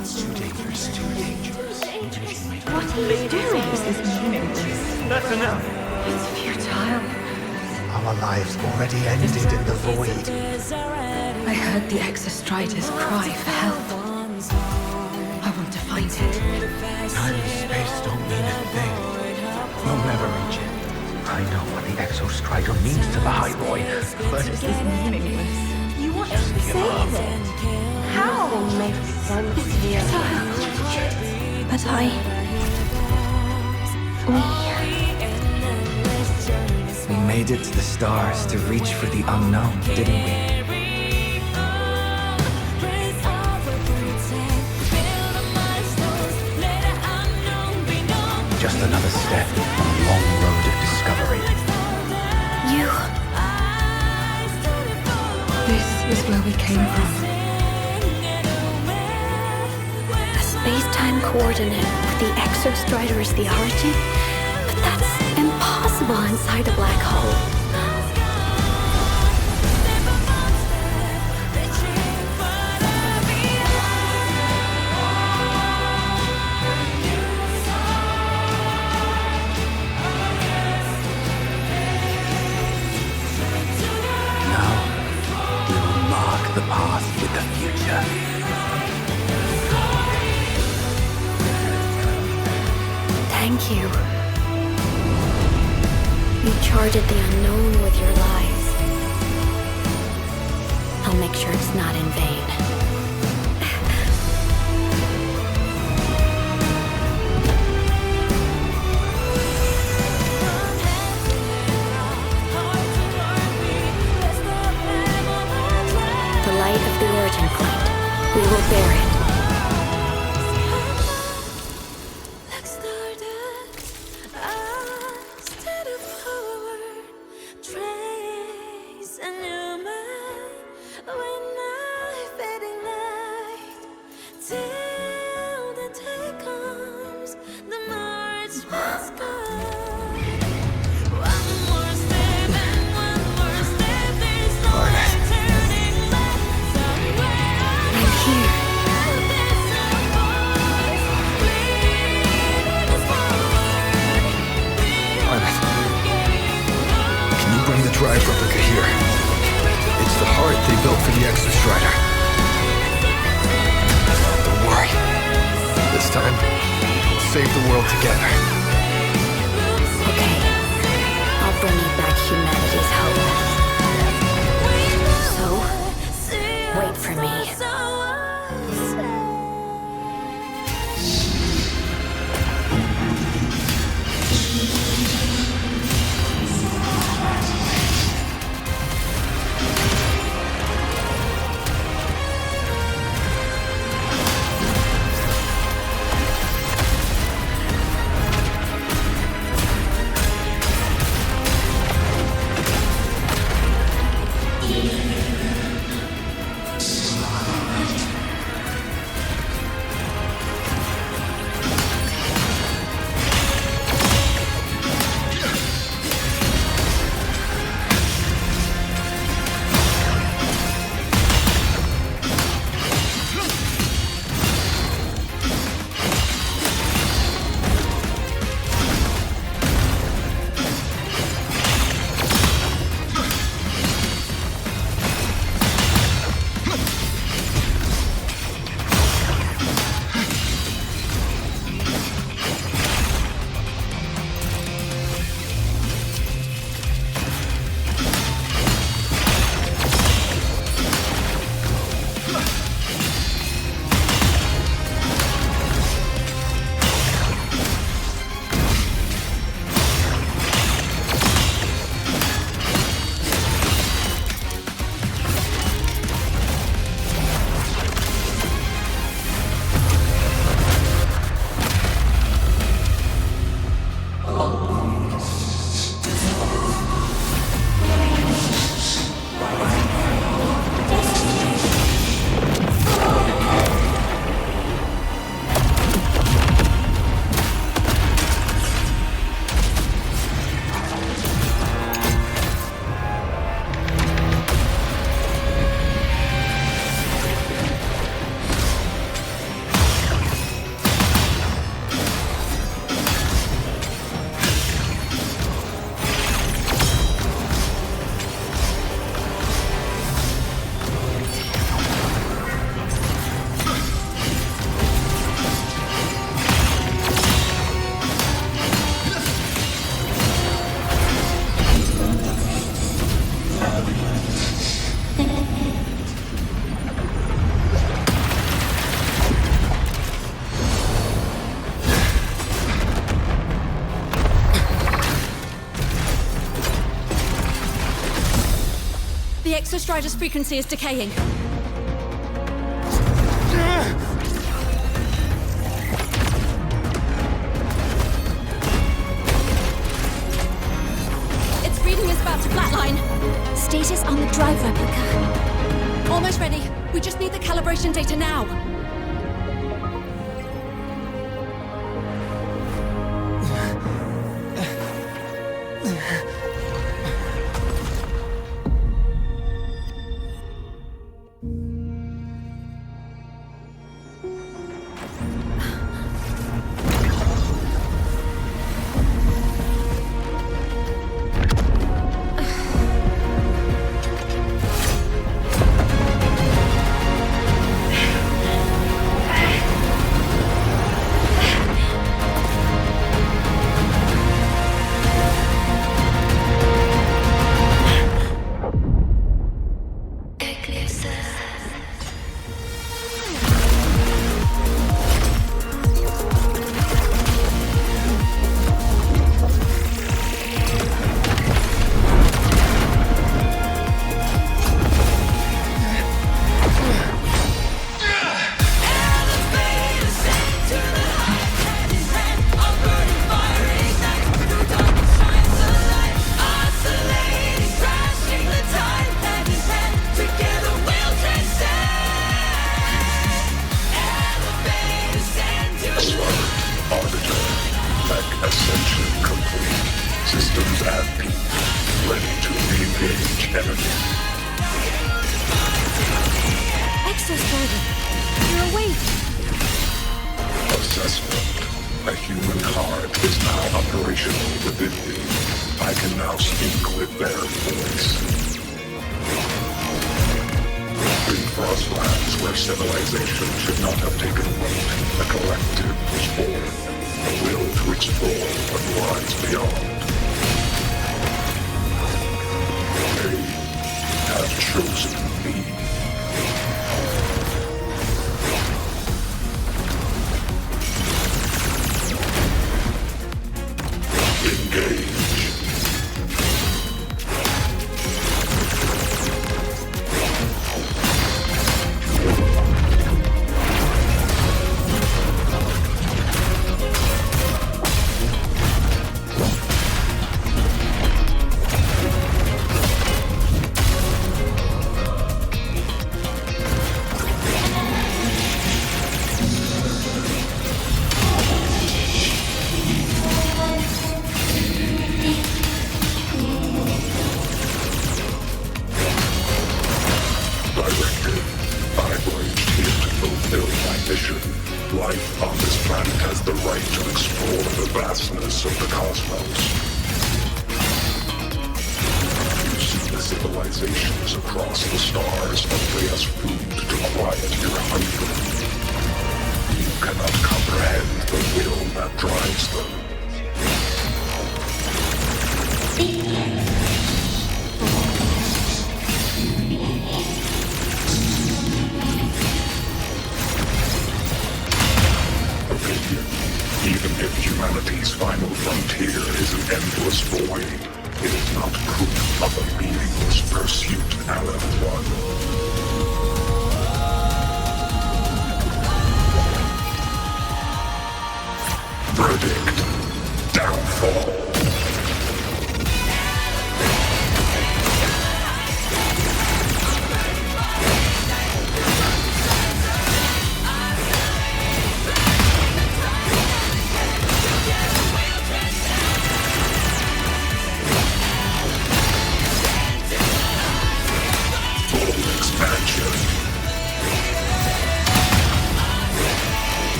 It's too dangerous, too dangerous. What are you doing? This is meaningless. That's enough. It's futile. Our lives already ended in the void. I heard the Exostrider's cry for help. I want to find it. Time and space don't mean a thing. You'll never reach it. I know what the Exostrider means to the High Boy, but This is meaningless. You want to give up. save it? How? It's futile. But we made it to the stars to reach for the unknown, didn't we? Just another step on a long road of discovery. You. This is where we came from. A space-time coordinate with the Exostrider as the origin? But that's impossible inside a black hole. The path with the future. Thank you. You charted the unknown with your lives. I'll make sure it's not in vain. The light of the origin point. We will bear it. Drive replica here. It's the heart they built for the Exostrider. Don't worry. This time, we'll save the world together. Okay. I'll bring you back humanity's hope. So, wait for me. The Exostrider's frequency is decaying. Its reading is about to flatline. Status on the drive replica. Almost ready. We just need the calibration data now.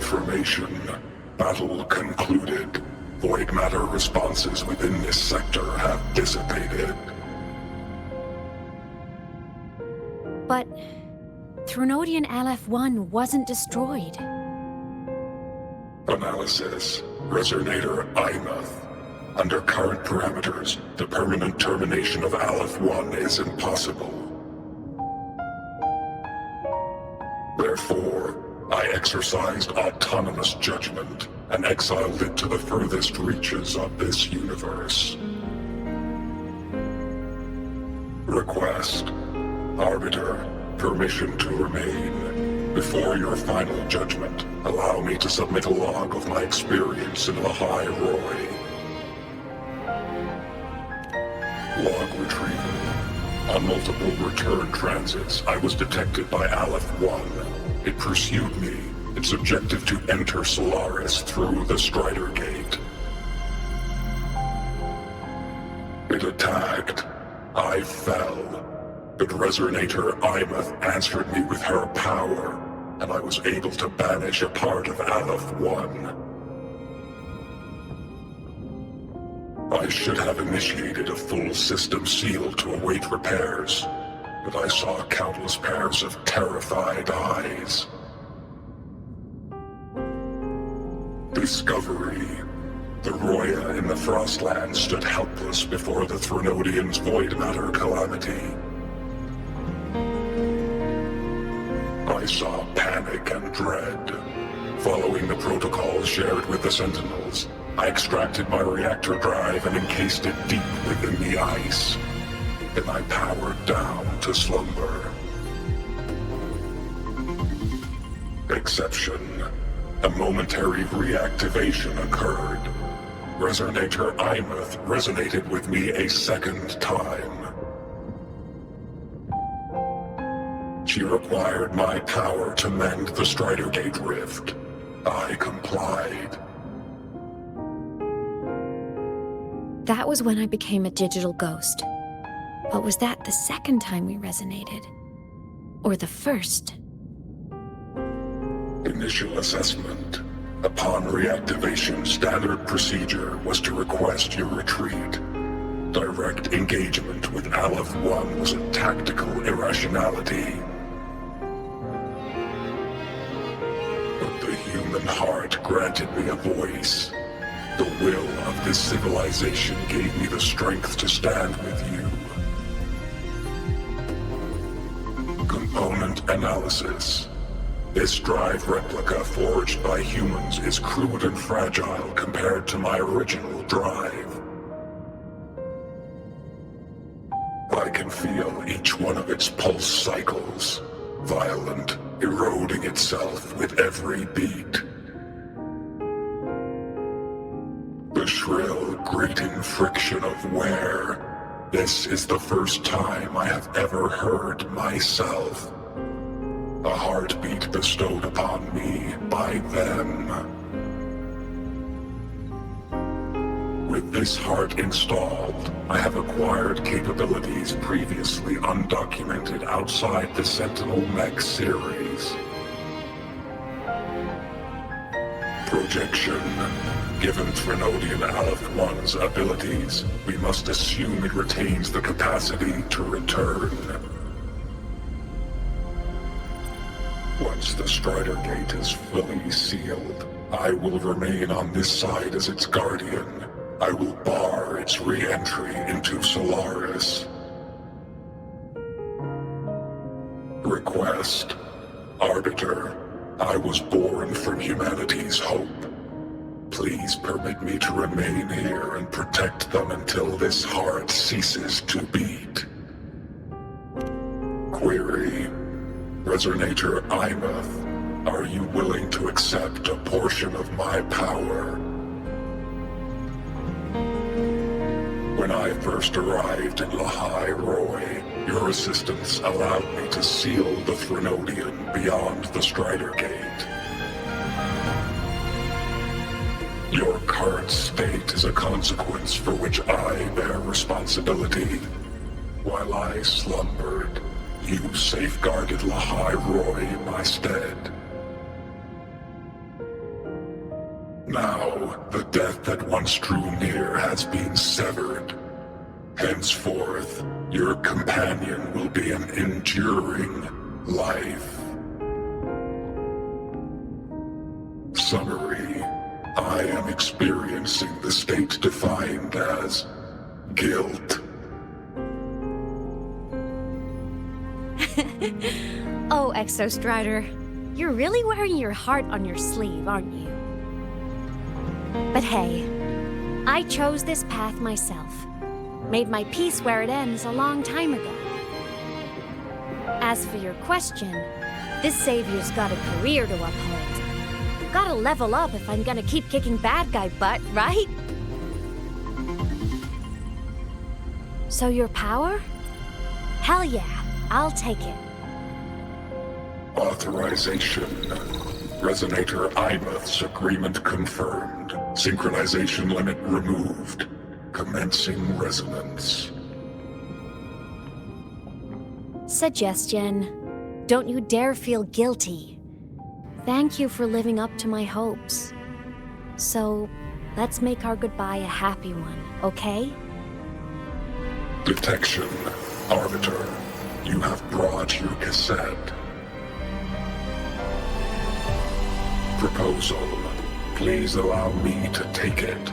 confirmation. Battle concluded. Void matter responses within this sector have dissipated. But Threnodian LF-1 wasn't destroyed. Analysis. Resonator Imuth. Under current parameters, the permanent termination of Aleph-1 is impossible. Therefore, I exercised autonomous judgment and exiled it to the furthest reaches of this universe. Request. Arbiter, permission to remain. Before your final judgment, allow me to submit a log of my experience in Lahai Roy. Log retrieval. On multiple return transits, I was detected by Aleph-1. It pursued me, its objective to enter Solaris through the Strider Gate. It attacked. I fell. But Resonator Imuth answered me with her power, and I was able to banish a part of Aleph-1. I should have initiated a full system seal to await repairs, but I saw countless pairs of terrified eyes. Discovery. The Roya in the Frostland stood helpless before the Threnodians' void matter calamity. I saw panic and dread. Following the protocols shared with the Sentinels, I extracted my reactor drive and encased it deep within the ice. Then I powered down to slumber. Exception. A momentary reactivation occurred. Resonator Imuth resonated with me a second time. She required my power to mend the Strider Gate rift. I complied. That was when I became a digital ghost. But was that the second time we resonated? Or the first? Initial assessment. Upon reactivation, standard procedure was to request your retreat. Direct engagement with Aleph-1 was a tactical irrationality. But the human heart granted me a voice. The will of this civilization gave me the strength to stand with you. Component analysis. This drive replica forged by humans is crude and fragile compared to my original drive. I can feel each one of its pulse cycles, violent, eroding itself with every beat. The shrill, grating friction of wear. This is the first time I have ever heard myself. A heartbeat bestowed upon me by them. With this heart installed, I have acquired capabilities previously undocumented outside the Sentinel Mech series. Projection. Given Threnodian Aleph-1's abilities, we must assume it retains the capacity to return. Once the Strider Gate is fully sealed, I will remain on this side as its guardian. I will bar its re-entry into Solaris. Request. Arbiter, I was born from humanity's hope. Please permit me to remain here and protect them until this heart ceases to beat. Query. Resonator Imuth, are you willing to accept a portion of my power? When I first arrived in Lahai Roy, your assistance allowed me to seal the Threnodian beyond the Strider Gate. Your current state is a consequence for which I bear responsibility. While I slumbered, you safeguarded Lahai Roy in my stead. Now, the death that once drew near has been severed. Henceforth, your companion will be an enduring life. Summary: I am experiencing the state defined as guilt. Oh, Exostrider, you're really wearing your heart on your sleeve, aren't you? But hey, I chose this path myself. Made my peace where it ends a long time ago. As for your question, this savior's got a career to uphold. Gotta level up if I'm gonna keep kicking bad guy butt, right? So your power? Hell yeah, I'll take it. Authorization. Resonator Imeth's agreement confirmed. Synchronization limit removed. Commencing resonance. Suggestion. Don't you dare feel guilty. Thank you for living up to my hopes. So, let's make our goodbye a happy one, okay? Detection. Arbiter, you have brought your cassette. Proposal. Please allow me to take it.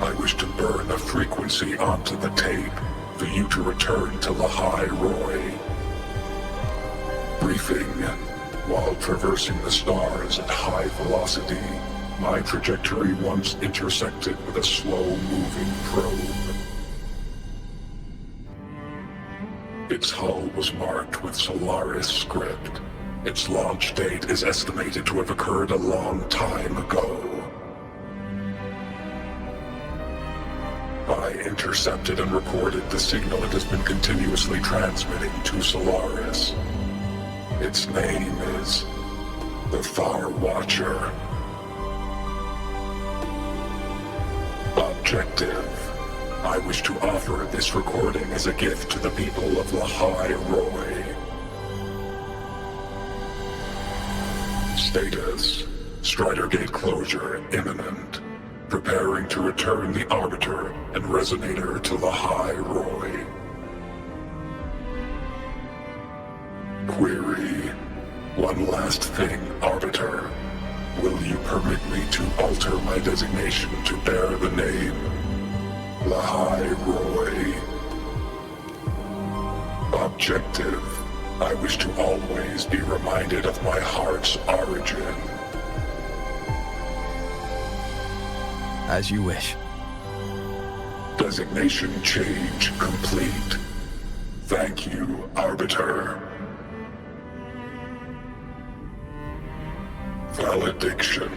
I wish to burn a frequency onto the tape for you to return to Lahai Roy. Briefing. While traversing the stars at high velocity, my trajectory once intersected with a slow-moving probe. Its hull was marked with Solaris script. Its launch date is estimated to have occurred a long time ago. I intercepted and reported the signal it has been continuously transmitting to Solaris. Its name is the Far Watcher. Objective. I wish to offer this recording as a gift to the people of Lahai Roy. Status. Strider Gate closure imminent. Preparing to return the Arbiter and Resonator to Lahai Roy. Query. One last thing, Arbiter. Will you permit me to alter my designation to bear the name Lahai Roy? Objective. I wish to always be reminded of my heart's origin. As you wish. Designation change complete. Thank you, Arbiter. Valediction.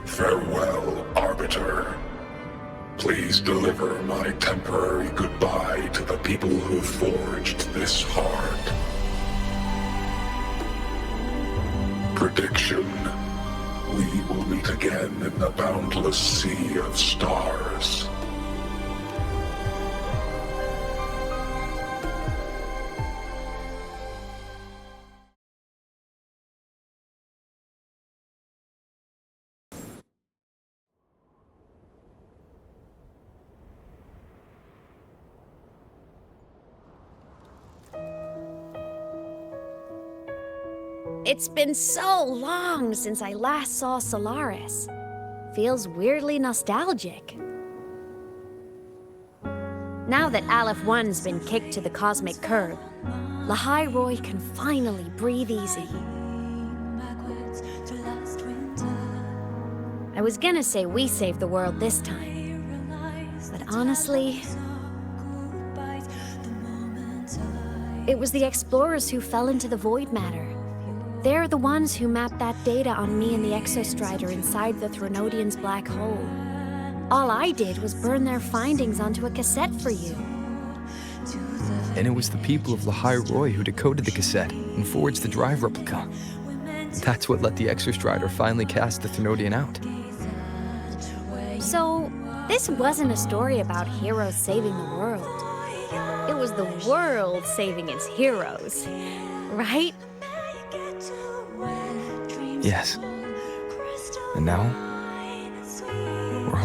Farewell, Arbiter. Please deliver my temporary goodbye to the people who forged this heart. Prediction. We will meet again in the boundless sea of stars. It's been so long since I last saw Solaris. Feels weirdly nostalgic. Now that Aleph 1's been kicked to the cosmic curb, Lahai Roy can finally breathe easy. I was gonna say we saved the world this time, but honestly, it was the explorers who fell into the void matter. They're the ones who mapped that data on me and the Exostrider inside the Thronodian's black hole. All I did was burn their findings onto a cassette for you. And it was the people of Lahai Roy who decoded the cassette and forged the drive replica. That's what let the Exostrider finally cast the Thronodian out. So, this wasn't a story about heroes saving the world. It was the world saving its heroes, right? Yes. And now,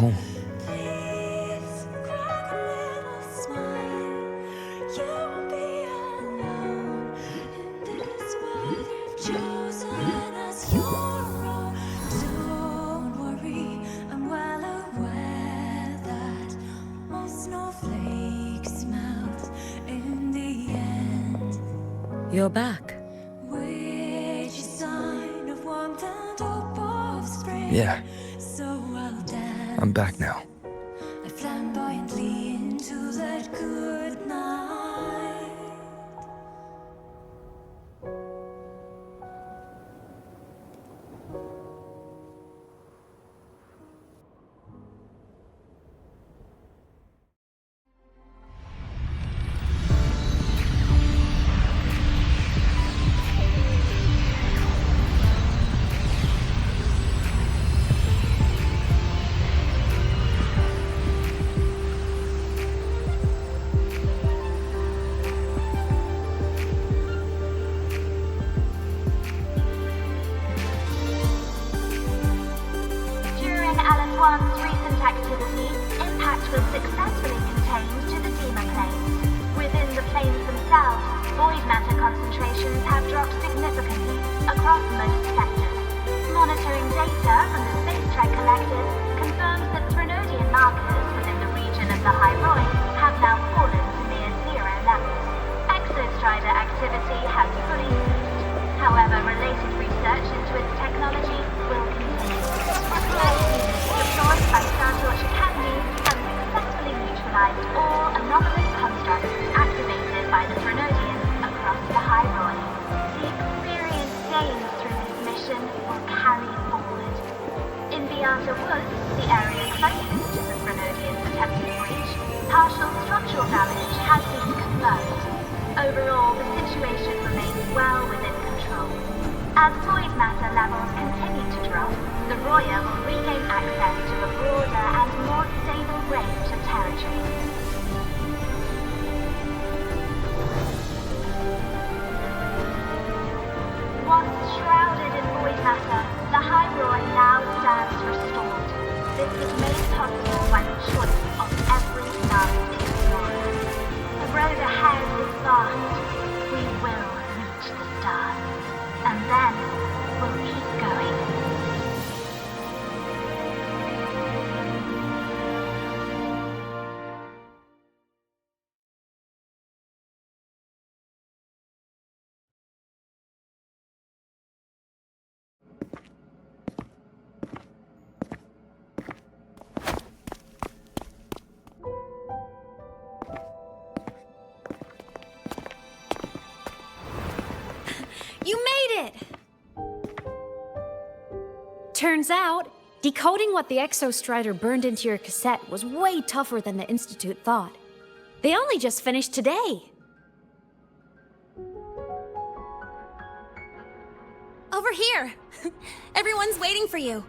home. You're back. Yeah. I'm back now. During LS1's recent activity, impact was successfully contained to the Dema planes. Within the planes themselves, void matter concentrations have dropped significantly across most sectors. Monitoring data from the Space Trek Collective confirms that Threnodian markers within the region of the High Roy have now fallen to near zero levels. Exostrider activity has fully ceased. However, related research into its technology will continue. Deployed by Starlights Academy have successfully neutralized all anomalous constructs activated by the Threnodians across the High Roy. The experience gained through this mission will carry forward. In Beata Woods, the area closest to the Threnodians' attempted breach, partial structural damage has been confirmed. Overall, the situation remains well within control. As void matter levels continue to drop, the Roya will regain access to a broader and more stable range of territory. Once shrouded in void matter, the High Roy now stands restored. This was made possible by the choice of every last explorer. The road ahead is vast. We will reach the stars. And then we'll keep going. You made it! Turns out, decoding what the Exostrider burned into your cassette was way tougher than the Institute thought. They only just finished today. Over here! Everyone's waiting for you.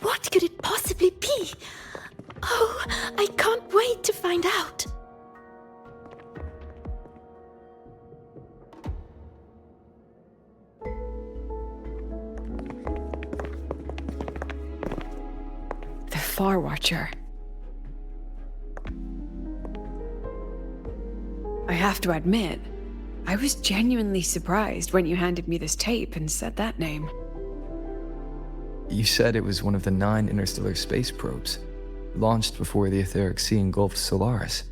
What could it possibly be? Oh, I can't wait to find out. The Far Watcher. I have to admit, I was genuinely surprised when you handed me this tape and said that name. You said it was one of the 9 interstellar space probes, launched before the etheric sea engulfed Solaris.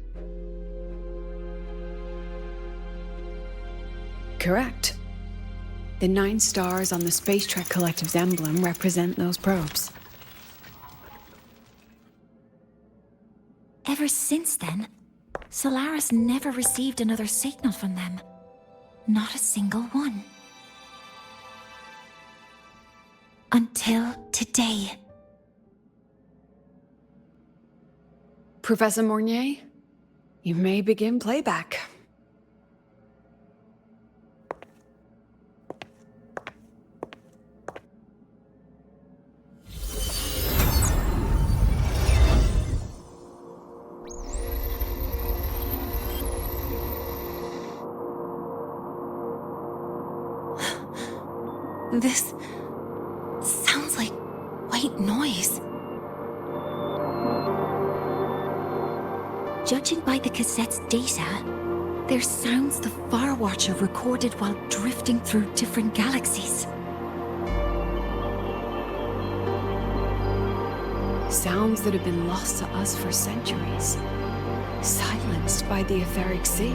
Correct. The 9 stars on the Space Trek Collective's emblem represent those probes. Ever since then, Solaris never received another signal from them. Not a single one. Until today. Professor Mornier, You may begin playback. This sounds like white noise. Judging by the cassette's data, they're sounds the Far Watcher recorded while drifting through different galaxies. Sounds that have been lost to us for centuries. Silenced by the etheric sea.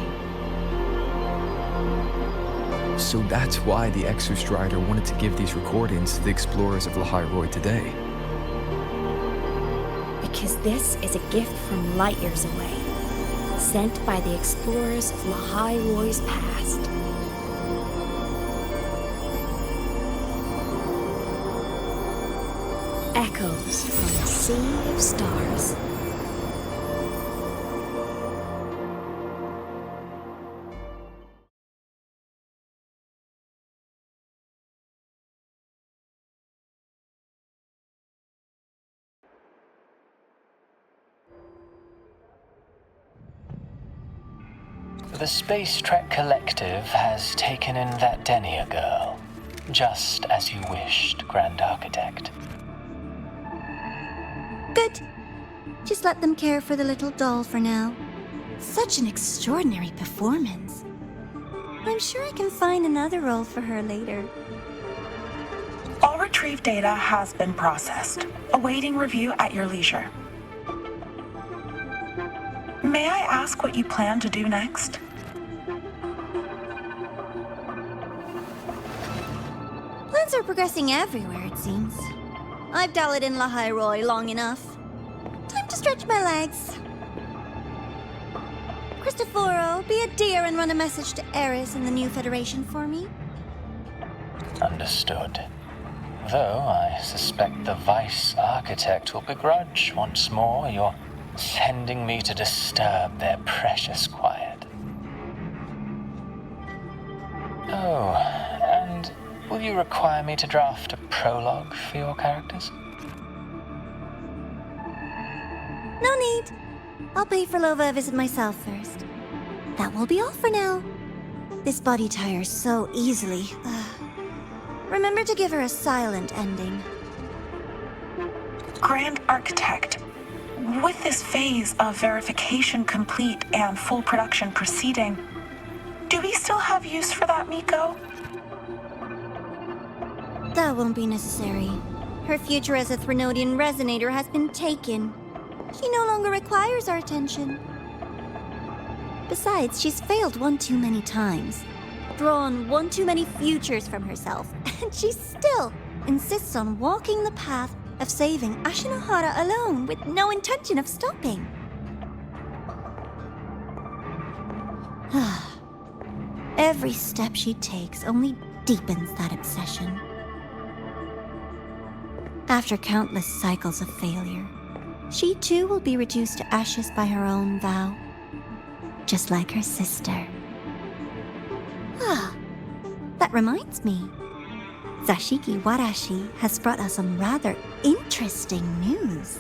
So that's why the Exostrider wanted to give these recordings to the explorers of Lahai today. Because this is a gift from light years away, sent by the explorers of Lahai past. Echoes from a sea of stars. The Space Trek Collective has taken in that Denia girl, just as you wished, Grand Architect. Good. Just let them care for the little doll for now. Such an extraordinary performance. I'm sure I can find another role for her later. All retrieved data has been processed, awaiting review at your leisure. May I ask what you plan to do next? Plans are progressing everywhere, it seems. I've dallied in Lahai long enough. Time to stretch my legs. Cristoforo, be a dear and run a message to Eris and the new Federation for me. Understood. Though I suspect the Vice Architect will begrudge once more your sending me to disturb their precious quiet. Oh, and will you require me to draft a prologue for your characters? No need. I'll pay for Lova a visit myself first. That will be all for now. This body tires so easily. Remember to give her a silent ending. Grand Architect, with this phase of verification complete and full production proceeding, do we still have use for that Miko? That won't be necessary. Her future as a Threnodian resonator has been taken. She no longer requires our attention. Besides, she's failed one too many times, drawn one too many futures from herself, and she still insists on walking the path of saving Ashinohara alone with no intention of stopping. Every step she takes only deepens that obsession. After countless cycles of failure, she too will be reduced to ashes by her own vow, just like her sister. That reminds me. Zashiki Warashi has brought us some rather interesting news.